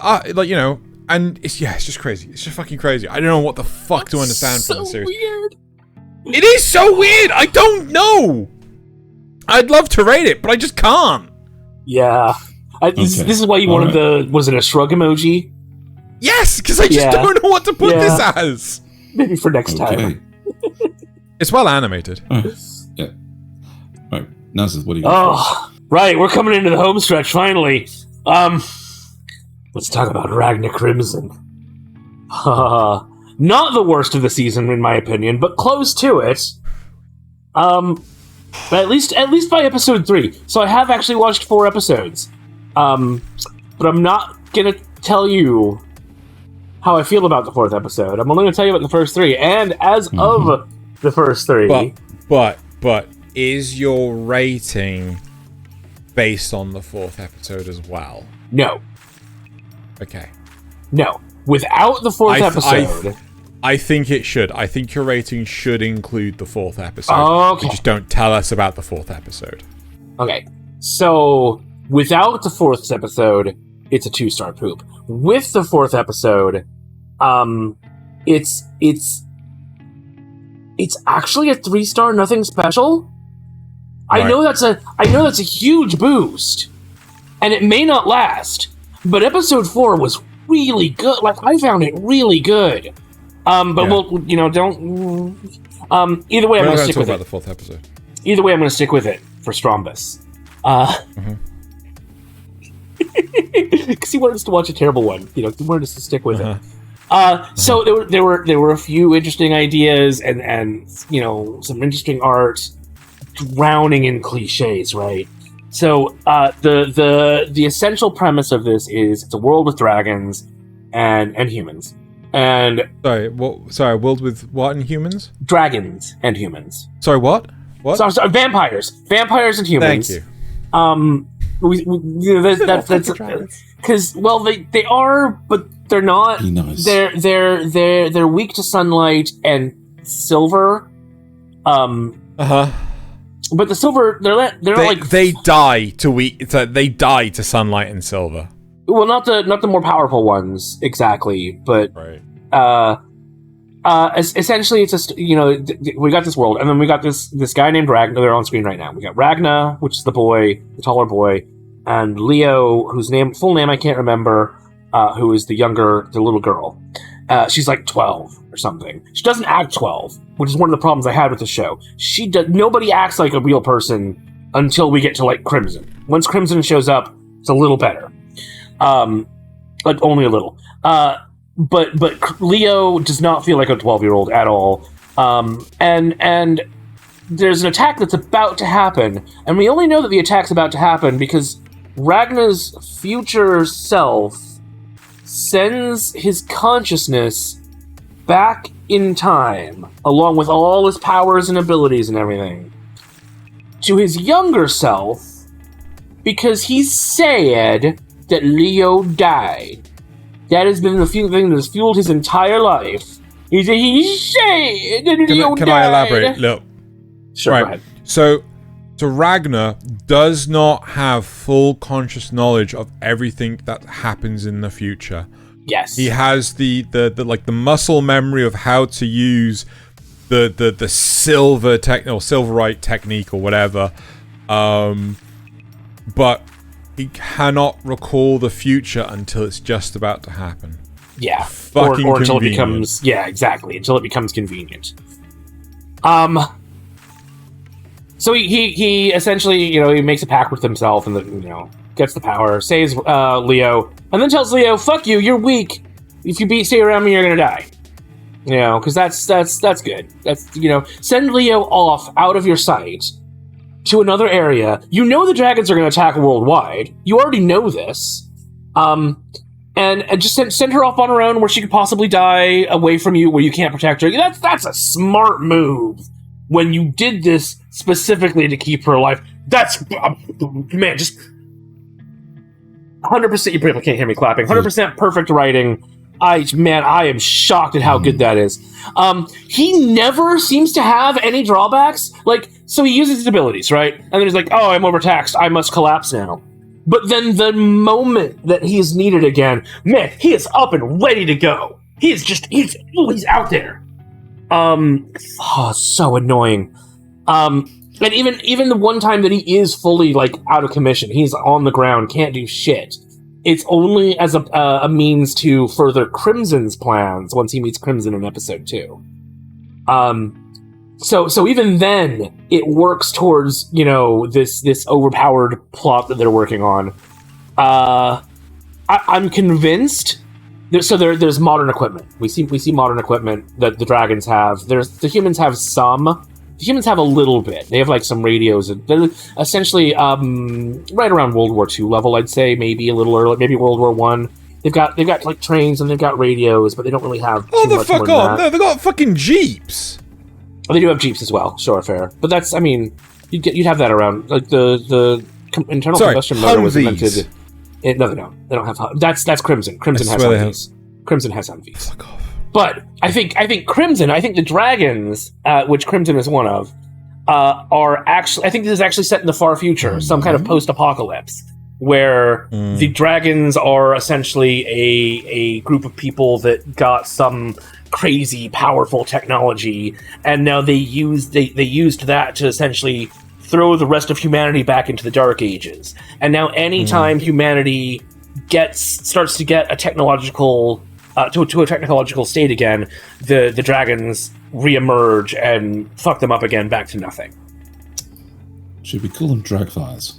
and it's just crazy. It's just fucking crazy. I don't know what the fuck to understand from the series. Weird. It is so weird! I don't know! I'd love to rate it, but I just can't. Yeah. This is why you wanted the... Was it a shrug emoji? Yes, because I just don't know what to put this as. Maybe for next time. It's well animated. Yeah. All right, Nasuth, what do you got? Right, we're coming into the home stretch finally. Let's talk about Ragna Crimson. Not the worst of the season, in my opinion, but close to it. But at least by episode 3. So I have actually watched 4 episodes. But I'm not gonna tell you how I feel about the 4th episode. I'm only going to tell you about the first 3, and as of the first 3... But is your rating based on the 4th episode as well? No. Okay. No. Without the 4th episode... I think it should. I think your rating should include the 4th episode. Okay. You just don't tell us about the 4th episode. Okay. So, without the 4th episode, it's a 2-star poop. With the 4th episode... It's actually a 3-star nothing special. Right. I know that's a huge boost, and it may not last. But episode 4 was really good. Like I found it really good. We'll don't. Either way, I'm going to stick with it. The 4th episode. Either way, I'm going to stick with it for Strombus. Because he wanted us to watch a terrible one. He wanted us to stick with it. So there were a few interesting ideas and some interesting art, drowning in cliches, right? So the essential premise of this is it's a world with dragons and humans. And sorry, world with what and humans? Dragons and humans. Sorry, what? What? Sorry, vampires and humans. Thank you. That's because they are, but they're not. Be nice. They're weak to sunlight and silver. But the silver, they die to sunlight and silver. Well, not the more powerful ones exactly, but right. Essentially, it's just we got this world, and then we got this guy named Ragna. They're on screen right now. We got Ragna, which is the boy, the taller boy, and Leo, whose full name I can't remember, who is the little girl. She's like 12 or something. She doesn't act 12, which is one of the problems I had with the show. Nobody acts like a real person until we get to like Crimson. Once Crimson shows up, it's a little better. Like only a little. But Leo does not feel like a 12-year-old at all. And there's an attack that's about to happen, and we only know that the attack's about to happen because Ragna's future self sends his consciousness back in time, along with all his powers and abilities and everything, to his younger self, because he said that Leo died. That has been the thing that has fueled his entire life. He said that Leo died. Can I elaborate? Look. Sure, right. Go ahead. So Ragna does not have full conscious knowledge of everything that happens in the future. Yes. He has the muscle memory of how to use the silverite technique or whatever. But he cannot recall the future until it's just about to happen. Yeah. Fucking or until it convenient. becomes until it becomes convenient. So he essentially, he makes a pact with himself and gets the power, saves Leo, and then tells Leo, "Fuck you, you're weak. If you stay around me, you're gonna die." Because that's good. That's send Leo off out of your sight to another area. The dragons are gonna attack worldwide. You already know this. And just send her off on her own where she could possibly die away from you, where you can't protect her. That's a smart move. When you did this specifically to keep her alive, that's man, just 100%. You probably can't hear me clapping. 100% perfect writing. I am shocked at how good that is. He never seems to have any drawbacks. So he uses his abilities, right? And then he's like, "Oh, I'm overtaxed. I must collapse now." But then the moment that he is needed again, man, he is up and ready to go. He's out there. So annoying. And even the one time that he is fully out of commission, he's on the ground, can't do shit. It's only as a means to further Crimson's plans once he meets Crimson in episode 2. So even then it works towards this overpowered plot that they're working on. I'm convinced. There's modern equipment. We see modern equipment that the dragons have. The humans have some. The humans have a little bit. They have some radios. They're essentially right around World War II level, I'd say. Maybe a little early. Maybe World War I. They've got trains and they've got radios, but they don't really have too much more than that. No, they've got fucking jeeps. Oh, they do have jeeps as well. Sure, fair. But that's you'd have that around internal combustion motor was invented. No, they don't. They don't have. That's Crimson. Crimson has Humvees. Crimson has Humvees. Fuck off. But I think Crimson. I think the dragons, which Crimson is one of, are actually. I think this is actually set in the far future, some kind of post-apocalypse, where the dragons are essentially a group of people that got some crazy, powerful technology, and now they used that to essentially throw the rest of humanity back into the Dark Ages. And now anytime humanity starts to get a technological to a technological state again, the dragons reemerge and fuck them up again back to nothing. Should we call them Dragfires?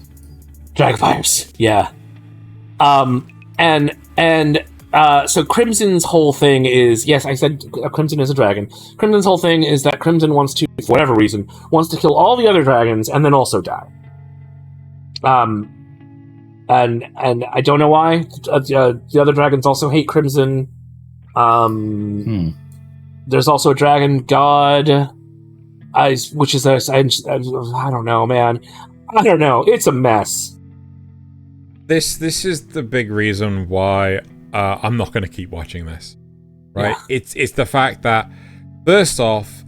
Dragfires, yeah. So Crimson's whole thing is, yes, I said Crimson is a dragon. Crimson's whole thing is that Crimson wants to, for whatever reason, wants to kill all the other dragons and then also die. And I don't know why. The other dragons also hate Crimson. There's also a dragon god, which is I don't know, man. I don't know. It's a mess. This is the big reason why I'm not going to keep watching this. Right? Yeah. It's the fact that, first off,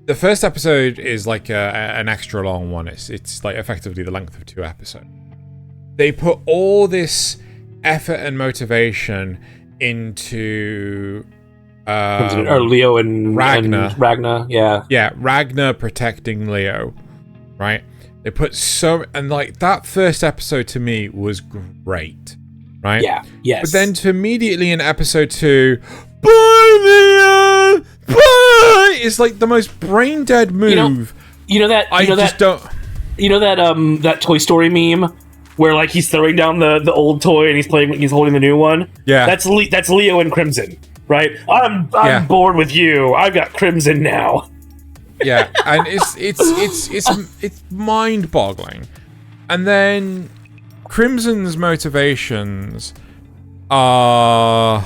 the first episode is like an extra long one. It's like effectively the length of 2 episodes. They put all this effort and motivation into Leo and Ragna, yeah. Yeah, Ragna protecting Leo, right? They put and like that first episode to me was great, right? Yeah, yes. But then to immediately in episode 2, bye Leo, bye! It's like the most brain dead move. You know that Toy Story meme where like he's throwing down the old toy and he's holding the new one. Yeah, that's Leo and Crimson, right? I'm bored with you. I've got Crimson now. Yeah, and it's mind-boggling. And then Crimson's motivations are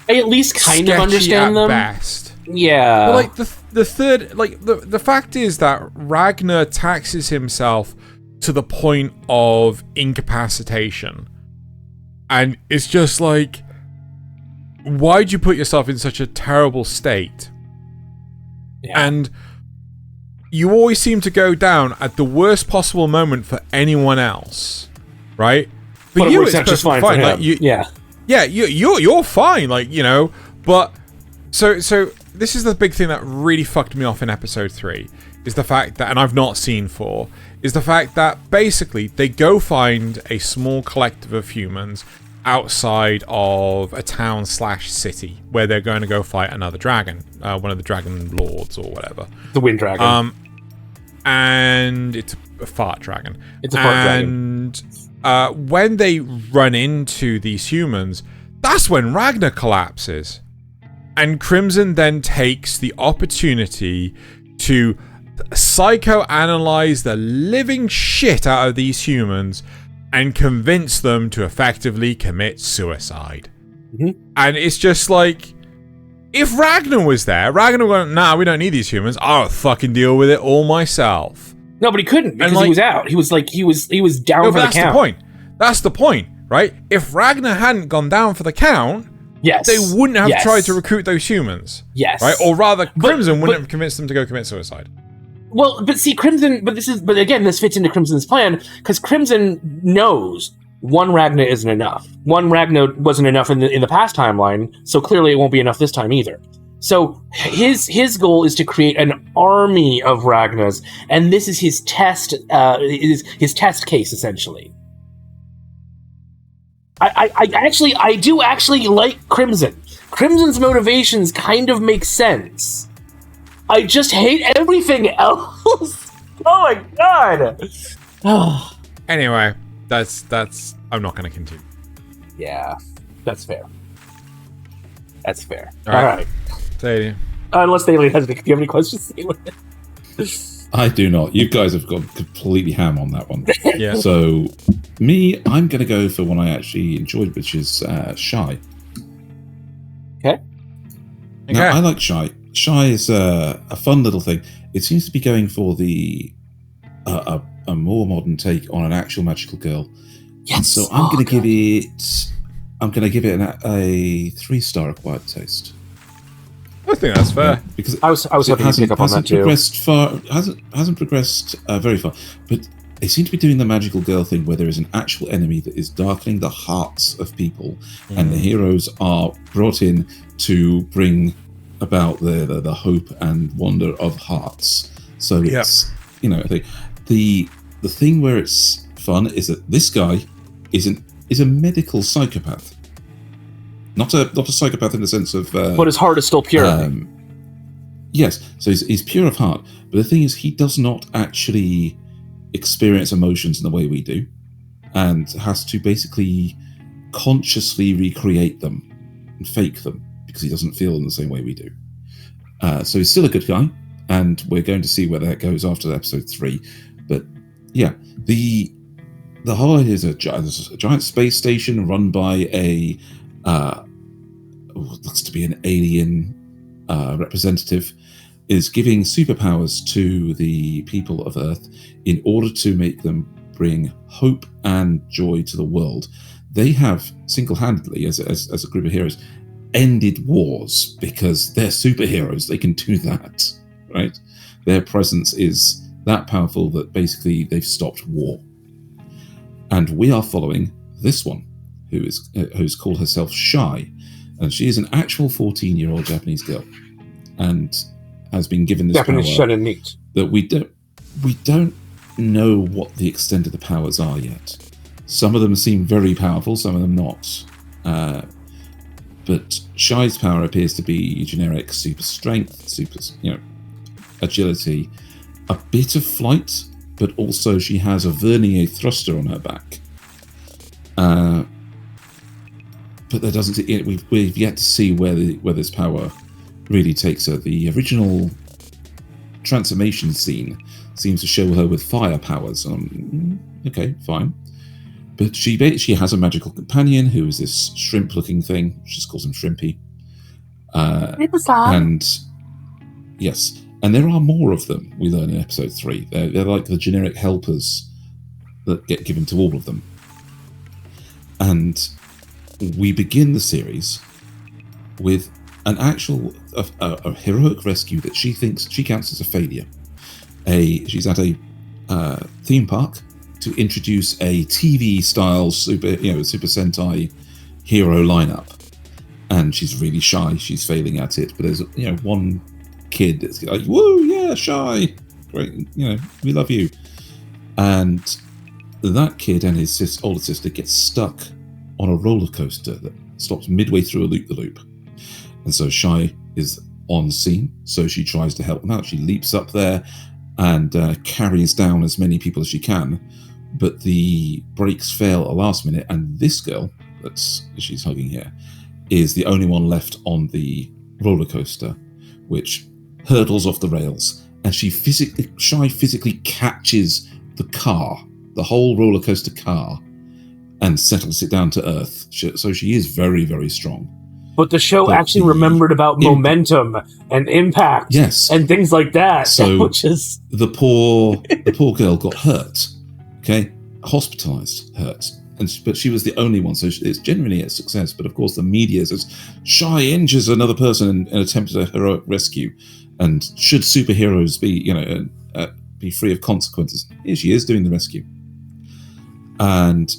I at least kind of understand them. Best. Yeah. But like the third, like the fact is that Ragnar taxes himself to the point of incapacitation, and it's just like, why'd you put yourself in such a terrible state? Yeah. And you always seem to go down at the worst possible moment for anyone else, right? For you, it's just fine. For him. Like you're fine, like, you know. But so this is the big thing that really fucked me off in episode 3 is the fact that, and I've not seen 4, is the fact that basically they go find a small collective of humans outside of a town/city where they're going to go fight another dragon, one of the dragon lords or whatever. The wind dragon. And it's a fart dragon. It's a fart dragon. And when they run into these humans, that's when Ragnar collapses. And Crimson then takes the opportunity to psychoanalyze the living shit out of these humans and convince them to effectively commit suicide. Mm-hmm. And it's just like, if Ragnar was there, Ragnar would go, nah, we don't need these humans. I'll fucking deal with it all myself. No, but he couldn't because he was out. He was like, he was down for the count. That's the point. That's the point, right? If Ragnar hadn't gone down for the count, yes, they wouldn't have tried to recruit those humans. Yes. Right? Or rather, Crimson wouldn't have convinced them to go commit suicide. Well, but see, Crimson, but again, this fits into Crimson's plan, because Crimson knows one Ragnar isn't enough. One Ragnar wasn't enough in the past timeline, so clearly it won't be enough this time either. So his goal is to create an army of Ragnars, and this is his test, his test case, essentially. I do actually like Crimson. Crimson's motivations kind of make sense. I just hate everything else. Oh my god. Anyway, that's. I'm not going to continue. Yeah, that's fair. That's fair. All right. Thaylien. Unless Thaylien has. Do you have any questions, Thaylien? I do not. You guys have gone completely ham on that one. Yeah. So, I'm going to go for one I actually enjoyed, which is Shy. Okay. Now, I like Shy. Shy is a fun little thing. It seems to be going for the a more modern take on an actual magical girl. Yes. And so I'm going to give it. I'm going to give it a 3-star acquired taste. I think that's fair. Yeah, because I was hoping to pick up on that too. Hasn't progressed very far, but they seem to be doing the magical girl thing where there is an actual enemy that is darkening the hearts of people, and the heroes are brought in to bring about the hope and wonder of hearts. So it's the thing where it's fun is that this guy is a medical psychopath, not a psychopath in the sense of but his heart is still pure. Yes, so he's pure of heart, but the thing is he does not actually experience emotions in the way we do, and has to basically consciously recreate them and fake them because he doesn't feel in the same way we do. So he's still a good guy, and we're going to see where that goes after episode 3. But yeah, the whole idea is a giant space station run by a looks to be an alien representative, is giving superpowers to the people of Earth in order to make them bring hope and joy to the world. They have single-handedly, as a group of heroes, ended wars because they're superheroes. They can do that, right? Their presence is that powerful that basically they've stopped war. And we are following this one, who's called herself Shy, and she is an actual 14-year-old Japanese girl, and has been given this Japanese power Shonen that we don't know what the extent of the powers are yet. Some of them seem very powerful, some of them not. But Shy's power appears to be generic super strength, super agility, a bit of flight, but also she has a vernier thruster on her back. But there doesn't. We've yet to see where this power really takes her. The original transformation scene seems to show her with fire powers. Okay, fine. But she has a magical companion who is this shrimp-looking thing. She just calls him Shrimpy. And yes, and there are more of them. We learn in episode 3. They're like the generic helpers that get given to all of them. And we begin the series with an actual a heroic rescue that she counts as a failure. She's at a theme park to introduce a TV-style Super Sentai hero lineup, and she's really shy. She's failing at it, but there's one kid that's like, "Woo, yeah, Shy, great, we love you." And that kid and his older sister get stuck on a roller coaster that stops midway through a loop-the-loop, and so Shy is on scene. So she tries to help them out. She leaps up there and carries down as many people as she can. But the brakes fail at the last minute, and this girl she's hugging here is the only one left on the roller coaster, which hurdles off the rails, and Shy physically catches the whole roller coaster car, and settles it down to earth. So she is very, very strong. But the show actually remembered about momentum and impact, and things like that. So which is the poor girl got hurt. Okay, hospitalized, hurt, but she was the only one, so it's generally a success. But of course, the media says Shy injures another person in an attempt at a heroic rescue, and should superheroes be free of consequences? Here she is doing the rescue, and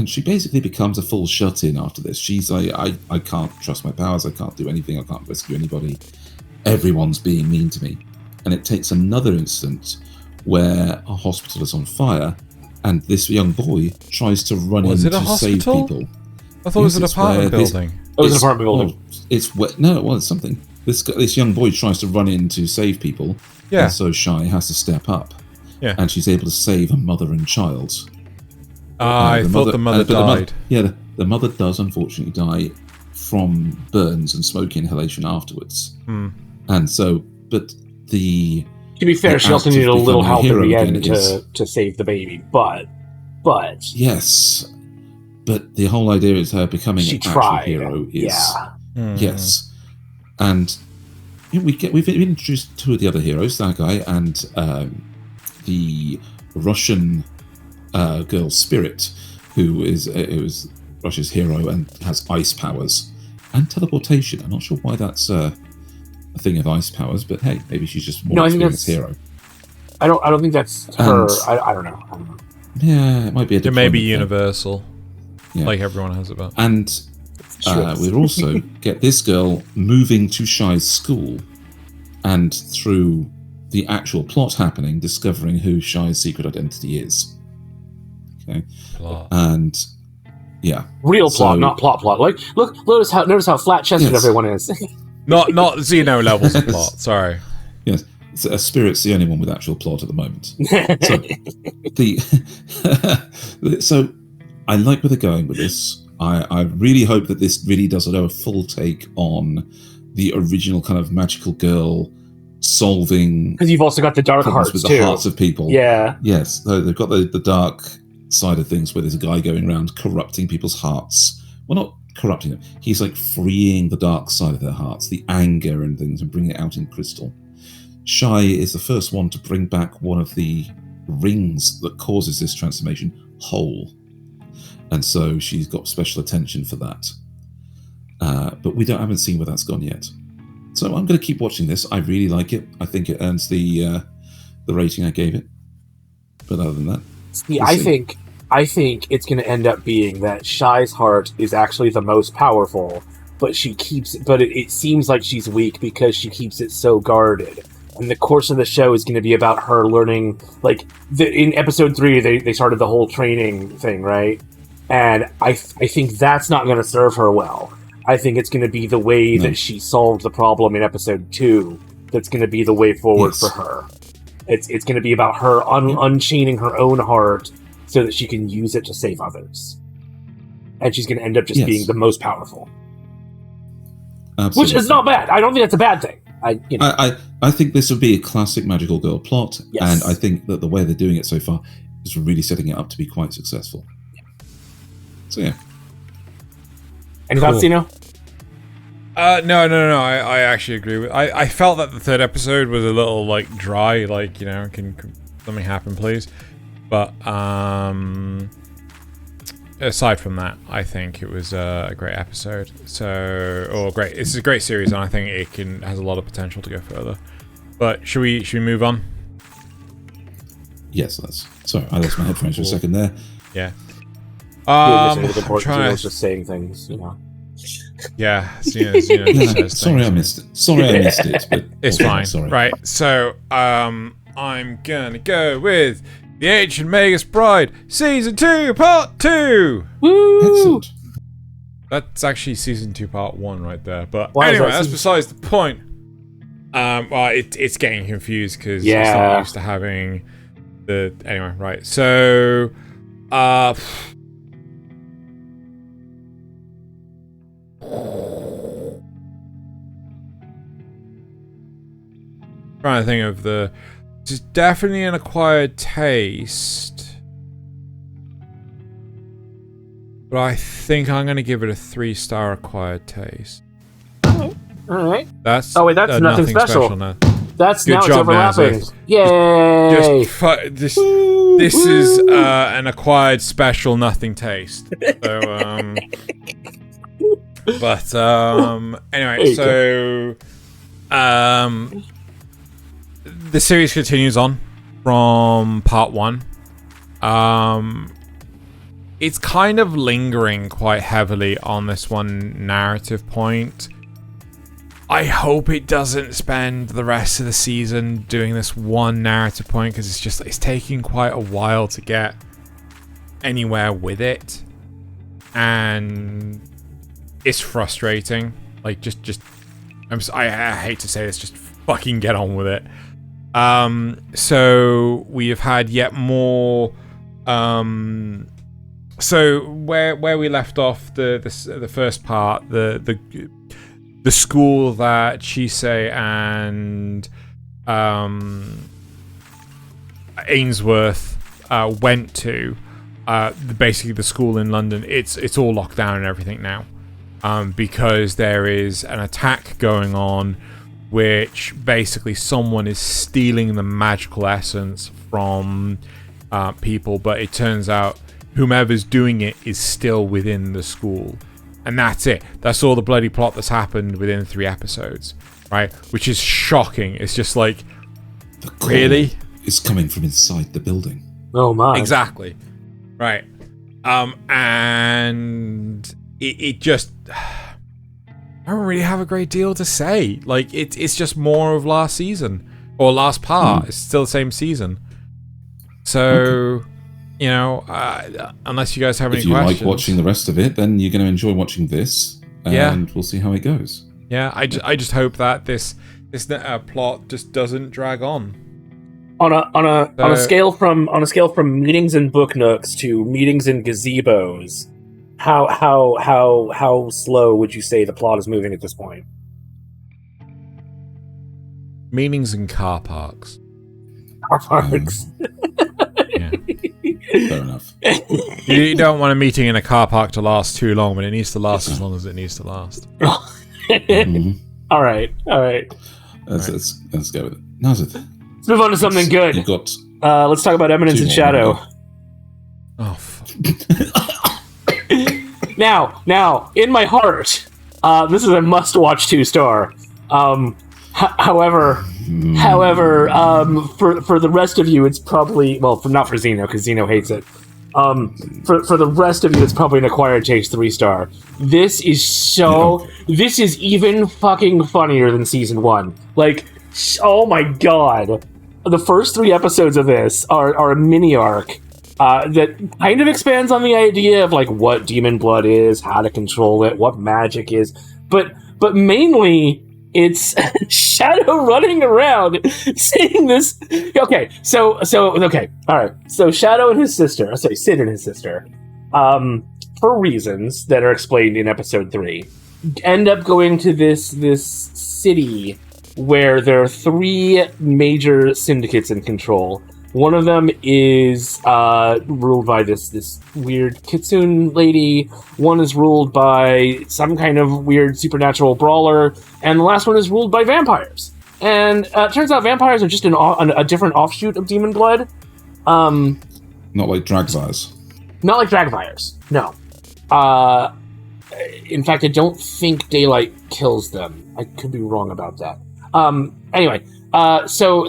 she basically becomes a full shut-in after this. She's like, I can't trust my powers. I can't do anything. I can't rescue anybody. Everyone's being mean to me, and it takes another incident where a hospital is on fire, and this young boy tries to run in to save people. I thought it was an apartment building. It was an apartment building. It's something. This young boy tries to run in to save people, and so Shy has to step up, and she's able to save a mother and child. I thought the mother died. The mother does unfortunately die from burns and smoke inhalation afterwards. And so, but to be fair, she also needed a little help in the end to save the baby, but yes, but the whole idea is her becoming an actual hero. Yes, and we've introduced 2 of the other heroes, that guy and the Russian girl Spirit, who is Russia's hero and has ice powers and teleportation. I'm not sure why that's a thing of ice powers, but hey, maybe she's just more experienced hero. I don't think that's her. I don't know. Yeah, it might be a It may be universal, like everyone has about. And we'll also get this girl moving to Shy's school, and through the actual plot happening, discovering who Shy's secret identity is. Okay, plot. And real plot, not plot. Like, notice how flat-chested everyone is. Oh, Not Xeno levels of plot. Sorry. Yes, Spirit's the only one with actual plot at the moment. So I like where they're going with this. I really hope that this really does a full take on the original kind of magical girl solving. Because you've also got the dark hearts with too. The hearts of people. Yeah. Yes, they've got the dark side of things where there's a guy going around corrupting people's hearts. Well, not corrupting them. He's like freeing the dark side of their hearts, the anger and things, and bringing it out in Crystal. Shai is the first one to bring back one of the rings that causes this transformation whole. And so she's got special attention for that. But we haven't seen where that's gone yet. So I'm going to keep watching this. I really like it. I think it earns the rating I gave it. But other than that, I think it's going to end up being that Shai's heart is actually the most powerful, but it seems like she's weak because she keeps it so guarded. And the course of the show is going to be about her learning, like in episode 3, they started the whole training thing, right? And I think that's not going to serve her well. I think it's going to be the way that she solved the problem in episode 2 that's going to be the way forward for her. It's going to be about her unchaining her own heart so that she can use it to save others. And she's going to end up just being the most powerful. Absolutely. Which is not bad. I don't think that's a bad thing. I think this would be a classic magical girl plot, and I think that the way they're doing it so far is really setting it up to be quite successful. So yeah. Any thoughts, Xeno? No. I actually agree with. I felt that the third episode was a little like dry, like can something happen, please? But aside from that, I think it was a great episode. Great. It's a great series, and I think it has a lot of potential to go further. But should we move on? Yes, sorry, I lost my headphones for a second there. Yeah. I'm trying to just saying things, Yeah, Xeno sorry, I missed it. But it's fine. Sorry. Right. So, I'm gonna go with The Ancient Magus Bride, Season 2, Part 2. Woo! Excellent. That's actually Season 2, Part 1 right there. But anyway, that's besides the point. It's getting confused because it's not used to having the... Anyway, right. So, trying to think of it's definitely an acquired taste, but I think I'm going to give it a 3-star acquired taste. All right. That's nothing special. Now. That's Good now job, it's overlapping. Nasuth. Yay! This is an acquired special nothing taste. So but anyway, so the series continues on from part 1. It's kind of lingering quite heavily on this one narrative point. I hope it doesn't spend the rest of the season doing this one narrative point, because it's taking quite a while to get anywhere with it, and it's frustrating. Like, I hate to say this, just fucking get on with it. So we have had yet more. So where we left off the first part, the school that Chise and Ainsworth went to, basically the school in London, it's all locked down and everything now, because there is an attack going on, which basically someone is stealing the magical essence from people, but it turns out whomever's doing it is still within the school. And that's it. That's all the bloody plot that's happened within 3 episodes, right? Which is shocking. It's just like, really? It's coming from inside the building. Oh my. Exactly. Right. And it just... I don't really have a great deal to say. Like, it's just more of last season. Or last part. It's still the same season. So... You know, unless you guys have any questions. If you like watching the rest of it, then you're going to enjoy watching this, and we'll see how it goes. Yeah, I just hope that this plot just doesn't drag on. On a scale from meetings in book nooks to meetings in gazebos, how slow would you say the plot is moving at this point? Meetings in car parks. Car parks. Yeah. Fair enough. You don't want a meeting in a car park to last too long, but it needs to last as long as it needs to last. All right. Let's go with it. Nasuth. Let's move on to something good. You've got let's talk about Eminence and Shadow. Oh, fuck. Now, in my heart, this is a must-watch 2-star. However, for the rest of you, it's probably not for Xeno because Xeno hates it. For the rest of you, it's probably an acquired taste 3-star. This is even fucking funnier than season 1. Like, oh my god, the first 3 episodes of this are a mini arc that kind of expands on the idea of like what demon blood is, how to control it, what magic is, but mainly. It's Shadow running around saying this. Okay, so all right. So Shadow and his sister, Sid and his sister, for reasons that are explained in episode 3, end up going to this city where there are 3 major syndicates in control. One of them is ruled by this weird kitsune lady. One is ruled by some kind of weird supernatural brawler. And the last one is ruled by vampires. And it turns out vampires are just a different offshoot of demon blood. not like Dragvires. Not like Dragvires, no. In fact, I don't think daylight kills them. I could be wrong about that. Anyway, so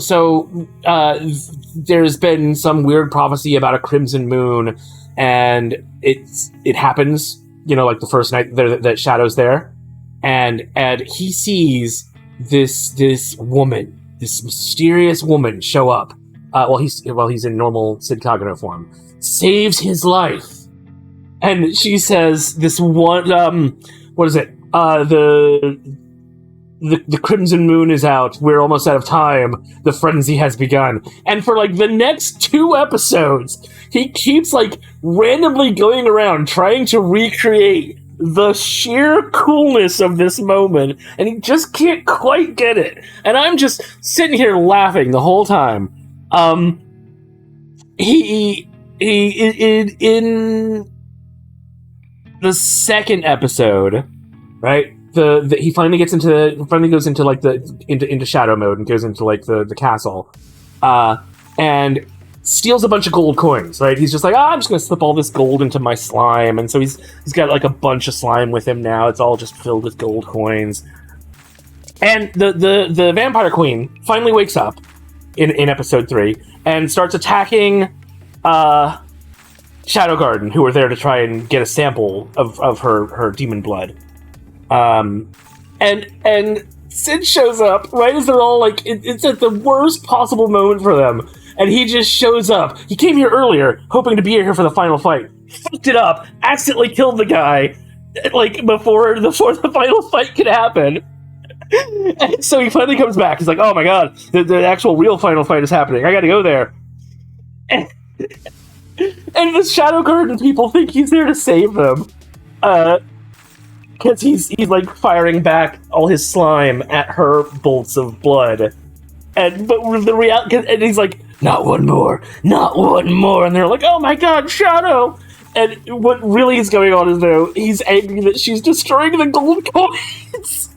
there's been some weird prophecy about a crimson moon, and it happens, like the first night that Shadow's there, and he sees this woman, this mysterious woman show up while he's in normal Sid Kagano form, saves his life, and she says this one, what is it? The crimson moon is out. We're almost out of time. The frenzy has begun. And for the next 2 episodes, he keeps randomly going around trying to recreate the sheer coolness of this moment, and he just can't quite get it. And I'm just sitting here laughing the whole time. He in the second episode, right? He finally goes into shadow mode and goes into the castle, and steals a bunch of gold coins. Right, he's just I'm just gonna slip all this gold into my slime, and so he's got a bunch of slime with him now. It's all just filled with gold coins. And the vampire queen finally wakes up in episode 3 and starts attacking Shadow Garden, who are there to try and get a sample of her demon blood. And Sid shows up right as they're all it's at the worst possible moment for them, and he just shows up. He came here earlier hoping to be here for the final fight, fucked it up, accidentally killed the guy before the final fight could happen. And so he finally comes back. He's like, oh my god, the actual real final fight is happening. I gotta go there. And the Shadow Garden people think he's there to save them. Because he's firing back all his slime at her bolts of blood, but with the reality, and he's like, not one more, and they're like, oh my god, Shadow! And what really is going on is though he's angry that she's destroying the gold coins.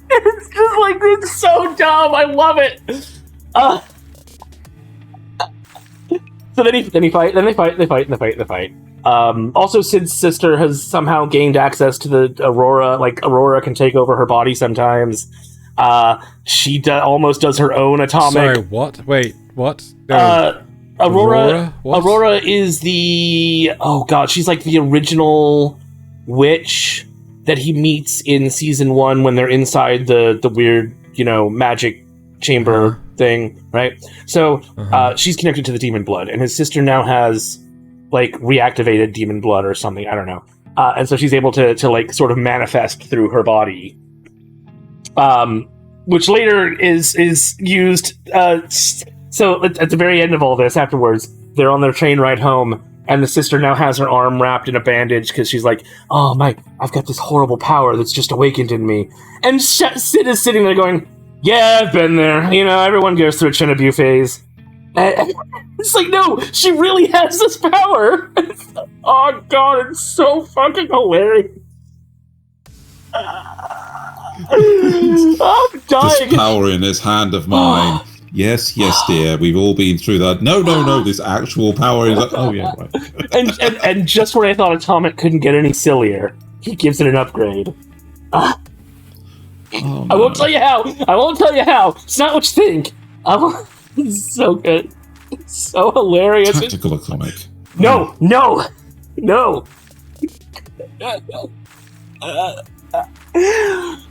It's just it's so dumb. I love it. So then they fight. Also, Sid's sister has somehow gained access to the Aurora. Aurora can take over her body sometimes. She almost does her own atomic. Sorry, what? Wait, what? No. Aurora. What? Aurora is the she's the original witch that he meets in season 1 when they're inside the weird magic chamber thing, right? So she's connected to the demon blood, and his sister now has reactivated demon blood or something, I don't know. And so she's able to sort of manifest through her body. Which later is used, So at the very end of all this, afterwards, they're on their train ride home, and the sister now has her arm wrapped in a bandage because she's like, "Oh my, I've got this horrible power that's just awakened in me." And Sid is sitting there going, "Yeah, I've been there. You know, everyone goes through a Chinabu phase." And it's like, no, she really has this power. Oh god, it's so fucking hilarious. I'm dying. This power in this hand of mine. Yes, dear. We've all been through that. No. This actual power is. Oh yeah, right. and just when I thought Atomic couldn't get any sillier, he gives it an upgrade. Oh, no. I won't tell you how. It's not what you think. It's so good. It's so hilarious. Tactical Atomic. No.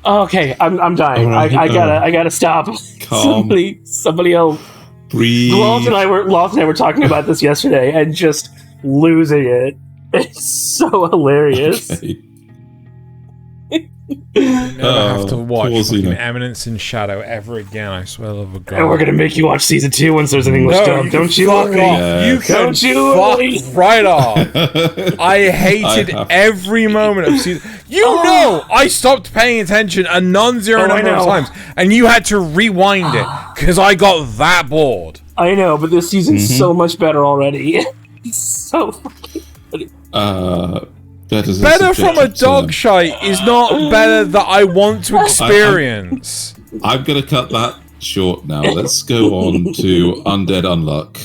Okay, I'm dying. Right, I gotta stop. Calm. Somebody else. Breathe. Loft and I were talking about this yesterday and just losing it. It's so hilarious. Okay. Never have to watch poor fucking Xeno. Eminence in Shadow ever again. I swear, love of God. And we're gonna make you watch season 2 once there's an English dub. Don't you fuck worry. off. Yeah. You can Don't you fuck worry. right off. I hated every moment of season. know, I stopped paying attention a non-zero number of times, and you had to rewind it because I got that bored. I know, but this season's so much better already. It's so fucking funny. Better from a dog shite is not better that I want to experience. I'm going to cut that short now. Let's go on to Undead Unluck.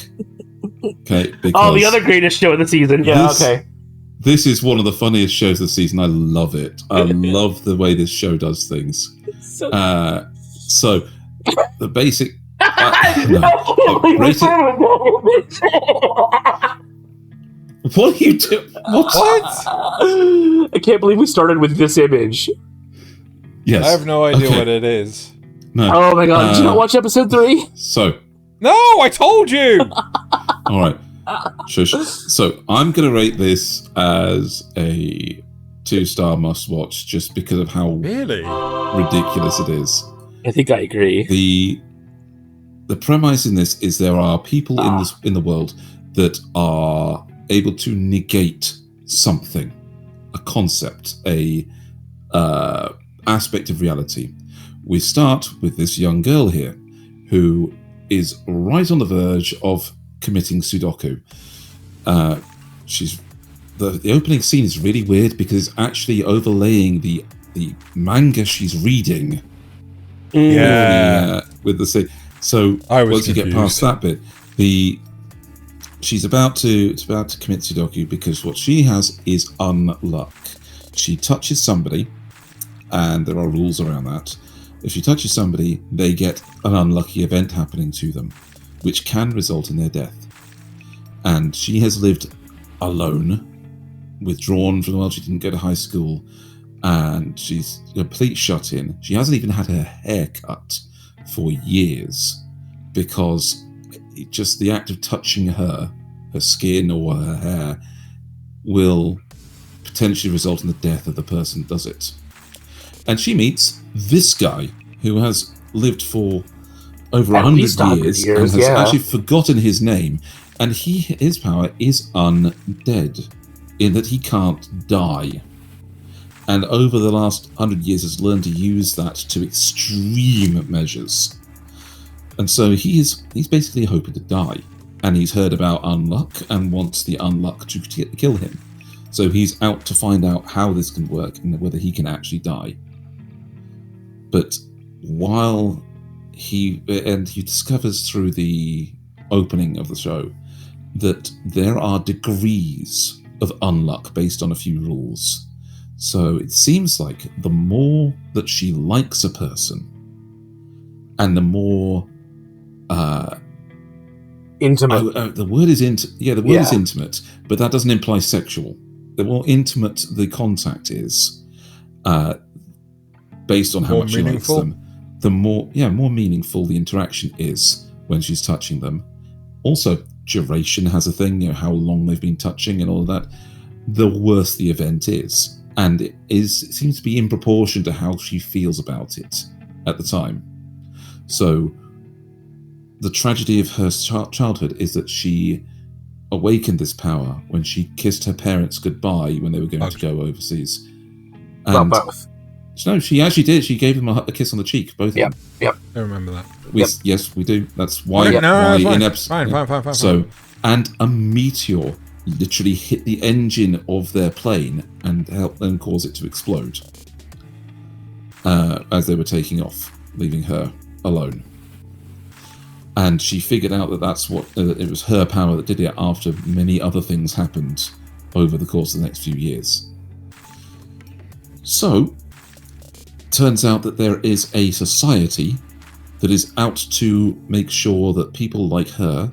Okay. The other greatest show of the season. Yeah, okay. This is one of the funniest shows of the season. I love it. I love the way this show does things. So the basic... What are you doing? What? I can't believe we started with this image. Yes. I have no idea what it is. No. Oh my god, did you not watch episode 3? No, I told you! Alright. Shush. So, I'm going to rate this as a 2-star must-watch just because of how ridiculous it is. I think I agree. The premise in this is there are people in the world that are able to negate something, a concept, a aspect of reality. We start with this young girl here who is right on the verge of committing Sudoku. The opening scene is really weird because it's actually overlaying the manga she's reading. With the scene. So once you get past that bit, she's about to commit Sudoku because what she has is unluck. She touches somebody, and there are rules around that. If she touches somebody, they get an unlucky event happening to them, which can result in their death. And she has lived alone, withdrawn from the world. She didn't go to high school, and she's a complete shut-in. She hasn't even had her hair cut for years because just the act of touching her skin or her hair will potentially result in the death of the person who does it. And she meets this guy who has lived for over 100 years and has actually forgotten his name. And his power is undead, in that he can't die. And over the last 100 years has learned to use that to extreme measures. And so he's basically hoping to die. And he's heard about Unluck and wants the Unluck to kill him. So he's out to find out how this can work and whether he can actually die. But while he discovers through the opening of the show that there are degrees of Unluck based on a few rules. So it seems like the more that she likes a person and the more intimate. The word is is intimate, but that doesn't imply sexual. The more intimate the contact is, based on how much she likes them, the more meaningful the interaction is when she's touching them. Also, duration has a thing, how long they've been touching and all of that. The worse the event is, and it seems to be in proportion to how she feels about it at the time. So the tragedy of her childhood is that she awakened this power when she kissed her parents goodbye when they were going to go overseas. Well, both. No, she actually did. She gave him a kiss on the cheek, both of them. Yep. I remember that. Yes, we do. That's why. Fine. So, and a meteor literally hit the engine of their plane and helped them cause it to explode as they were taking off, leaving her alone. And she figured out that that's what it was her power that did it after many other things happened over the course of the next few years. So, turns out that there is a society that is out to make sure that people like her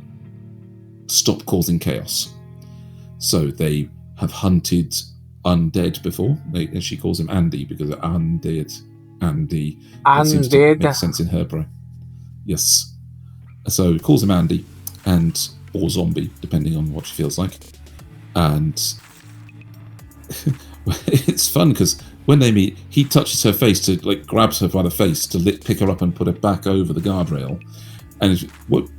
stop causing chaos. So they have hunted undead before. She calls him Andy because undead. Andy. It seems to make sense in her brain. Yes. So calls him Andy or zombie, depending on what she feels like. And it's fun because when they meet, he touches her face to grabs her by the face to pick her up and put her back over the guardrail. And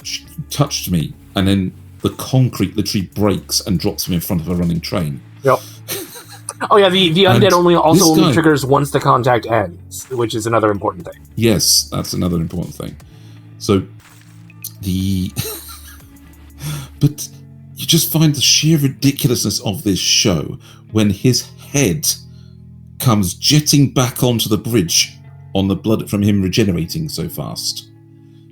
she touched me, and then the concrete literally breaks and drops him in front of a running train. Yep. Oh yeah, the undead only triggers once the contact ends, which is another important thing. Yes, that's another important thing. So but you just find the sheer ridiculousness of this show when his head comes jetting back onto the bridge on the blood from him regenerating so fast.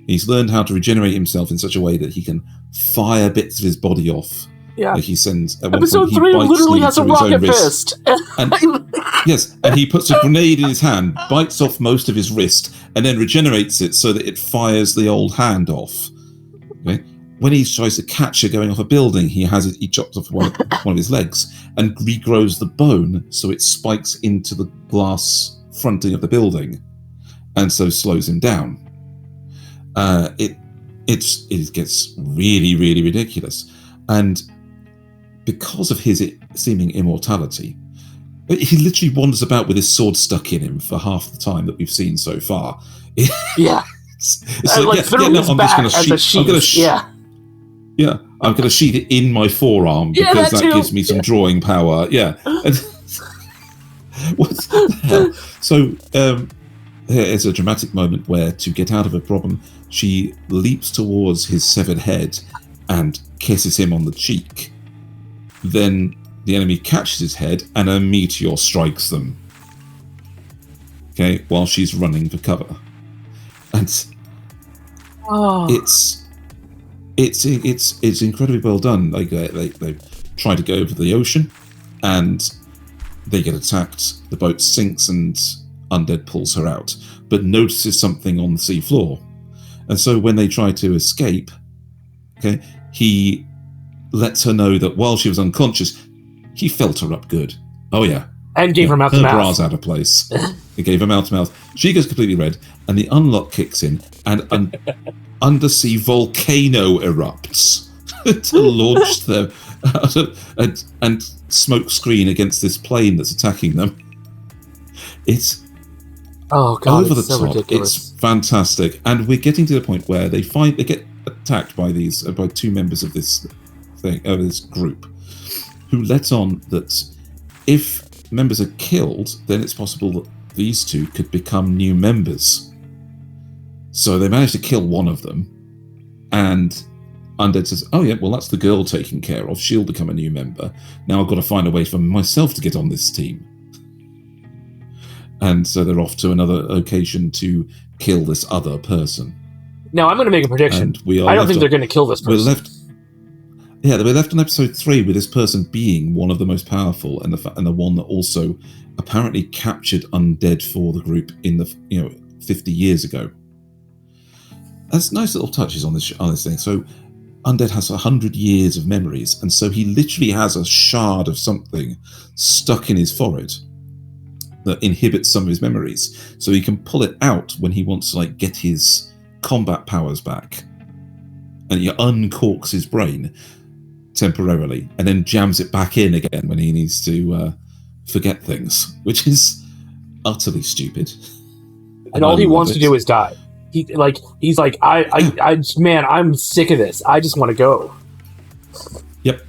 He's learned how to regenerate himself in such a way that he can fire bits of his body off. Yeah. Like he sends. Episode 3 literally has a rocket fist. And, yes, and he puts a grenade in his hand, bites off most of his wrist, and then regenerates it so that it fires the old hand off. Okay? When he tries to catch her going off a building, he chops off one of his legs and regrows the bone so it spikes into the glass fronting of the building, and so slows him down. It gets really, really ridiculous, and because of his seeming immortality, he literally wanders about with his sword stuck in him for half the time that we've seen so far. Yeah, it's I'm just going to sheath. Yeah, I'm going to sheath it in my forearm because that gives me some drawing power. Yeah. What the hell? So there's a dramatic moment where, to get out of a problem, she leaps towards his severed head and kisses him on the cheek. Then the enemy catches his head and a meteor strikes them. Okay, while she's running for cover. And it's incredibly well done. Like they try to go over the ocean, and they get attacked. The boat sinks, and Undead pulls her out, but notices something on the sea floor, and so when they try to escape, okay, he lets her know that while she was unconscious, he felt her up good. Oh yeah, and gave her mouth to mouth. Her bra's out of place. He gave her mouth to mouth. She goes completely red, and the unlock kicks in, and an undersea volcano erupts to launch them and smoke screen against this plane that's attacking them. It's over the top. Ridiculous. It's fantastic, and we're getting to the point where they get attacked by by two members of this this group, who let on that if members are killed, then it's possible that these two could become new members. So they managed to kill one of them, and Undead says, oh yeah, well that's the girl taken care of, she'll become a new member. Now I've got to find a way for myself to get on this team. And so they're off to another location to kill this other person. Now I'm going to make a prediction. I don't think they're going to kill this person. We're left on episode 3 with this person being one of the most powerful, and the one that also apparently captured Undead for the group in the 50 years ago. That's nice little touches on this thing. So Undead has 100 years of memories, and so he literally has a shard of something stuck in his forehead that inhibits some of his memories, so he can pull it out when he wants to get his combat powers back, and he uncorks his brain temporarily and then jams it back in again when he needs to forget things, which is utterly stupid. And all he wants to do is die. He's like, man, I'm sick of this. I just want to go. Yep.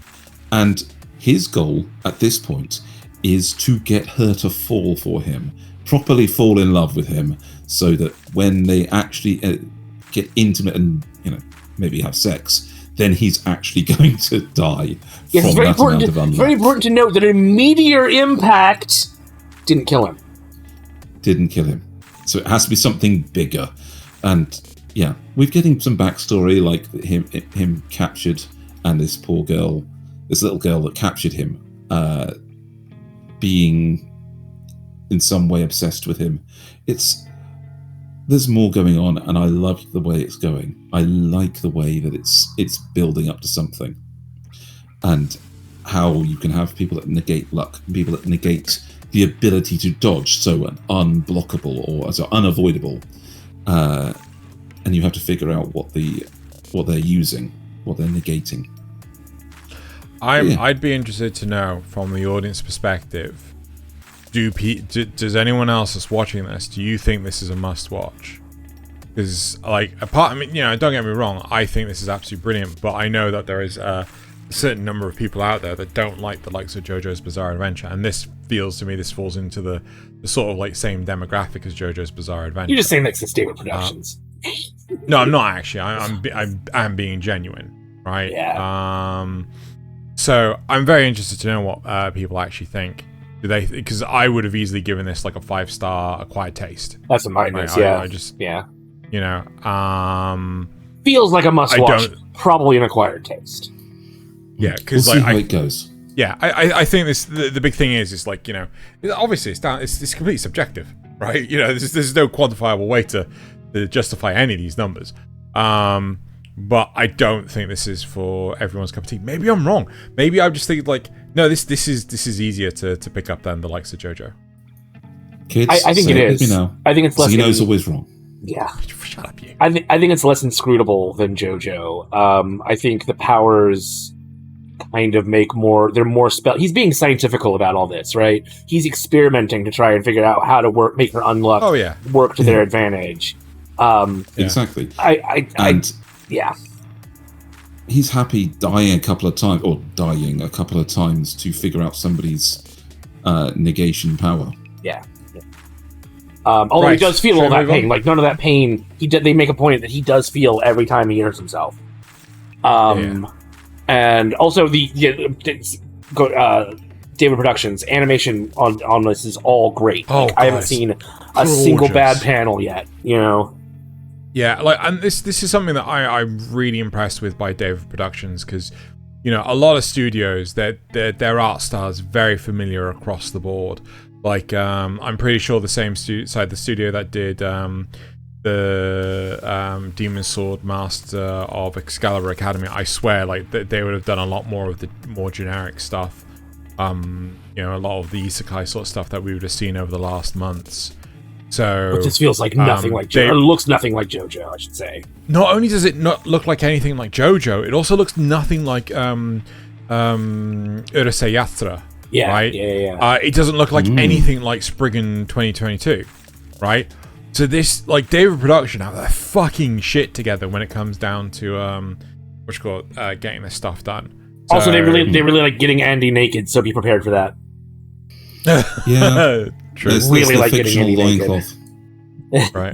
And his goal at this point is to get her to fall for him, properly fall in love with him, so that when they actually get intimate and maybe have sex, then he's actually going to die from that amount of unluck. Very important to note that a meteor impact didn't kill him. Didn't kill him. So it has to be something bigger. And yeah, we're getting some backstory, like him captured, and this poor girl, this little girl that captured him, being in some way obsessed with him. There's more going on, and I love the way it's going. I like the way that it's building up to something, and how you can have people that negate luck, people that negate the ability to dodge, so unblockable or so unavoidable, and you have to figure out what they're using, what they're negating. I'd be interested to know from the audience perspective. Does anyone else that's watching this, do you think this is a must-watch? Because, don't get me wrong, I think this is absolutely brilliant, but I know that there is a certain number of people out there that don't like the likes of JoJo's Bizarre Adventure, and this falls into the sort of same demographic as JoJo's Bizarre Adventure. You're just saying that's Stable Productions. No, I'm not actually. I'm being genuine, right? Yeah. So I'm very interested to know what people actually think. Because I would have easily given this like a 5-star acquired taste. That's a minus, yeah. Feels like a must-watch. Probably an acquired taste. Yeah, because we'll see how it goes. Yeah, I think the big thing is obviously it's completely subjective, right? There's no quantifiable way to justify any of these numbers. But I don't think this is for everyone's cup of tea. Maybe I'm wrong. Maybe I just think no, this is easier to pick up than the likes of JoJo. Kids, I think it is. I think it's less. Xeno's always wrong. Yeah. Shut up, you. I think it's less inscrutable than JoJo. I think the powers kind of make more. They're more spell. He's being scientifical about all this, right? He's experimenting to try and figure out how to make her unluck. Oh yeah. Work to their advantage. Exactly. Yeah. He's happy dying a couple of times to figure out somebody's negation power. Yeah. Although he does feel all that pain. Like, none of that pain, they make a point that he does feel every time he hurts himself. And also David Productions animation on this is all great. I haven't seen a single bad panel yet, Yeah, and this is something that I'm really impressed with by David Productions, because a lot of studios, their art style is very familiar across the board. I'm pretty sure the same the studio that did the Demon Sword Master of Excalibur Academy, I swear, they would have done a lot more of the more generic stuff. A lot of the isekai sort of stuff that we would have seen over the last months. So, but this feels like nothing like JoJo. It looks nothing like JoJo, I should say. Not only does it not look like anything like JoJo, it also looks nothing like Urusei Yatsura. Yeah, right? Yeah. It doesn't look like anything like Spriggan 2022, right? So this, David Production have their fucking shit together when it comes down to getting this stuff done. Also, they really like getting Andy naked, so be prepared for that. Yeah. True. Really like getting Andy naked. Right.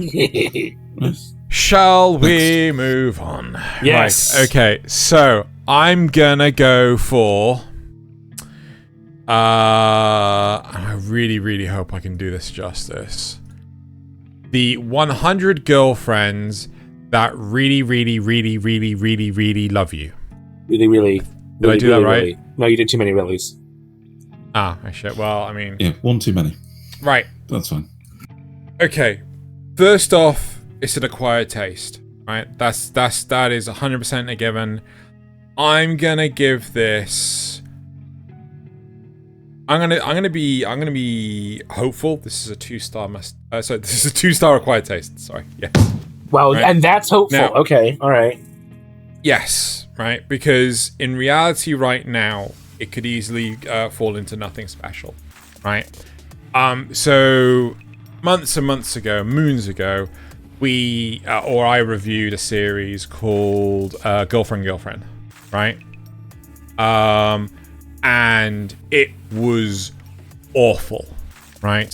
Shall we move on? Yes. Right. Okay, so I'm gonna go for I really, really hope I can do this justice. The 100 girlfriends that really, really, really, really, really, really love you. Really, really. Did I do that right? Really. No, you did too many willies. Shit. Well, I mean... Yeah, one too many. Right. That's fine. Okay. First off, it's an acquired taste, right? That is 100% a given. I'm gonna give this... I'm gonna be hopeful. This is a 2-star this is a 2-star acquired taste. Sorry. Yeah. Well, right. And that's hopeful. Now, okay. All right. Yes. Right. Because in reality, right now, it could easily fall into nothing special. Right. So months and months ago, moons ago, I reviewed a series called Girlfriend, right? And it was awful, right?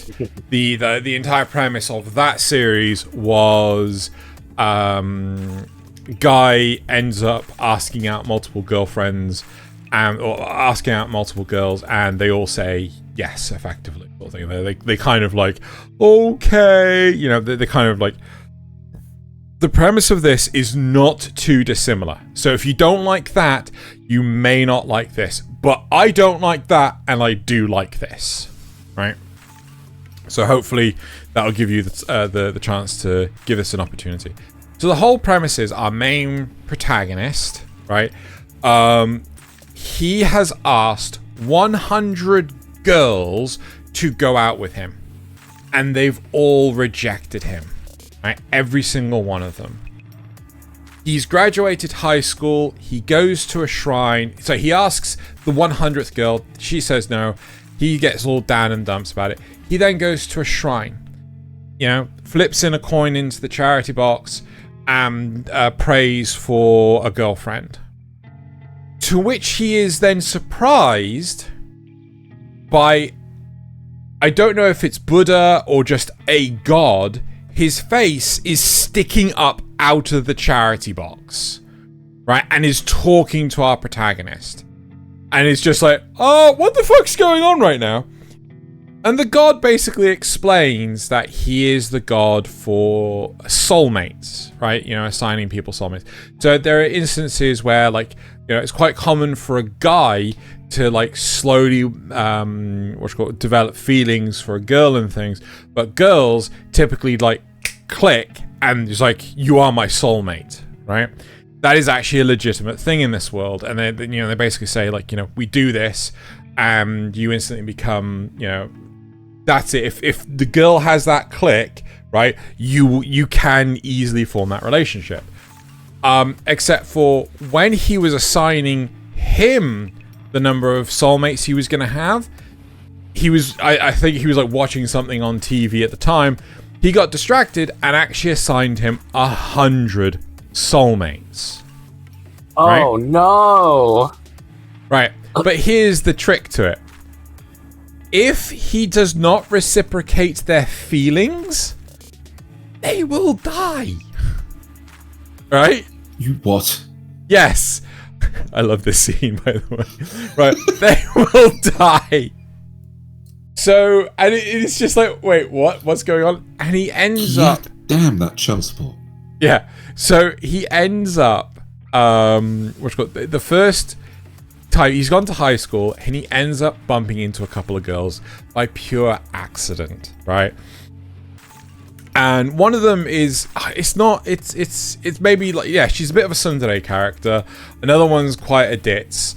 The entire premise of that series was guy ends up asking out multiple girlfriends or asking out multiple girls, and they all say yes, effectively. They kind of like, okay, you know, they kind of like. The premise of this is not too dissimilar. So if you don't like that, you may not like this. But I don't like that, and I do like this, right? So hopefully that'll give you the chance to give this an opportunity. So the whole premise is our main protagonist, right? He has asked 100 girls to go out with him, and they've all rejected him. Right, every single one of them. He's graduated high school. He goes to a shrine. So he asks the 100th girl. She says no. He gets all down and dumps about it. He then goes to a shrine. You know, flips in a coin into the charity box and prays for a girlfriend. To which he is then surprised by, I don't know if it's Buddha or just a god. His face is sticking up out of the charity box, right? And is talking to our protagonist. And it's just like, oh, what the fuck's going on right now? And the god basically explains that he is the god for soulmates, right? You know, assigning people soulmates. So there are instances where, like, you know, it's quite common for a guy to like slowly develop feelings for a girl and things, but girls typically like click and it's like, you are my soulmate, right? That is actually a legitimate thing in this world. And they, you know, they basically say like, you know, we do this and you instantly become, you know, that's it. If the girl has that click, right, you can easily form that relationship. Except for when he was assigning him the number of soulmates he was going to have, he was, I think he was like watching something on TV at the time. He got distracted and actually assigned him 100 soulmates. Oh, right? No. Right. But here's the trick to it. If he does not reciprocate their feelings, they will die. Right? You what? Yes. I love this scene, by the way. Right. They will die. So, and it's just like, wait, what? What's going on? And he ends up... Damn, that child support. Yeah. So, he ends up... the first time... He's gone to high school, and he ends up bumping into a couple of girls by pure accident, right? And one of them is... It's maybe like... Yeah, she's a bit of a tsundere character. Another one's quite a ditz.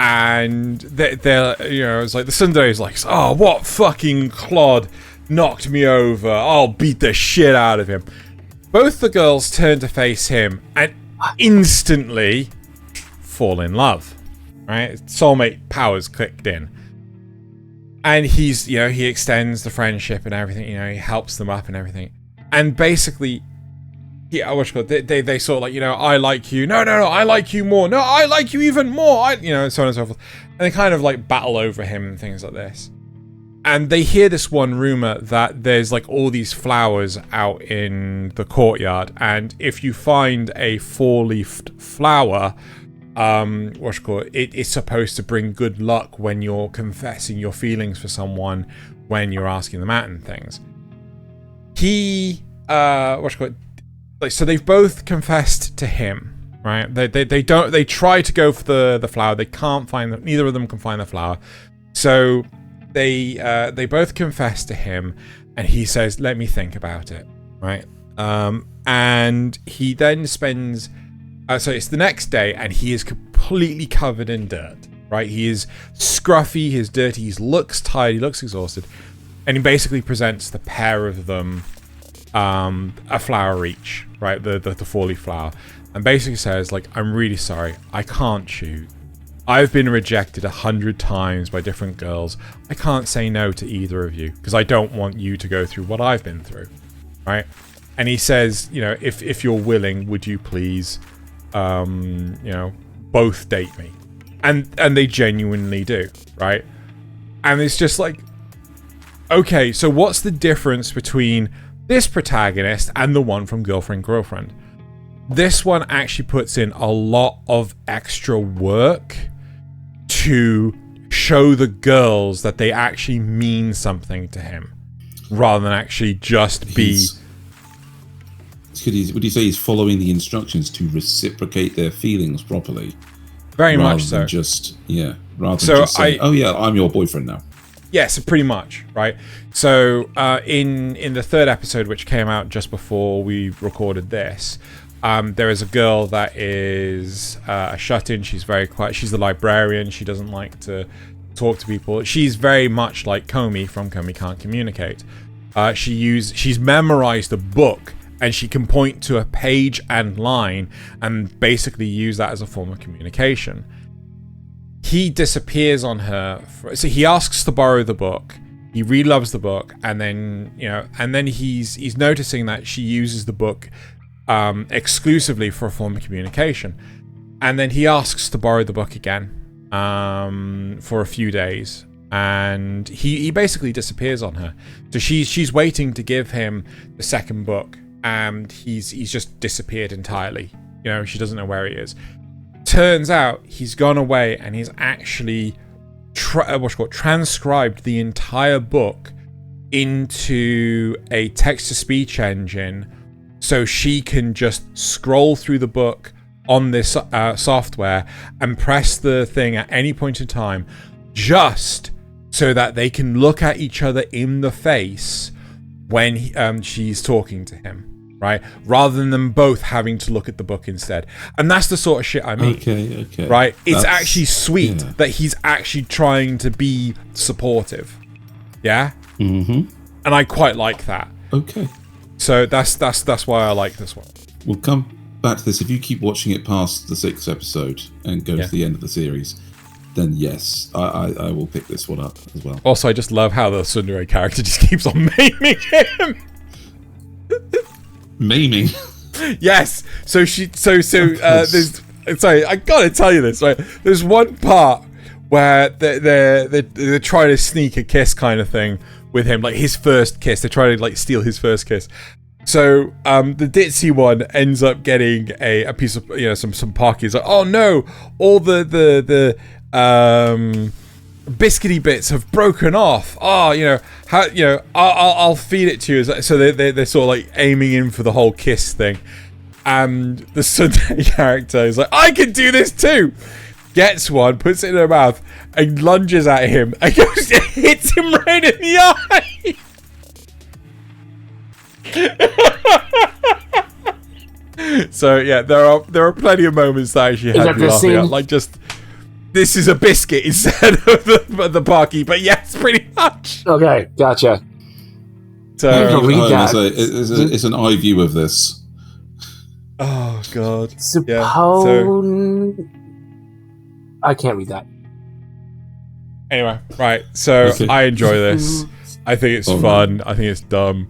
And they're, you know, it's like the tsundere is like, oh, what fucking clod knocked me over. I'll beat the shit out of him. Both the girls turn to face him and instantly fall in love. Right? Soulmate powers clicked in. And he's, you know, he extends the friendship and everything, you know, he helps them up and everything. And basically, they sort of like, you know, I like you. No, I like you more. No, I like you even more. You know, so on and so forth. And they kind of like battle over him and things like this. And they hear this one rumor that there's like all these flowers out in the courtyard. And if you find a 4-leafed flower, it's supposed to bring good luck when you're confessing your feelings for someone, when you're asking them out and things. So they've both confessed to him, right? They try to go for the flower. They can't find them. Neither of them can find the flower. So they both confess to him, and he says, "Let me think about it," right? And he then spends. So it's the next day, and he is completely covered in dirt, right? He is scruffy, he's dirty, he looks tired, he looks exhausted, and he basically presents the pair of them a flower each, right? The 4-leaf flower, and basically says, like, I'm really sorry, I can't choose. I've been rejected 100 times by different girls. I can't say no to either of you because I don't want you to go through what I've been through, right? and he says, if you're willing, would you please, both date me? And they genuinely do, right? And it's just like, okay, so what's the difference between this protagonist and the one from Girlfriend? This one actually puts in a lot of extra work to show the girls that they actually mean something to him, rather than actually just be... Would you say he's following the instructions to reciprocate their feelings properly? Very much so. Rather than just saying, oh yeah, I'm your boyfriend now. Yes, pretty much, right? So in the third episode, which came out just before we recorded this, there is a girl that is a shut-in. She's very quiet. She's the librarian. She doesn't like to talk to people. She's very much like Komi from Komi Can't Communicate. She's memorized a book, and she can point to a page and line and basically use that as a form of communication. He disappears on her. So he asks to borrow the book. He really loves the book, and then he's noticing that she uses the book exclusively for a form of communication. And then he asks to borrow the book again for a few days, and he basically disappears on her. So she's waiting to give him the second book, and he's just disappeared entirely. She doesn't know where he is. Turns out he's gone away, and he's actually transcribed the entire book into a text-to-speech engine, so she can just scroll through the book on this software and press the thing at any point in time, just so that they can look at each other in the face when she's talking to him. Right, rather than them both having to look at the book instead, and that's the sort of shit I mean. Okay. Right, it's actually sweet that he's actually trying to be supportive. Yeah. Mm-hmm. And I quite like that. Okay. So that's why I like this one. We'll come back to this. If you keep watching it past the 6th episode and go to the end of the series, then yes, I will pick this one up as well. Also, I just love how the tsundere character just keeps on maiming him. Maiming. Yes. So there's. Sorry, I gotta tell you this. Right. There's one part where they're trying to sneak a kiss kind of thing with him, like his first kiss. They're trying to steal his first kiss. So the ditzy one ends up getting a piece of some Pocky. He's like, oh no, all the biscuity bits have broken off. Oh, I'll feed it to you. So they're sort of aiming in for the whole kiss thing. And the Sunday character is like, I can do this too. Gets one, puts it in her mouth, and lunges at him, and hits him right in the eye. So yeah, there are plenty of moments that actually had me laughing out. This is a biscuit instead of the Pocky, but yes, pretty much. Okay, gotcha. So it's an eye view of this. Oh god. I can't read that. Anyway, right. So okay. I enjoy this. I think it's fun. Right. I think it's dumb.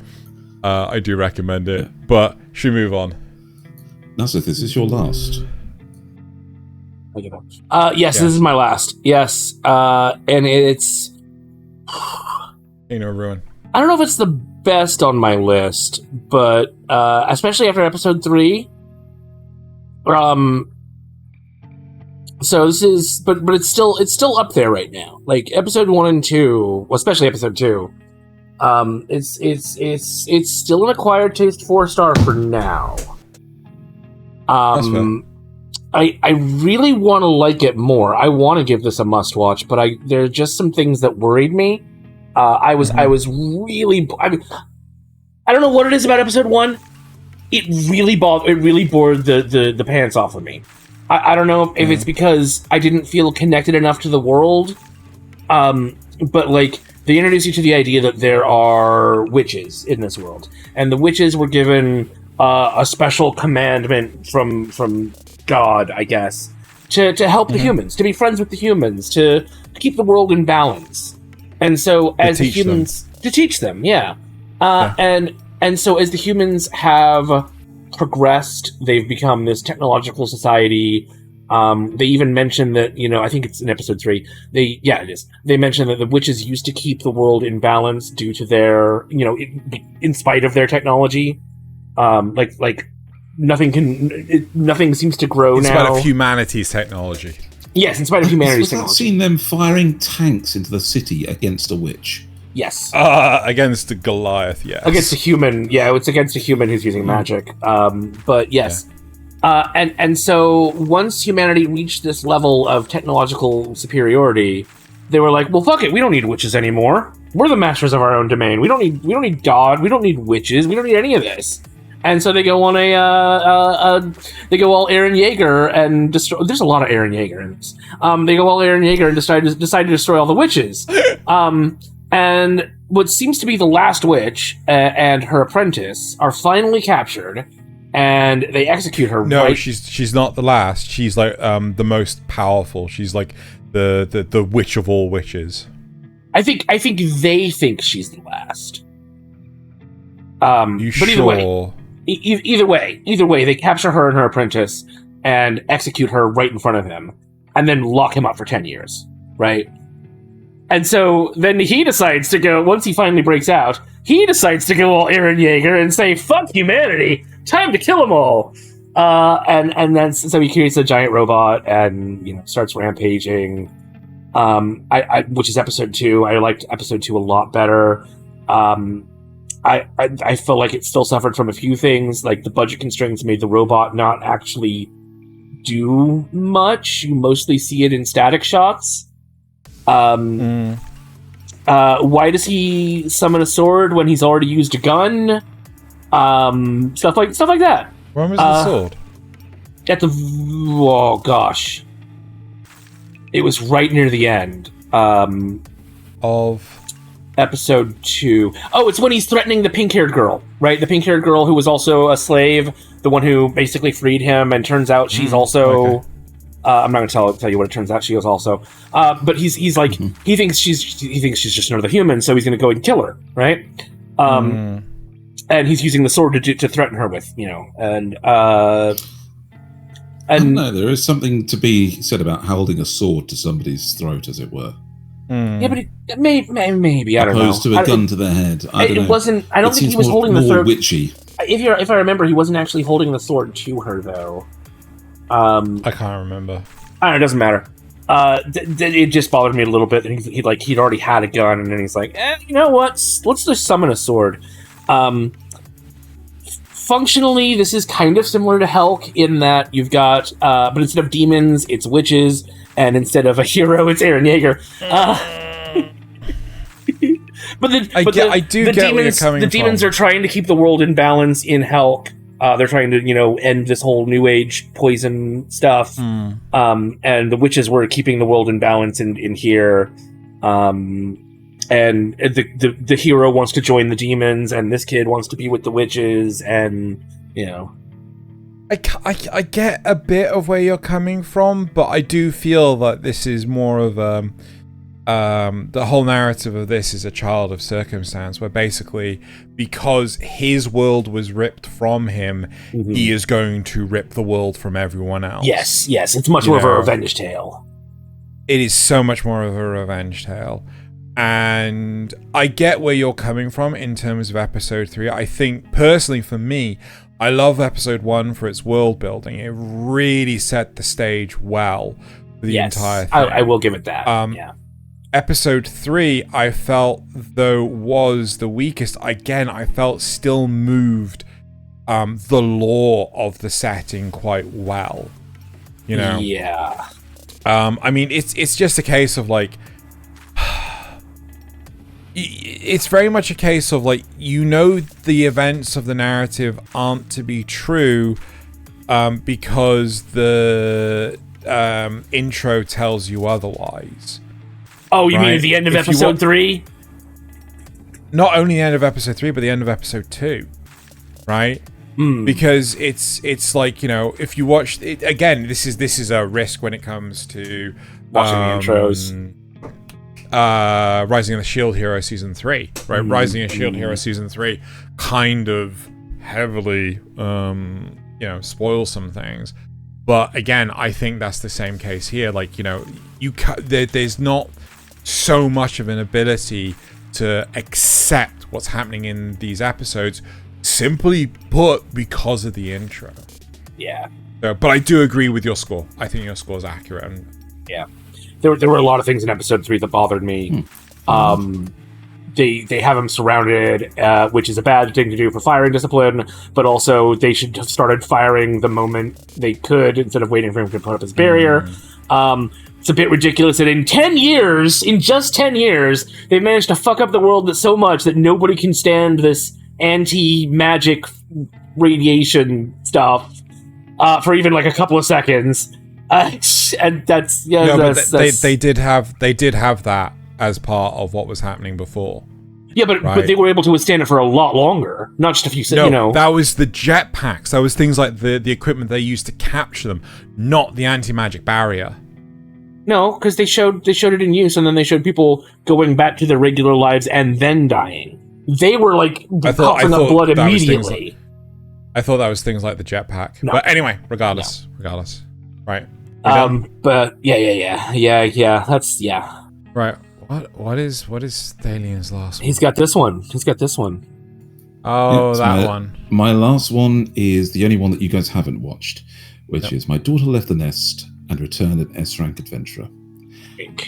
I do recommend it. But should we move on? Nasuth, this is your last. Yes, this is my last. Yes, and it's... Ruin. I don't know if it's the best on my list, but especially after episode 3. So this is, but it's still up there right now. Like episode 1 and 2, well, especially episode 2. It's still an acquired taste 4-star for now. That's fair. I really want to like it more. I want to give this a must watch, but there are just some things that worried me. I was really, I don't know what it is about episode 1. It really bored the pants off of me. I don't know if it's because I didn't feel connected enough to the world. But they introduce you to the idea that there are witches in this world, and the witches were given a special commandment from God, I guess, to help the humans, to be friends with the humans, to keep the world in balance. And so, as the humans, to teach them, and And so as the humans have progressed, they've become this technological society. They even mention that, I think it's in episode 3. It is. They mention that the witches used to keep the world in balance due to their, in spite of their technology. Like nothing seems to grow now. In spite of humanity's technology. Yes, in spite of humanity's So I've technology. seen them firing tanks into the city against a witch. Yes. Against the Goliath, yes. Against a human. Yeah, it's against a human who's using magic. But yes. Yeah. And so once humanity reached this level of technological superiority, they were like, well, fuck it, we don't need witches anymore. We're the masters of our own domain. We don't need God. We don't need witches. We don't need any of this. And so they go on they go all Eren Yeager and destroy. There's a lot of Eren Yeager in this. They go all Eren Yeager and decide to destroy all the witches. And what seems to be the last witch and her apprentice are finally captured, and they execute her. No, she's not the last. She's like the most powerful. She's like the witch of all witches. I think they think she's the last. You but sure? Either way, they capture her and her apprentice and execute her right in front of him, and then lock him up for 10 years, right? And so then he decides to go, once he finally breaks out, he decides to go all Eren Yeager and say, fuck humanity, time to kill them all. And then so he creates a giant robot and, starts rampaging. Which is episode 2. I liked episode 2 a lot better. I felt like it still suffered from a few things, like the budget constraints made the robot not actually do much. You mostly see it in static shots. Why does he summon a sword when he's already used a gun? Stuff like that. When was the sword? Oh gosh, it was right near the end Of episode 2. Oh, it's when he's threatening the pink-haired girl, right? The pink-haired girl who was also a slave, the one who basically freed him, and turns out she's also. Okay. I'm not going to tell you what it turns out she is also. But he's like he thinks she's just another human, so he's going to go and kill her, right? And he's using the sword to threaten her with, and I don't know, there is something to be said about holding a sword to somebody's throat, as it were. Yeah, but maybe I don't know. Opposed to a gun to their head. I don't know. Wasn't. I don't think he was holding the more sword. Witchy. If I remember, he wasn't actually holding the sword to her though. I can't remember. I don't know. It doesn't matter. It just bothered me a little bit. He'd already had a gun, and then he's like, you know what? Let's just summon a sword. Functionally, this is kind of similar to Helk in that you've got, but instead of demons, it's witches, and instead of a hero, it's Eren Yeager. I get where you're coming from. The demons are trying to keep the world in balance in Helk. They're trying to, end this whole New Age poison stuff. And the witches were keeping the world in balance in here. And the hero wants to join the demons, and this kid wants to be with the witches, and, I get a bit of where you're coming from, but I do feel that this is more of the whole narrative of this is a child of circumstance, where basically because his world was ripped from him, he is going to rip the world from everyone else. Yes, it's much more of a revenge tale. It is so much more of a revenge tale. And I get where you're coming from in terms of episode 3. I think, personally for me, I love episode 1 for its world building. It really set the stage well for the entire thing. I will give it that. Yeah. Episode 3, I felt, though, was the weakest. Again, I felt still moved the lore of the setting quite well. Yeah. I mean, it's just a case of, like, it's very much a case of, like, the events of the narrative aren't to be true because the intro tells you otherwise. Oh, you mean at the end of episode 3? Not only the end of episode 3, but the end of episode 2, right? Because it's like, if you watch it, again, this is a risk when it comes to watching the intros. Rising of the Shield Hero Season 3, right? Rising of Shield Hero Season 3 kind of heavily, spoils some things. But again, I think that's the same case here. Like, there's not so much of an ability to accept what's happening in these episodes, simply put, because of the intro. Yeah. But I do agree with your score. I think your score is accurate. And yeah. There were a lot of things in episode 3 that bothered me. They have him surrounded, which is a bad thing to do for firing discipline, but also they should have started firing the moment they could instead of waiting for him to put up his barrier. It's a bit ridiculous that in just 10 years, they managed to fuck up the world so much that nobody can stand this anti-magic radiation stuff for even like a couple of seconds. And that's they did have that as part of what was happening before. Yeah, but they were able to withstand it for a lot longer, not just a few seconds. No, that was the jetpacks. That was things like the equipment they used to capture them, not the anti-magic barrier. No, because they showed it in use, and then they showed people going back to their regular lives and then dying. They were like coughing up blood immediately. I thought that was things like the jetpack. No. But anyway, regardless, right? But yeah. That's right. What is Thaylien's last one? He's got this one. Oh, that one. My last one is the only one that you guys haven't watched, which is My Daughter Left the Nest and Returned an S-Rank Adventurer.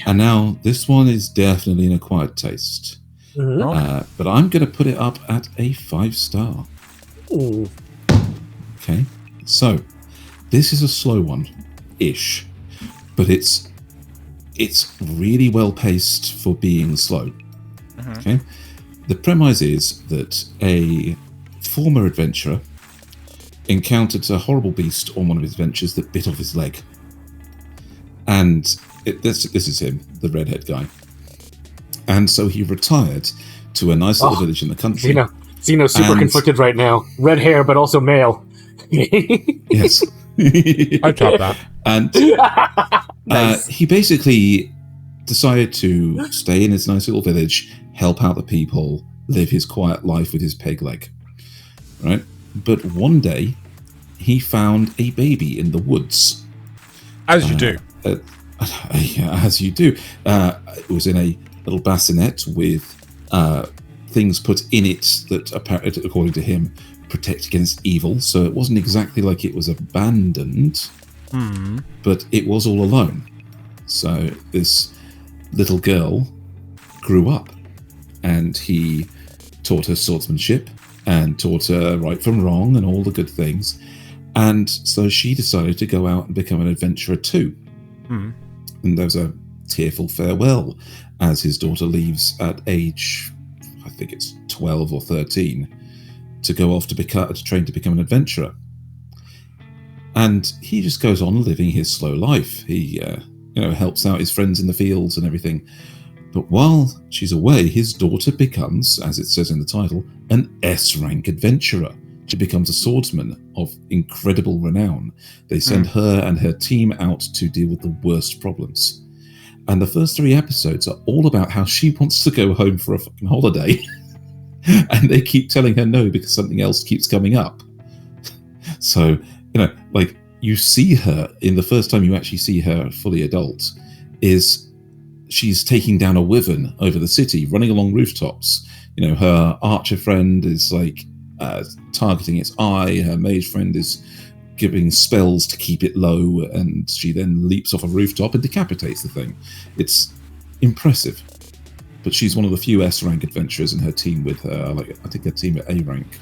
And now this one is definitely an acquired taste. But I'm going to put it up at a 5-star. Ooh. Okay, so this is a slow one-ish, but it's really well paced for being slow. Okay, the premise is that a former adventurer encountered a horrible beast on one of his adventures that bit off his leg, and this is him, the redhead guy, and so he retired to a nice little village in the country. Xeno's super conflicted right now. Red hair, but also male. Yes. I tried that. And nice. He basically decided to stay in his nice little village, help out the people, live his quiet life with his peg leg. Right? But one day, he found a baby in the woods. As you do. As you do. It was in a little bassinet with things put in it that, apparently, according to him, protect against evil. So it wasn't exactly like it was abandoned, but it was all alone. So this little girl grew up, and he taught her swordsmanship and taught her right from wrong and all the good things. And so she decided to go out and become an adventurer too. And there was a tearful farewell as his daughter leaves at age, I think it's 12 or 13, to go off to train to become an adventurer. And he just goes on living his slow life. He helps out his friends in the fields and everything. But while she's away, his daughter becomes, as it says in the title, an S-rank adventurer. She becomes a swordsman of incredible renown. They send her and her team out to deal with the worst problems. And the first 3 episodes are all about how she wants to go home for a fucking holiday. And they keep telling her no because something else keeps coming up. So, you see her in the first time you actually see her fully adult is she's taking down a wyvern over the city, running along rooftops. Her archer friend is targeting its eye. Her mage friend is giving spells to keep it low, and she then leaps off a rooftop and decapitates the thing. It's impressive. But she's one of the few S-rank adventurers in her team with her. I think her team at A-rank,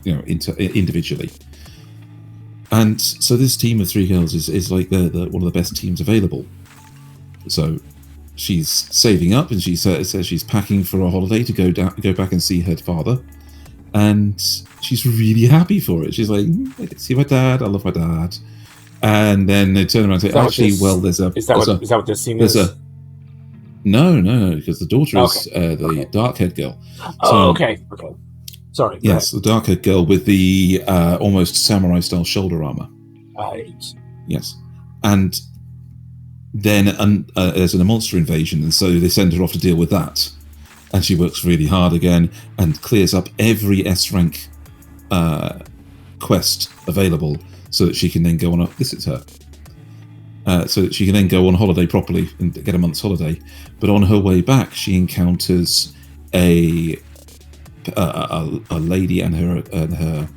individually. And so this team of 3 girls is like the one of the best teams available. So she's saving up, and she says she's packing for a holiday to go back and see her father. And she's really happy for it. She's like, I get to see my dad. I love my dad. And then they turn around and say, actually, there's a... Is that what this scene is? No, because the daughter is the dark-haired girl. Okay. Sorry. Yes, the dark-haired girl with the almost samurai-style shoulder armor. Right. Yes. And then there's a monster invasion, and so they send her off to deal with that. And she works really hard again and clears up every S-rank quest available so that she can then go on this is her. So that she can then go on holiday properly and get a month's holiday. But on her way back, she encounters a lady and her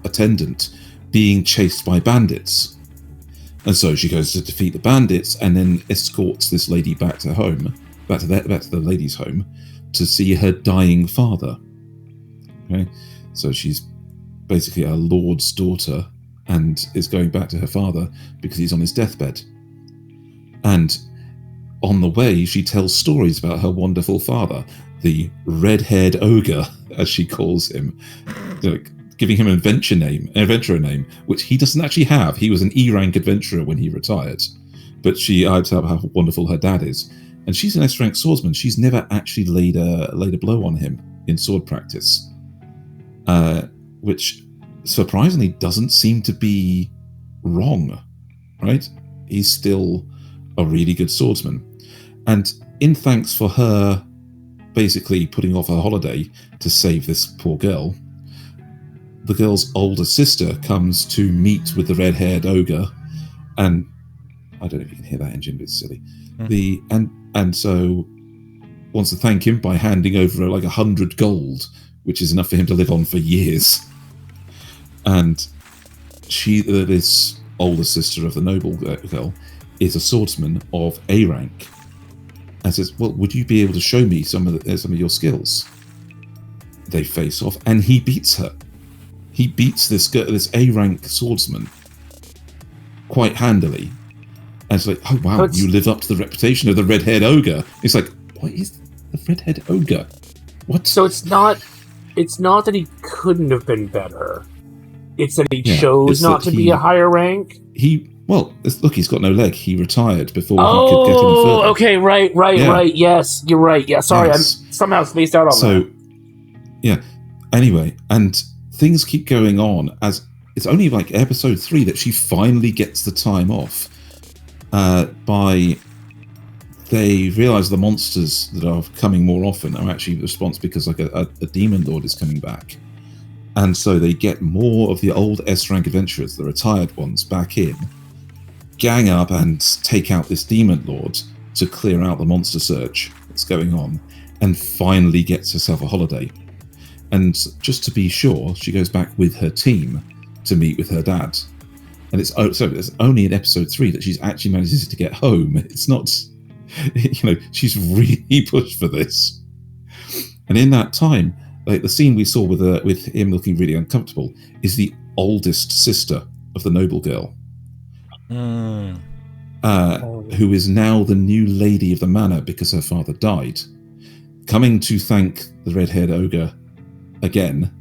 attendant being chased by bandits. And so she goes to defeat the bandits and then escorts this lady back to home, back to the lady's home, to see her dying father. Okay, so she's basically a lord's daughter and is going back to her father because he's on his deathbed. And on the way, she tells stories about her wonderful father, the red-haired ogre, as she calls him, giving him an adventurer name, which he doesn't actually have. He was an E-rank adventurer when he retired. But she hypes up how wonderful her dad is. And she's an S-rank swordsman. She's never actually laid a blow on him in sword practice. Which surprisingly doesn't seem to be wrong, right? He's still a really good swordsman. And in thanks for her basically putting off her holiday to save this poor girl, the girl's older sister comes to meet with the red-haired ogre, and I don't know if you can hear that engine, but it's silly. And so wants to thank him by handing over like 100 gold, which is enough for him to live on for years. And this older sister of the noble girl, is a swordsman of A rank, and says, "Well, would you be able to show me some of your skills?" They face off, and he beats her. He beats this A rank swordsman quite handily. And it's like, oh wow, you live up to the reputation of the red-haired ogre. It's like, what is the red-haired ogre? What? So it's not that he couldn't have been better. It's that he chose not to be a higher rank. Look, he's got no leg. He retired before he could get any further. Okay, right. Yes, you're right. Yeah, sorry, yes. I'm somehow spaced out on that. So, yeah. Anyway, and things keep going on as it's only like episode 3 that she finally gets the time off. They realise the monsters that are coming more often are actually the response because like a demon lord is coming back. And so they get more of the old S-rank adventurers, the retired ones, back in, gang up and take out this demon lord to clear out the monster surge that's going on, and finally gets herself a holiday. And just to be sure, she goes back with her team to meet with her dad. And it's only in episode 3 that she's actually manages to get home. It's not, she's really pushed for this. And in that time, like the scene we saw with him looking really uncomfortable is the oldest sister of the noble girl, who is now the new lady of the manor because her father died, coming to thank the red-haired ogre again,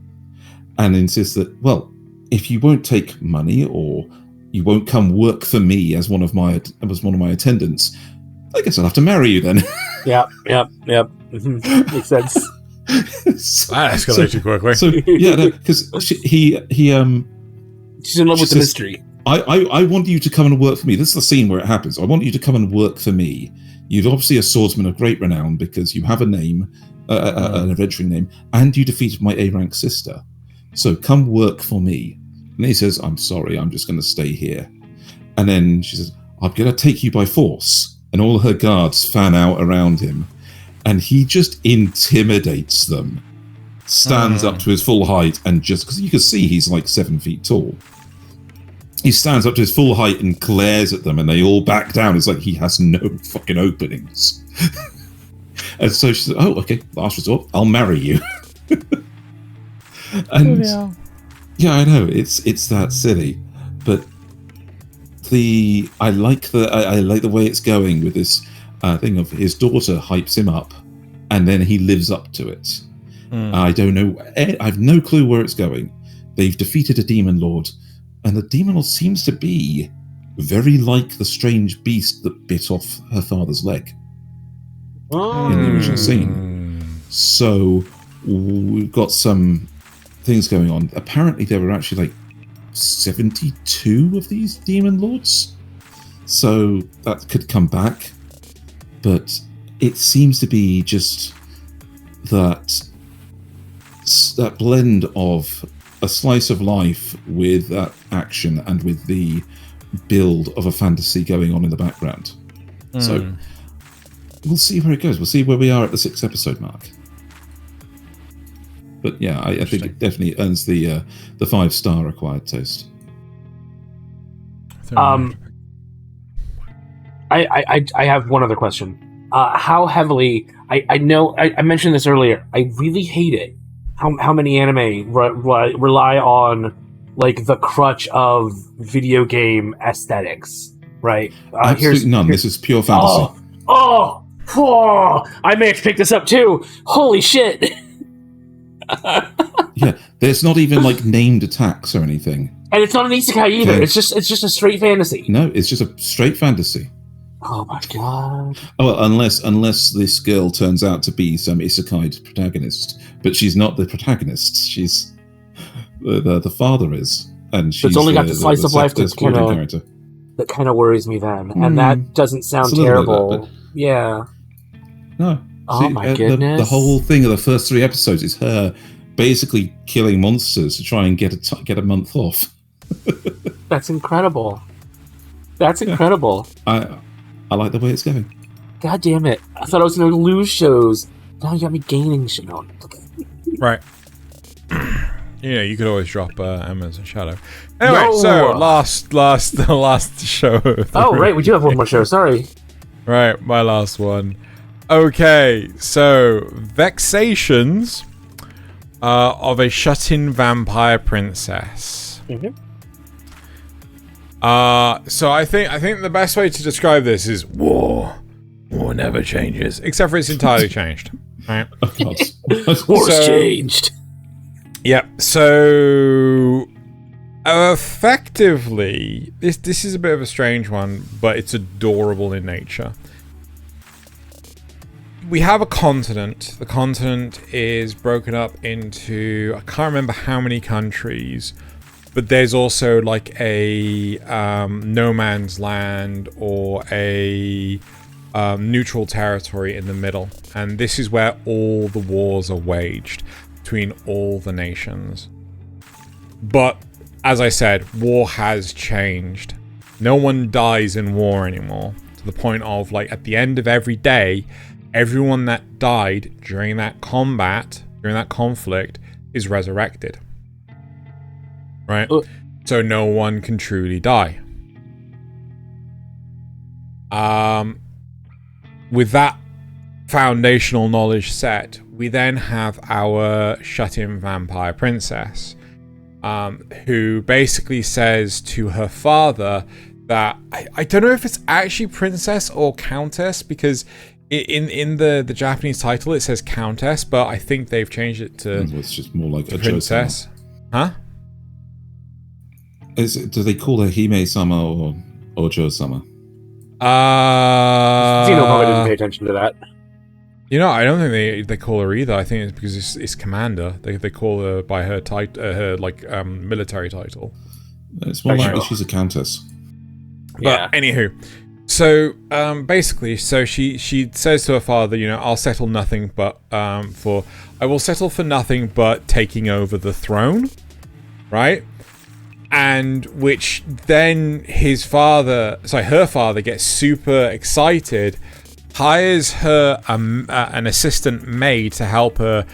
and insists that, well, if you won't take money or you won't come work for me as one of my attendants, I guess I'll have to marry you then. Yep. Mm-hmm. Makes sense. That escalated quickly. So yeah, because she's in love with the mystery. I want you to come and work for me. This is the scene where it happens. I want you to come and work for me. You're obviously a swordsman of great renown because you have a name, an adventuring name, and you defeated my A-rank sister. So come work for me. And he says, I'm sorry, I'm just going to stay here. And then she says, I'm going to take you by force. And all her guards fan out around him. And he just intimidates them. Stands up to his full height and just, because you can see he's like 7 feet tall. He stands up to his full height and glares at them and they all back down. It's like he has no fucking openings. And so she says, oh, okay, last resort, I'll marry you. And yeah, I know, it's that silly. But I like the way it's going with this thing of his daughter hypes him up and then he lives up to it. I don't know, I have no clue where it's going. They've defeated a demon lord, and the demon lord seems to be very like the strange beast that bit off her father's leg in the original scene. So we've got some things going on. Apparently there were actually like 72 of these demon lords So that could come back, but it seems to be just that blend of a slice of life with that action and with the build of a fantasy going on in the background. So we'll see where it goes. We'll see where we are at the 6th episode mark. But yeah, I think it definitely earns the 5-star acquired taste. I have one other question. How heavily... I know I mentioned this earlier. I really hate it. How many anime rely on like the crutch of video game aesthetics, right? Absolutely none. This is pure fantasy. Oh! I may have to pick this up too. Holy shit! Yeah, there's not even like named attacks or anything, and it's not an isekai either. Okay. It's just a straight fantasy. No, it's just a straight fantasy. Oh my god! Oh, well, unless this girl turns out to be some isekai protagonist, but she's not the protagonist. She's the father is, and she's it's only got the slice of life that kind of worries me then, and that doesn't sound terrible. That, yeah. No. Oh my goodness! The whole thing of the first 3 episodes is her basically killing monsters to try and get a month off. That's incredible. That's incredible. I like the way it's going. God damn it. I thought I was going to lose shows. Now you got me gaining shit on. Right. You could always drop Emma's Shadow. Anyway, so the last show. Right, we do have one more show. Sorry. Right, my last one. Okay, so Vexations of a shut-in vampire princess. Mm-hmm. So I think the best way to describe this is war. War never changes, except for it's entirely changed. Right? War's changed. Yep. So effectively, this is a bit of a strange one, but it's adorable in nature. We have a continent. The continent is broken up into, I can't remember how many countries, but there's also like a no man's land or a neutral territory in the middle. And this is where all the wars are waged between all the nations. But as I said, war has changed. No one dies in war anymore, to the point of like at the end of every day, everyone that died during that combat, during that conflict, is resurrected. Right? So no one can truly die. With that foundational knowledge set, we then have our shut-in vampire princess, who basically says to her father that, I don't know if it's actually princess or countess, because in the Japanese title it says countess, but I think they've changed it to it's just more like a princess. Huh? Do they call her Hime-sama or Jo-sama? Xeno probably didn't pay attention to that. I don't think they call her either. I think it's because it's commander. They call her by her title, her military title. It's more like she's a countess. But anywho, so basically, she says to her father, I'll settle nothing but I will settle for nothing but taking over the throne, right? And which then her father gets super excited, hires her an assistant maid to help her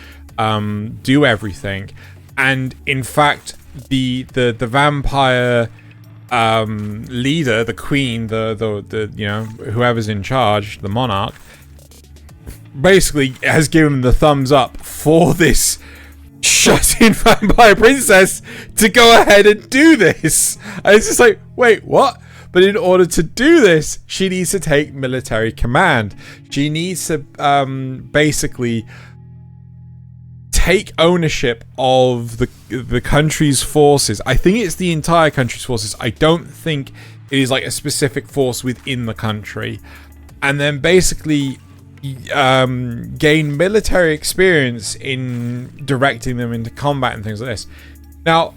do everything, and in fact the vampire leader, the queen, the whoever's in charge, the monarch, basically has given the thumbs up for this shut-in vampire princess to go ahead and do this. And it's just like, wait, what? But in order to do this, she needs to take military command. She needs to basically take ownership of the country's forces. I think it's the entire country's forces. I don't think it is like a specific force within the country. And then basically gain military experience in directing them into combat and things like this. Now,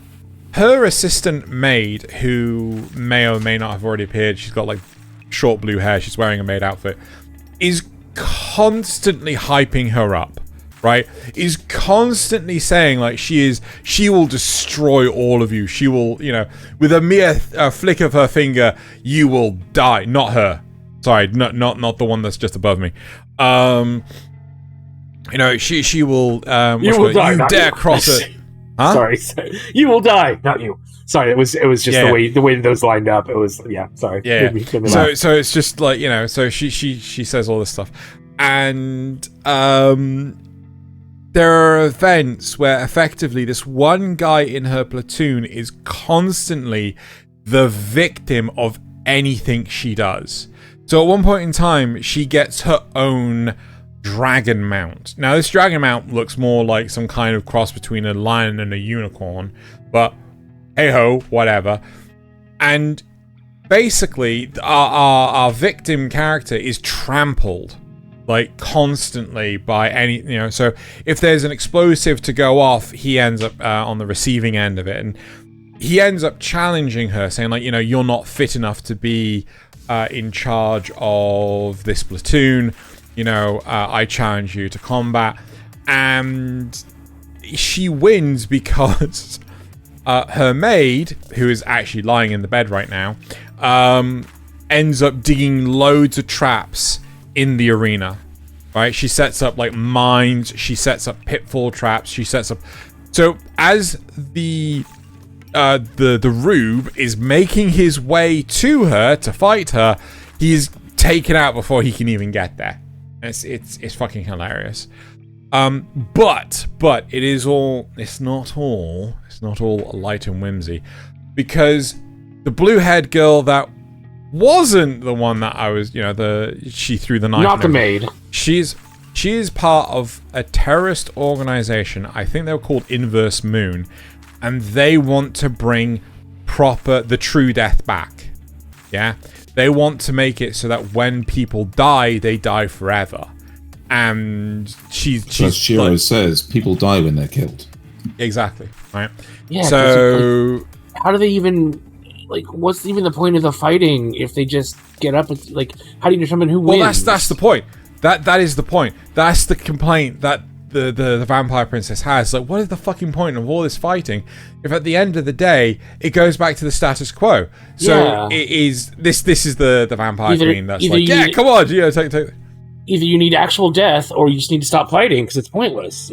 her assistant maid, who may or may not have already appeared, she's got like short blue hair. She's wearing a maid outfit. Is constantly hyping her up, right? Is constantly saying like she will destroy all of you. She will, with a mere flick of her finger, you will die. Not her. Sorry, not the one that's just above me. She will. You will die. You dare cross it. Huh? Sorry, you will die, not you. Sorry, it was just the way those lined up. It was sorry. Yeah. So it's just like So she says all this stuff, and there are events where effectively this one guy in her platoon is constantly the victim of anything she does. So at one point in time, she gets her own dragon mount. Now this dragon mount looks more like some kind of cross between a lion and a unicorn, but hey ho, whatever. And basically our victim character is trampled like constantly by any so if there's an explosive to go off, he ends up on the receiving end of it, and he ends up challenging her, saying like you're not fit enough to be in charge of this platoon. I challenge you to combat, and she wins because her maid, who is actually lying in the bed right now, ends up digging loads of traps in the arena. Right? She sets up like mines. She sets up pitfall traps. She sets up. So as the Rube is making his way to her to fight her, he's taken out before he can even get there. It's fucking hilarious. But it is all. It's not all light and whimsy, because the blue-haired girl that wasn't the one that I was, she threw the knife. Not the maid. She is part of a terrorist organization. I think they were called Inverse Moon, and they want to bring the true death back. Yeah. They want to make it so that when people die, they die forever. And she's as Shiro says, people die when they're killed. Exactly. Right. Yeah. So how do they even what's even the point of the fighting if they just get up and how do you determine who wins? Well, that's the point. That is the point. That's the complaint that the vampire princess has. Like, what is the fucking point of all this fighting if at the end of the day it goes back to the status quo? So it is this is the vampire queen that's like, come on, take. Either you need actual death or you just need to stop fighting because it's pointless.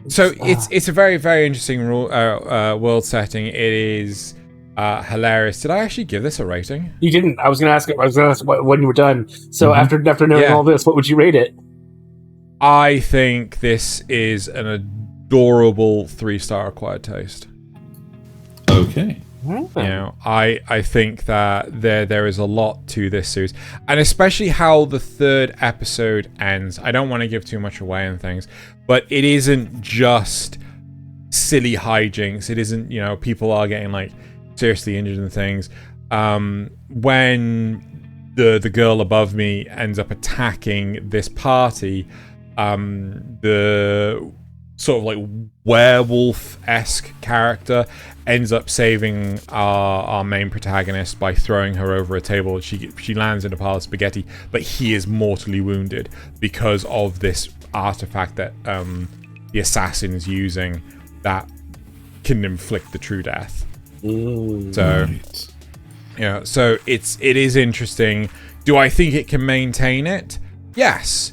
It's a very, very interesting world setting. It is hilarious. Did I actually give this a rating? You didn't. I was gonna ask when you were done. So after knowing all this, what would you rate it? I think this is an adorable 3-star acquired taste. Okay. I think that there is a lot to this series, and especially how the 3rd episode ends. I don't want to give too much away and things, but it isn't just silly hijinks. It isn't, people are getting seriously injured and things. When the girl above me ends up attacking this party, the sort of werewolf-esque character ends up saving our main protagonist by throwing her over a table. She lands in a pile of spaghetti, but he is mortally wounded because of this artifact that the assassin is using that can inflict the true death. So so it is interesting. Do I think it can maintain it? Yes.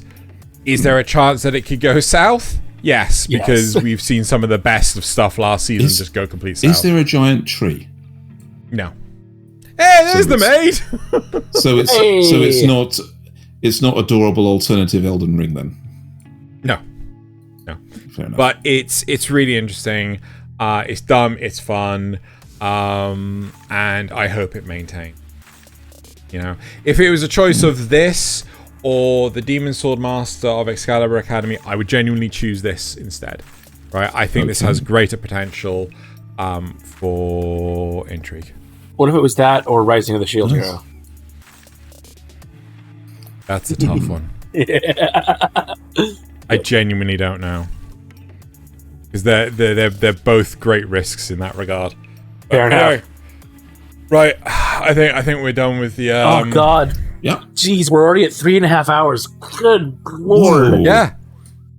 Is there a chance that it could go south? Yes, because we've seen some of the best of stuff last season just go complete south. Is there a giant tree? No. Hey, there's the maid. so it's not adorable alternative Elden Ring then. No. Fair enough. But it's really interesting. It's dumb. It's fun, and I hope it maintains. If it was a choice of this or the Demon Sword Master of Excalibur Academy, I would genuinely choose this instead. Right? I think this has greater potential for intrigue. What if it was that or Rising of the Shield Hero? That's a tough one. I genuinely don't know, because they're both great risks in that regard. Fair enough. Right. I think we're done with the. Oh God. Yeah. Jeez, we're already at 3.5 hours. Good Lord. Whoa. Yeah.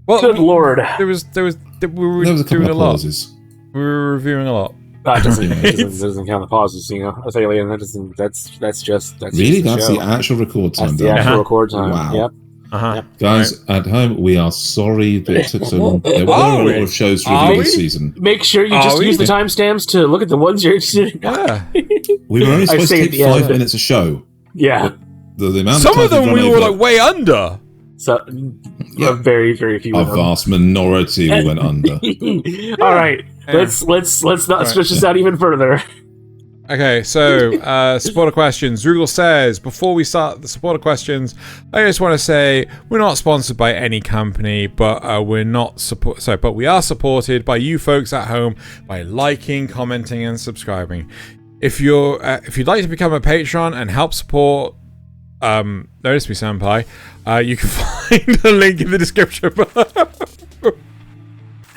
Well, Good Lord. we were There was a doing couple a of lot. pauses. We were reviewing a lot. That doesn't count the pauses, you know. Thaylien, that's just Really? just That's the the show. actual record time. That's the done. actual record time. Wow. Yep. Uh-huh. Guys at home, we are sorry that it took so long. There were Are a we? lot of shows to Are review we? this season. Make sure you Are just we? use the timestamps to look at the ones you're interested in. Yeah. We were only I supposed say to at take the end. 5 minutes a show. Yeah. The amount Some of of time them we've we run were over- like way under. So a very, very few a of them. vast minority we went under. All right. Let's not stretch this out even further. Okay, so supporter questions. Rugal says, before we start the supporter questions, I just want to say we're not sponsored by any company, but but we are supported by you folks at home by liking, commenting, and subscribing. If you'd like to become a patron and help support Notice Me Senpai, you can find a link in the description below.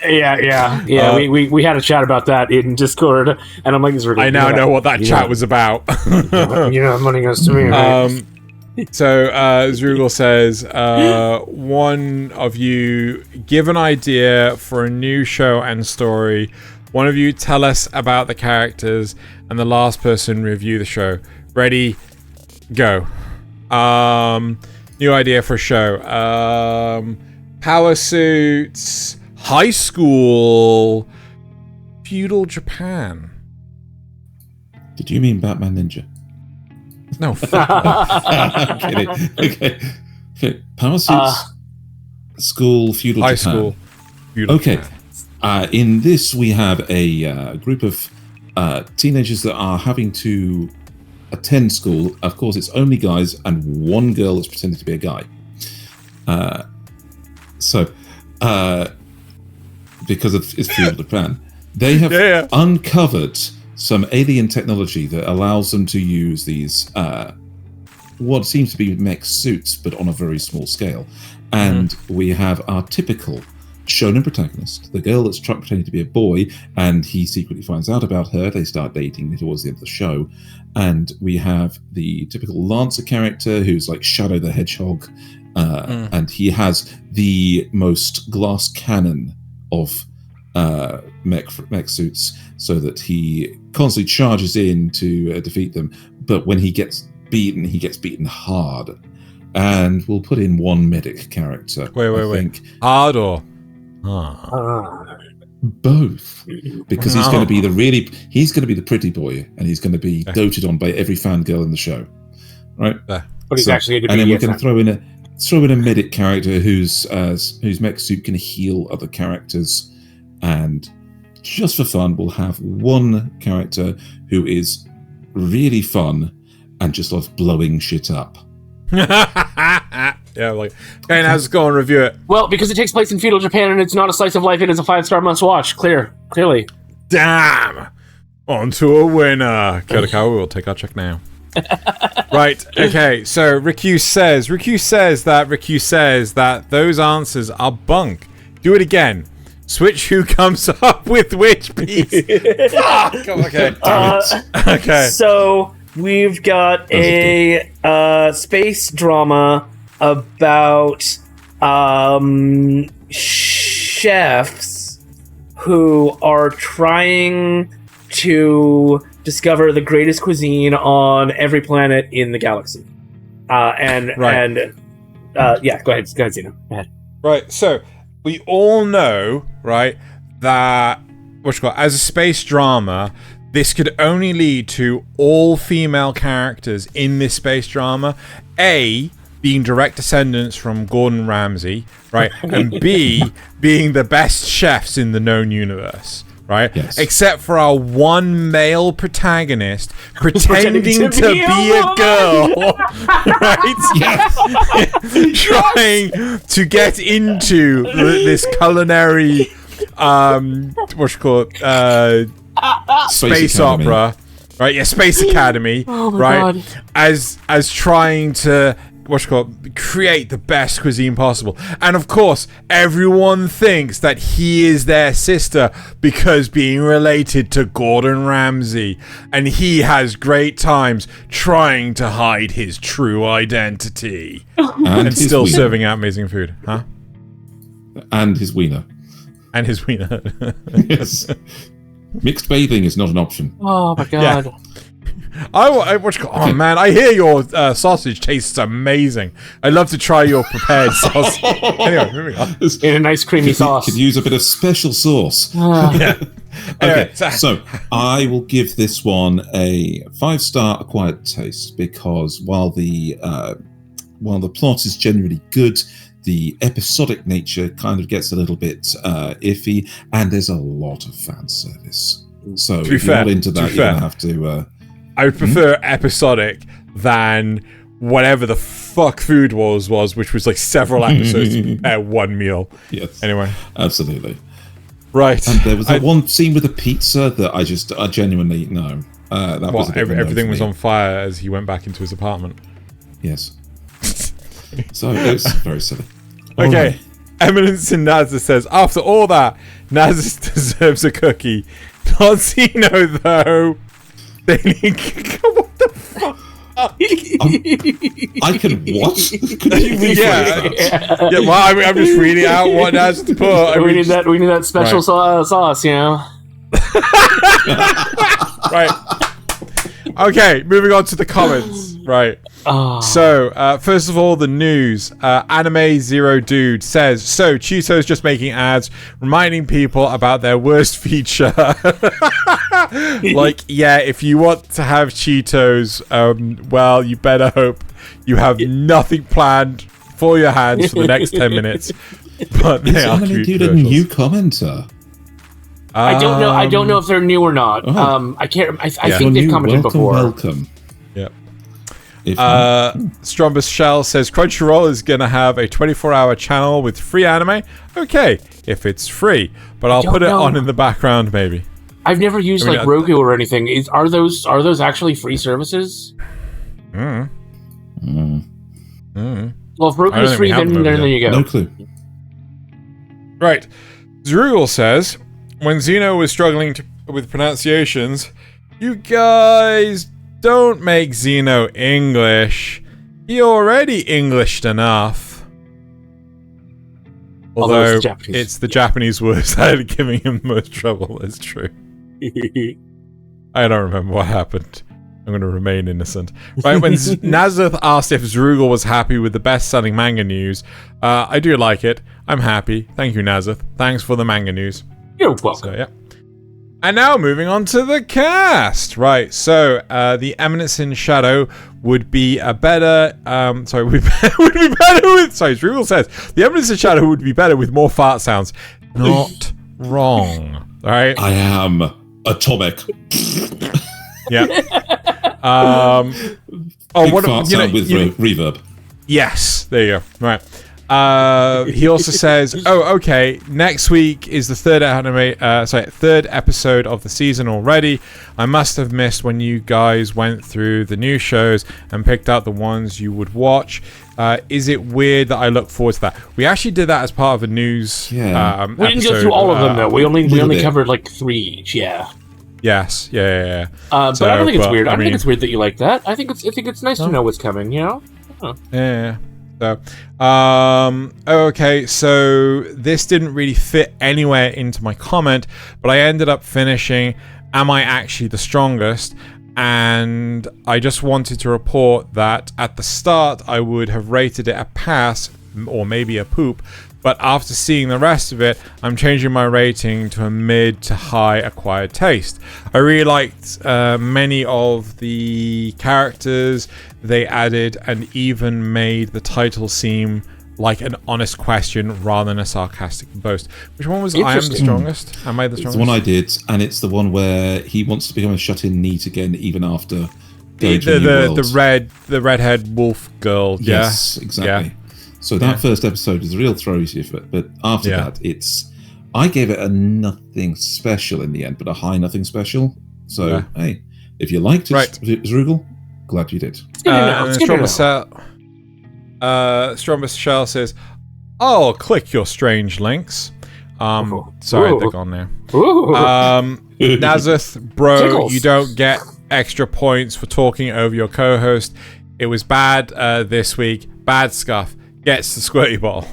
Yeah. We had a chat about that in Discord, and I'm like, "This is I now know what that chat was about. You're not money goes to me, right? So Zrugal says, one of you give an idea for a new show and story. One of you tell us about the characters, and the last person review the show. Ready, go. New idea for a show. Power suits. High school. Feudal Japan. Did you mean Batman Ninja? No. I'm kidding. Okay. Power suits. School. Feudal High Japan. school. Feudal Okay. Japan. In this, we have a group of teenagers that are having to attend school. Of course, it's only guys and one girl that's pretending to be a guy. Because of it's feudal Japan, they have uncovered some alien technology that allows them to use these what seems to be mech suits, but on a very small scale. And we have our typical shonen protagonist, the girl that's pretending to be a boy, and he secretly finds out about her. They start dating towards the end of the show. And we have the typical Lancer character who's like Shadow the Hedgehog, and he has the most glass cannon of mech suits, so that he constantly charges in to defeat them. But when he gets beaten hard. And we'll put in one medic character. Wait. Hard or? Both, because he's going to be the pretty boy, and he's going to be doted on by every fangirl in the show, right? But he's actually going to be. And then we're going to throw in a medic character whose mech suit can heal other characters, and just for fun, we'll have one character who is really fun and just loves blowing shit up. Yeah, like, okay, now let's go and review it. Well, because it takes place in feudal Japan and it's not a slice of life, it is a 5-star must-watch. Clearly. Damn! On to a winner. Kodakawa will take our check now. Right, okay, so Rikyu says that those answers are bunk. Do it again. Switch who comes up with which piece. Fuck! Okay. Okay. So we've got a space drama about chefs who are trying to discover the greatest cuisine on every planet in the galaxy. Go ahead, Xeno. Go ahead. Right, so we all know, right, that as a space drama, this could only lead to all female characters in this space drama, A, being direct descendants from Gordon Ramsay, right, and B, being the best chefs in the known universe, right? Yes. Except for our one male protagonist pretending to be a girl, right? Yes. Trying to get into this culinary, space opera, right? Yeah, Space Academy, Oh my right? God. As trying to create the best cuisine possible. And of course, everyone thinks that he is their sister because being related to Gordon Ramsay, and he has great times trying to hide his true identity and still serving out amazing food, huh? And his wiener. And his wiener. Yes. Mixed bathing is not an option. Oh my god. Yeah. Oh man, I hear your sausage tastes amazing. I'd love to try your prepared sausage. Anyway, moving on. In a nice creamy sauce. Could use a bit of special sauce. Yeah. Okay, so I will give this one a 5-star acquired taste because while the plot is generally good, the episodic nature kind of gets a little bit iffy, and there's a lot of fan service. So if you're not into that, you're going to have to... I would prefer episodic than whatever the fuck food was, which was like several episodes to prepare one meal. Yes. Anyway. Absolutely. Right. And there was that one scene with the pizza that I genuinely, no. Everything was on fire as he went back into his apartment. Yes. So it was very silly. Okay. Right. Eminence in Nasuth says, after all that, Nasuth deserves a cookie. Not Xeno, though. What the fuck? I can what? Could you rephrase that? Yeah, well, I'm just reading out what Nasuth put. We need that special sauce, you know? Right. Okay, moving on to the comments. Right. Oh. So, first of all, the news. Anime Zero Dude says, so Cheeto's just making ads, reminding people about their worst feature. Like, yeah, if you want to have Cheetos, well, you better hope you have nothing planned for your hands for the next 10 minutes. But they are cute Dude, a new commenter. I don't know if they're new or not. I can't. I think they've commented before. Welcome. Yep. Strombus Shell says Crunchyroll is gonna have a 24-hour channel with free anime. Okay, if it's free, but I'll put it on in the background maybe. I've never used Roku or anything. Are those actually free services? Well, if Roku's free, then there you go. No clue. Right. Zrugel says, when Xeno was struggling with pronunciations, you guys don't make Xeno English. He already Englished enough. Although it's the Japanese words that are giving him the most trouble, it's true. I don't remember what happened. I'm going to remain innocent. Right, when Nasuth asked if Zrugel was happy with the best-selling manga news, I do like it. I'm happy. Thank you, Nasuth. Thanks for the manga news. You're welcome. So, yeah. And now moving on to the cast. Right, so the Eminence in Shadow would be a better... would be better with... Sorry, Zrugel says, the Eminence in Shadow would be better with more fart sounds. Not wrong. All right? I am atomic. Yeah. Big fart sound with reverb. Yes, there you go. Right. He also says, "Oh, okay. Next week is the third episode of the season already. I must have missed when you guys went through the new shows and picked out the ones you would watch. Is it weird that I look forward to that? We actually did that as part of a news. We didn't go through all of them though. We only covered like 3 each. Yeah. Yes. Yeah. But I don't think it's weird. I don't think it's weird that you like that. I think it's nice to know what's coming. You know. Oh. Yeah. So, okay, so this didn't really fit anywhere into my comment, but I ended up finishing Am I Actually the Strongest? And I just wanted to report that at the start I would have rated it a pass or maybe a poop, but after seeing the rest of it, I'm changing my rating to a mid to high acquired taste. I really liked many of the characters they added and even made the title seem like an honest question rather than a sarcastic boast. Which one was I am the strongest? Am I the strongest? It's the one I did, and it's the one where he wants to become a shut-in NEET again even after going to a new world. The redhead wolf girl. Yes, exactly. Yeah. So that first episode is a real throw to you, but after that, I gave it a nothing special in the end, but a high nothing special. So hey, if you liked it, Zrugel, glad you did. Stromber's Shell says, "Oh, click your strange links." Sorry, Ooh. they're gone now. Ooh. Nasuth, bro, Tickles. you don't get extra points for talking over your co-host. It was bad this week. Bad scuff. Gets the squirty ball.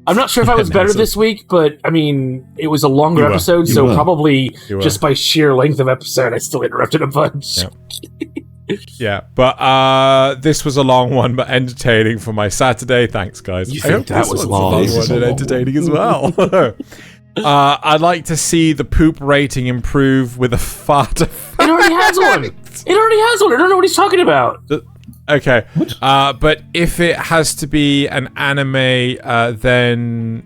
I'm not sure if I was better this week, but I mean, it was a longer You were. episode, You so were. probably You were. just by sheer length of episode, I still interrupted a bunch. Yep. Yeah, but this was a long one, but entertaining for my Saturday. Thanks, guys. You I think hope that this was one's long? a long This is one a and long entertaining one. as well. I'd like to see the poop rating improve with a fart effect. It already has one. It already has one. I don't know what he's talking about. Okay, but if it has to be an anime, then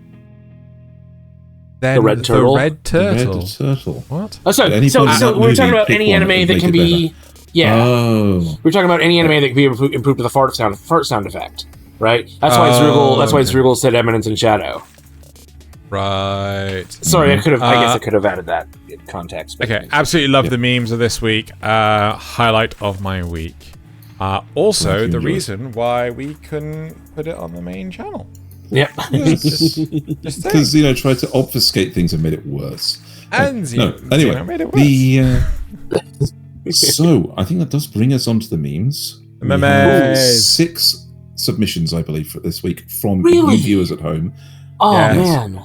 The red turtle? Red turtle. Red turtle. What? Oh, sorry. Any So point in that we're talking movie, about pick any one anime and that make can it be. Yeah. Oh. We're talking about any anime that can be improved with a fart sound effect, right? That's why Zrugal. That's why okay. Zrugal said Eminence and Shadow. Right. Sorry, I could have. I guess I Uh, could have added that in context. but- Okay, absolutely love the memes of this week. Highlight of my week. Also, Glad you the enjoyed. reason why we couldn't put it on the main channel. Yeah. Just Because saying. tried to obfuscate things and made it worse. And No, anyway, Xeno made it worse. So I think that does bring us onto the memes. We have Memes. 6 submissions, I believe, for this week from Really? you viewers at home. Oh Yes. man.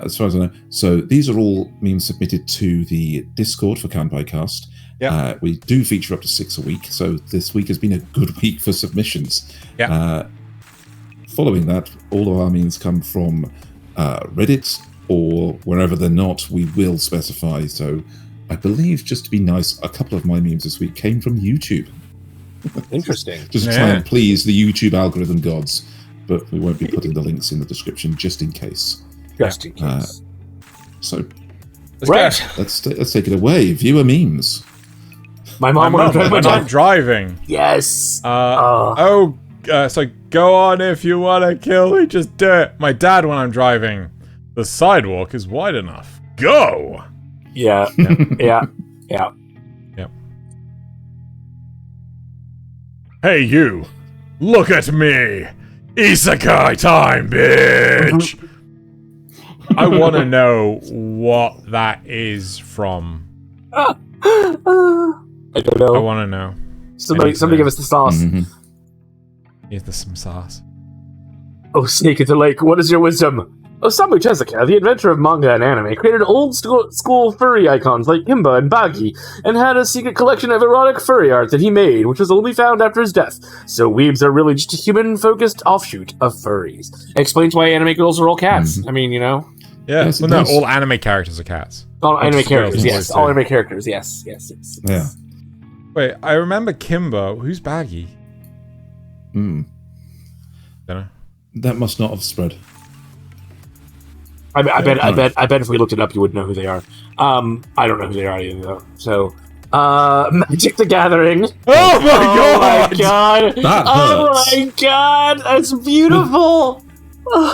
As far as I know. So these are all memes submitted to the Discord for Kanpai Cast. Yeah. We do feature up to 6 a week, so this week has been a good week for submissions. Yeah. Following that, all of our memes come from Reddit, or wherever they're not, we will specify. So I believe, just to be nice, a couple of my memes this week came from YouTube. Interesting. Just to try and please the YouTube algorithm gods, but we won't be putting the links in the description just in case. Just in case. So Let's Right. go. let's take it away. Viewer memes. My My mom mum, would have when I'm driving. Yes. So go on if you want to kill me, just do it. My dad, when I'm driving, the sidewalk is wide enough. Go! Yeah. Yeah. Yeah. Hey, you! Look at me! Isekai time, bitch! I want to know what that is from. I don't know. I want to know. Somebody give us the sauce. Mhm. Is there some sauce? Oh, snake at the lake, what is your wisdom? Osamu Tezuka, the inventor of manga and anime, created old school furry icons like Kimba and Bagi, and had a secret collection of erotic furry art that he made, which was only found after his death. So weebs are really just a human-focused offshoot of furries. Explains why anime girls are all cats. I mean, you know, Yeah, Yes, it well, no, does. all anime characters are cats. all anime Girls characters, and yes. boys All too. anime characters, yes. Yeah. Wait, I remember Kimbo. Who's Baggy? Mm. Dunno. That must not have spread. I bet if we looked it up, you would know who they are. I don't know who they are either, though. So, Magic the Gathering. Oh my Oh god! my god! That Oh hurts. my god! That's beautiful!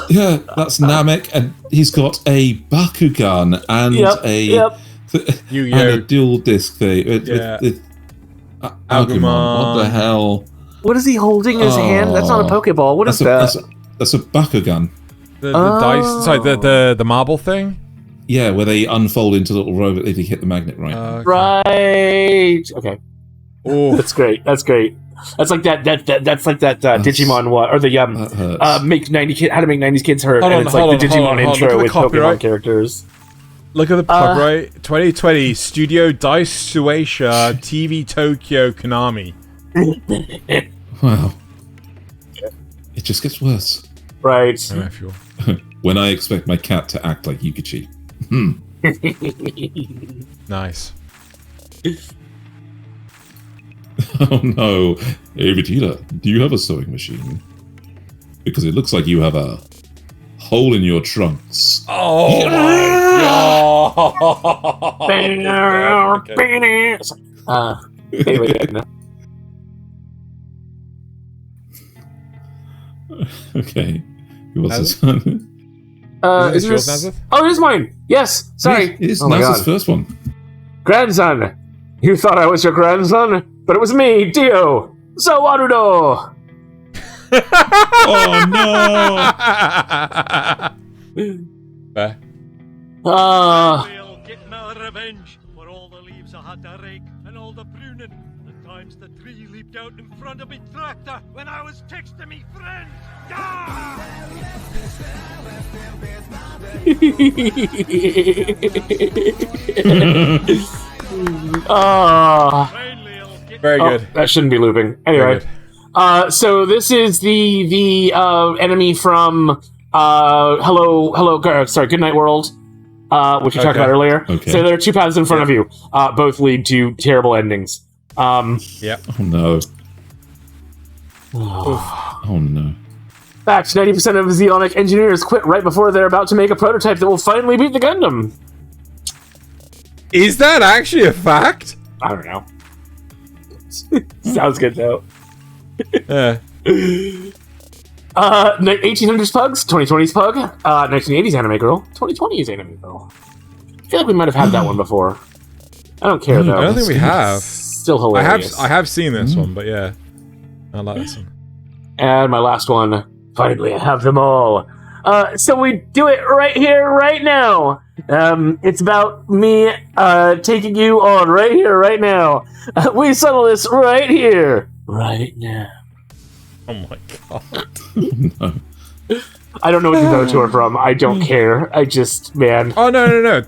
Yeah, that's Namek, and he's got a Bakugan and Yep, a yep. Yu-Gi-Oh! and a dual disc thing. Yeah. Agumon. What the hell? What is he holding in his hand? That's not a Pokeball. What is that? That's a Bakugan. The dice, sorry, the marble thing. Yeah, where they unfold into little robot if you hit the magnet right. Right. Okay. Oh, That's great. That's great. That's like that Digimon one or the That hurts. make 90 kid how to make 90s kids hurt, Hold and on, it's like hold the on, hold on, Digimon hold on. intro Look at with the copyright. Pokemon characters. look at the copyright. 2020 Studio Dice Shueisha TV Tokyo Konami. Wow. It just gets worse. Right. I don't know if you're... When I expect my cat to act like Yukichi. Nice. Oh no. Hey Vegeta, do you have a sewing machine? Because it looks like you have a hole in your trunks. Oh my god! Anyway, no. Okay. Who else is Is this yours, this- Nasuth? Oh, it is mine. Yes. Sorry. It is Oh my Naz's God. first one. Grandson. You thought I was your grandson, but it was me, Dio. So Arudo. Oh no! Fair. We'll get my revenge for all the leaves I had to rake and all the pruning. The times the tree leaped out in front of me tractor when I was texting me friends. Finally, I'll get Very good. That shouldn't be looping. Very Anyway, good. so this is the enemy from Goodnight World, which we talked about earlier. Okay. So there are two paths in front of you. Both lead to terrible endings. Yep. Oh no. Oh no. Fact, 90% of Xeonic engineers quit right before they're about to make a prototype that will finally beat the Gundam. Is that actually a fact? I don't know. Sounds good, though. Yeah. 1800s Pugs, 2020s Pug, 1980s Anime Girl, 2020s Anime Girl. I feel like we might have had that one before. I don't care, though. I don't think we have. Still hilarious. I have seen this one, but yeah. I like this one. And my last one. Finally, I have them all. So we do it right here, right now. It's about me taking you on right here, right now. We settle this right here, right now. Oh my god. No. I don't know what the other two are from. I don't care. I just, man. Oh, no.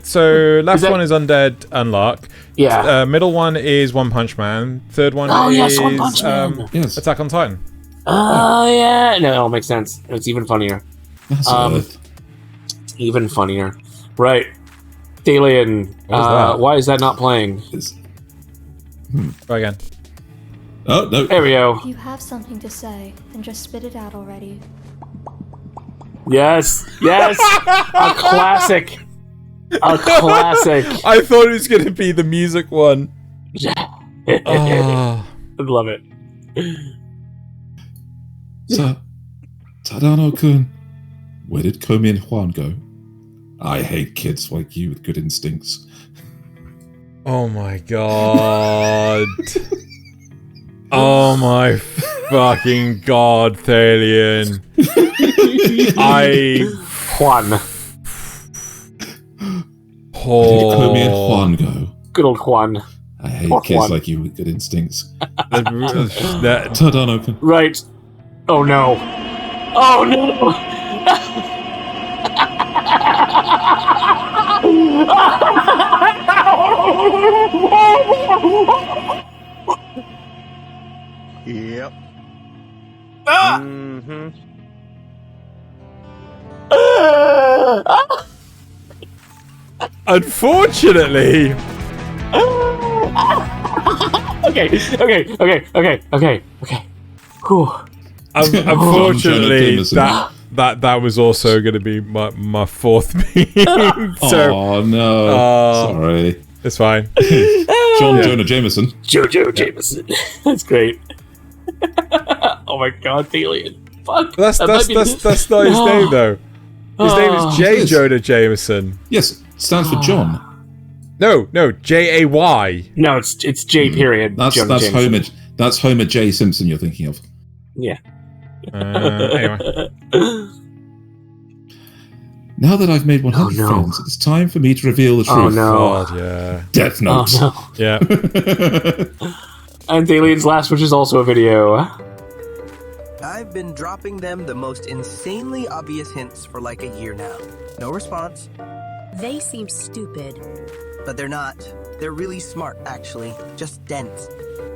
So, left that- one is Undead Unluck. Yeah. Middle one is One Punch Man. Third one Oh, is yes, One Punch Man. Yes. Attack on Titan. Oh, yeah. No, it makes sense. It's even funnier. That's Earth. Even funnier. Right. Thaylien, What is that? why is that not playing? It's- Try again. Oh no. There we go. If you have something to say, then just spit it out already. Yes. Yes. A classic. A classic. I thought it was going to be the music one. Oh. I love it. Tadano-kun, where did Komi and Juan go? I hate kids like you with good instincts. Oh my god. Oh my fucking god, Thaylien. Juan. Where did Komi and Juan go? Good old Juan. I hate Poor kids Juan. like you with good instincts. That- Tadano-kun. Right. Oh no. Oh no. Yep. Ah! Mm-hmm. Unfortunately, Okay. Whew. unfortunately, Jameson. that was also going to be my fourth meme. So Oh no. Sorry. it's fine. Jonah Jameson. Jojo Jameson. That's great. Oh my god, Thaylien. Fuck. That's That not might be- his name though. His name is J. it is. Jonah Jameson. Yes, stands for John. No, J-A-Y. No, it's J period. That's Jonah Jameson. Homer. That's Homer J. Simpson you're thinking of. Yeah. Anyway. Now that I've made 100 no. friends, it's time for me to reveal the truth. Oh no. God, yeah. Death Oh Note. no. Yeah. And Thalien's last, which is also a video. I've been dropping them the most insanely obvious hints for like a year now. No response, They seem stupid. but they're not. They're really smart, actually. Just dense.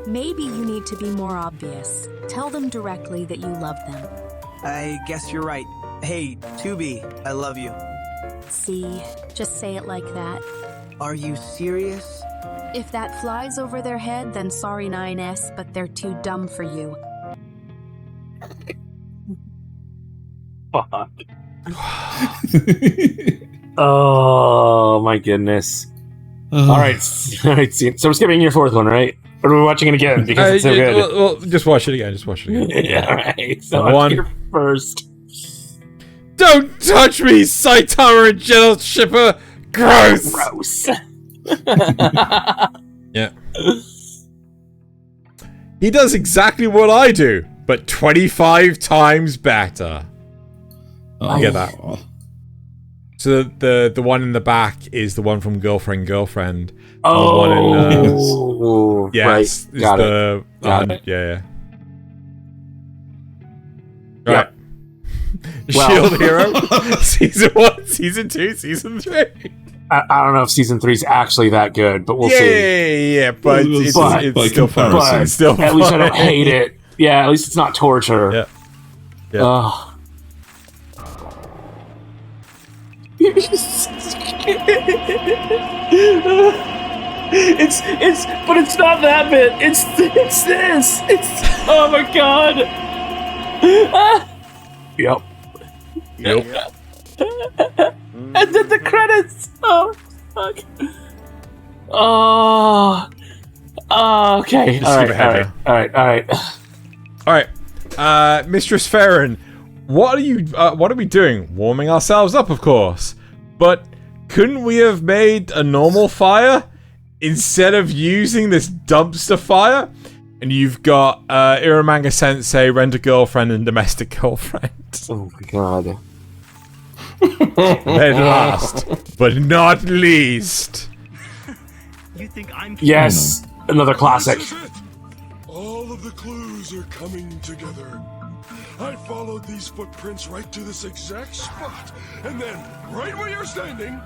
Maybe you need to be more obvious. Tell them directly that you love them. I guess you're right. Hey, Tubi, I love you. See, just say it like that. Are you serious? If that flies over their head, then sorry 9S, but they're too dumb for you. Fuck. Oh my goodness. All right. So we're skipping your fourth one, right? Or are we watching it again because it's so good? Well, just watch it again. Yeah, all right. So One. I'm here first. Don't touch me, Saitama and Gentle Shipper! Gross! Gross. Yeah. He does exactly what I do. but 25 times better. Oh, Get that. So the one in the back is the one from Girlfriend. The one in, yes, right. Got it. Yeah. Yep. Right. Well- Shield Hero, season 1, season 2, season 3. I don't know if season 3 is actually that good, but we'll see. Yeah, but it's by still fun. comparison. It's still At least I fun. don't hate it. Yeah, at least it's not torture. Yeah. Yeah. Ugh. But it's not that bit. It's this. Oh my god. Yep. And then the credits. Oh fuck. Oh. Okay. Just All skip ahead right. All right, Mistress Frieren, what are we doing? Warming ourselves up, of course. But couldn't we have made a normal fire instead of using this dumpster fire? And you've got Iramanga Sensei, Rent a Girlfriend, and Domestic Girlfriend. Oh my god. Then last, but not least. You think I'm Yes, another classic. This is it. All of the clues are coming together. I followed these footprints right to this exact spot, and then, right where you're standing,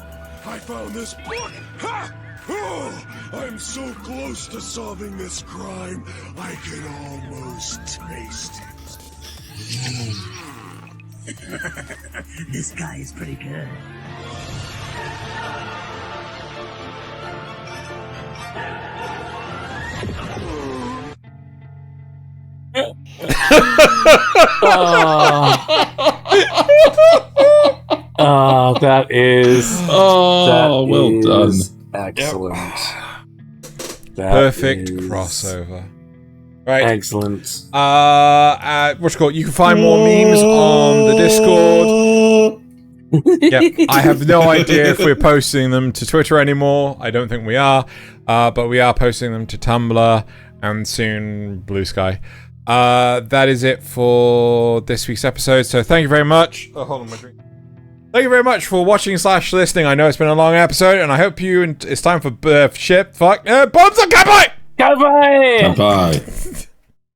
I found this book. Ha! Oh, I'm so close to solving this crime, I can almost taste it. This guy is pretty good. That is. Well done. Excellent. That Perfect is crossover. Right. Excellent. What's it called? You can find more memes on the Discord. Yep. I have no idea if we're posting them to Twitter anymore. I don't think we are. But we are posting them to Tumblr and soon Blue Sky. That is it for this week's episode. So thank you very much. Oh, hold on, my drink. Thank you very much for watching / listening. I know it's been a long episode, and I hope it's time for bombs and Kanpai! Goodbye. Bye.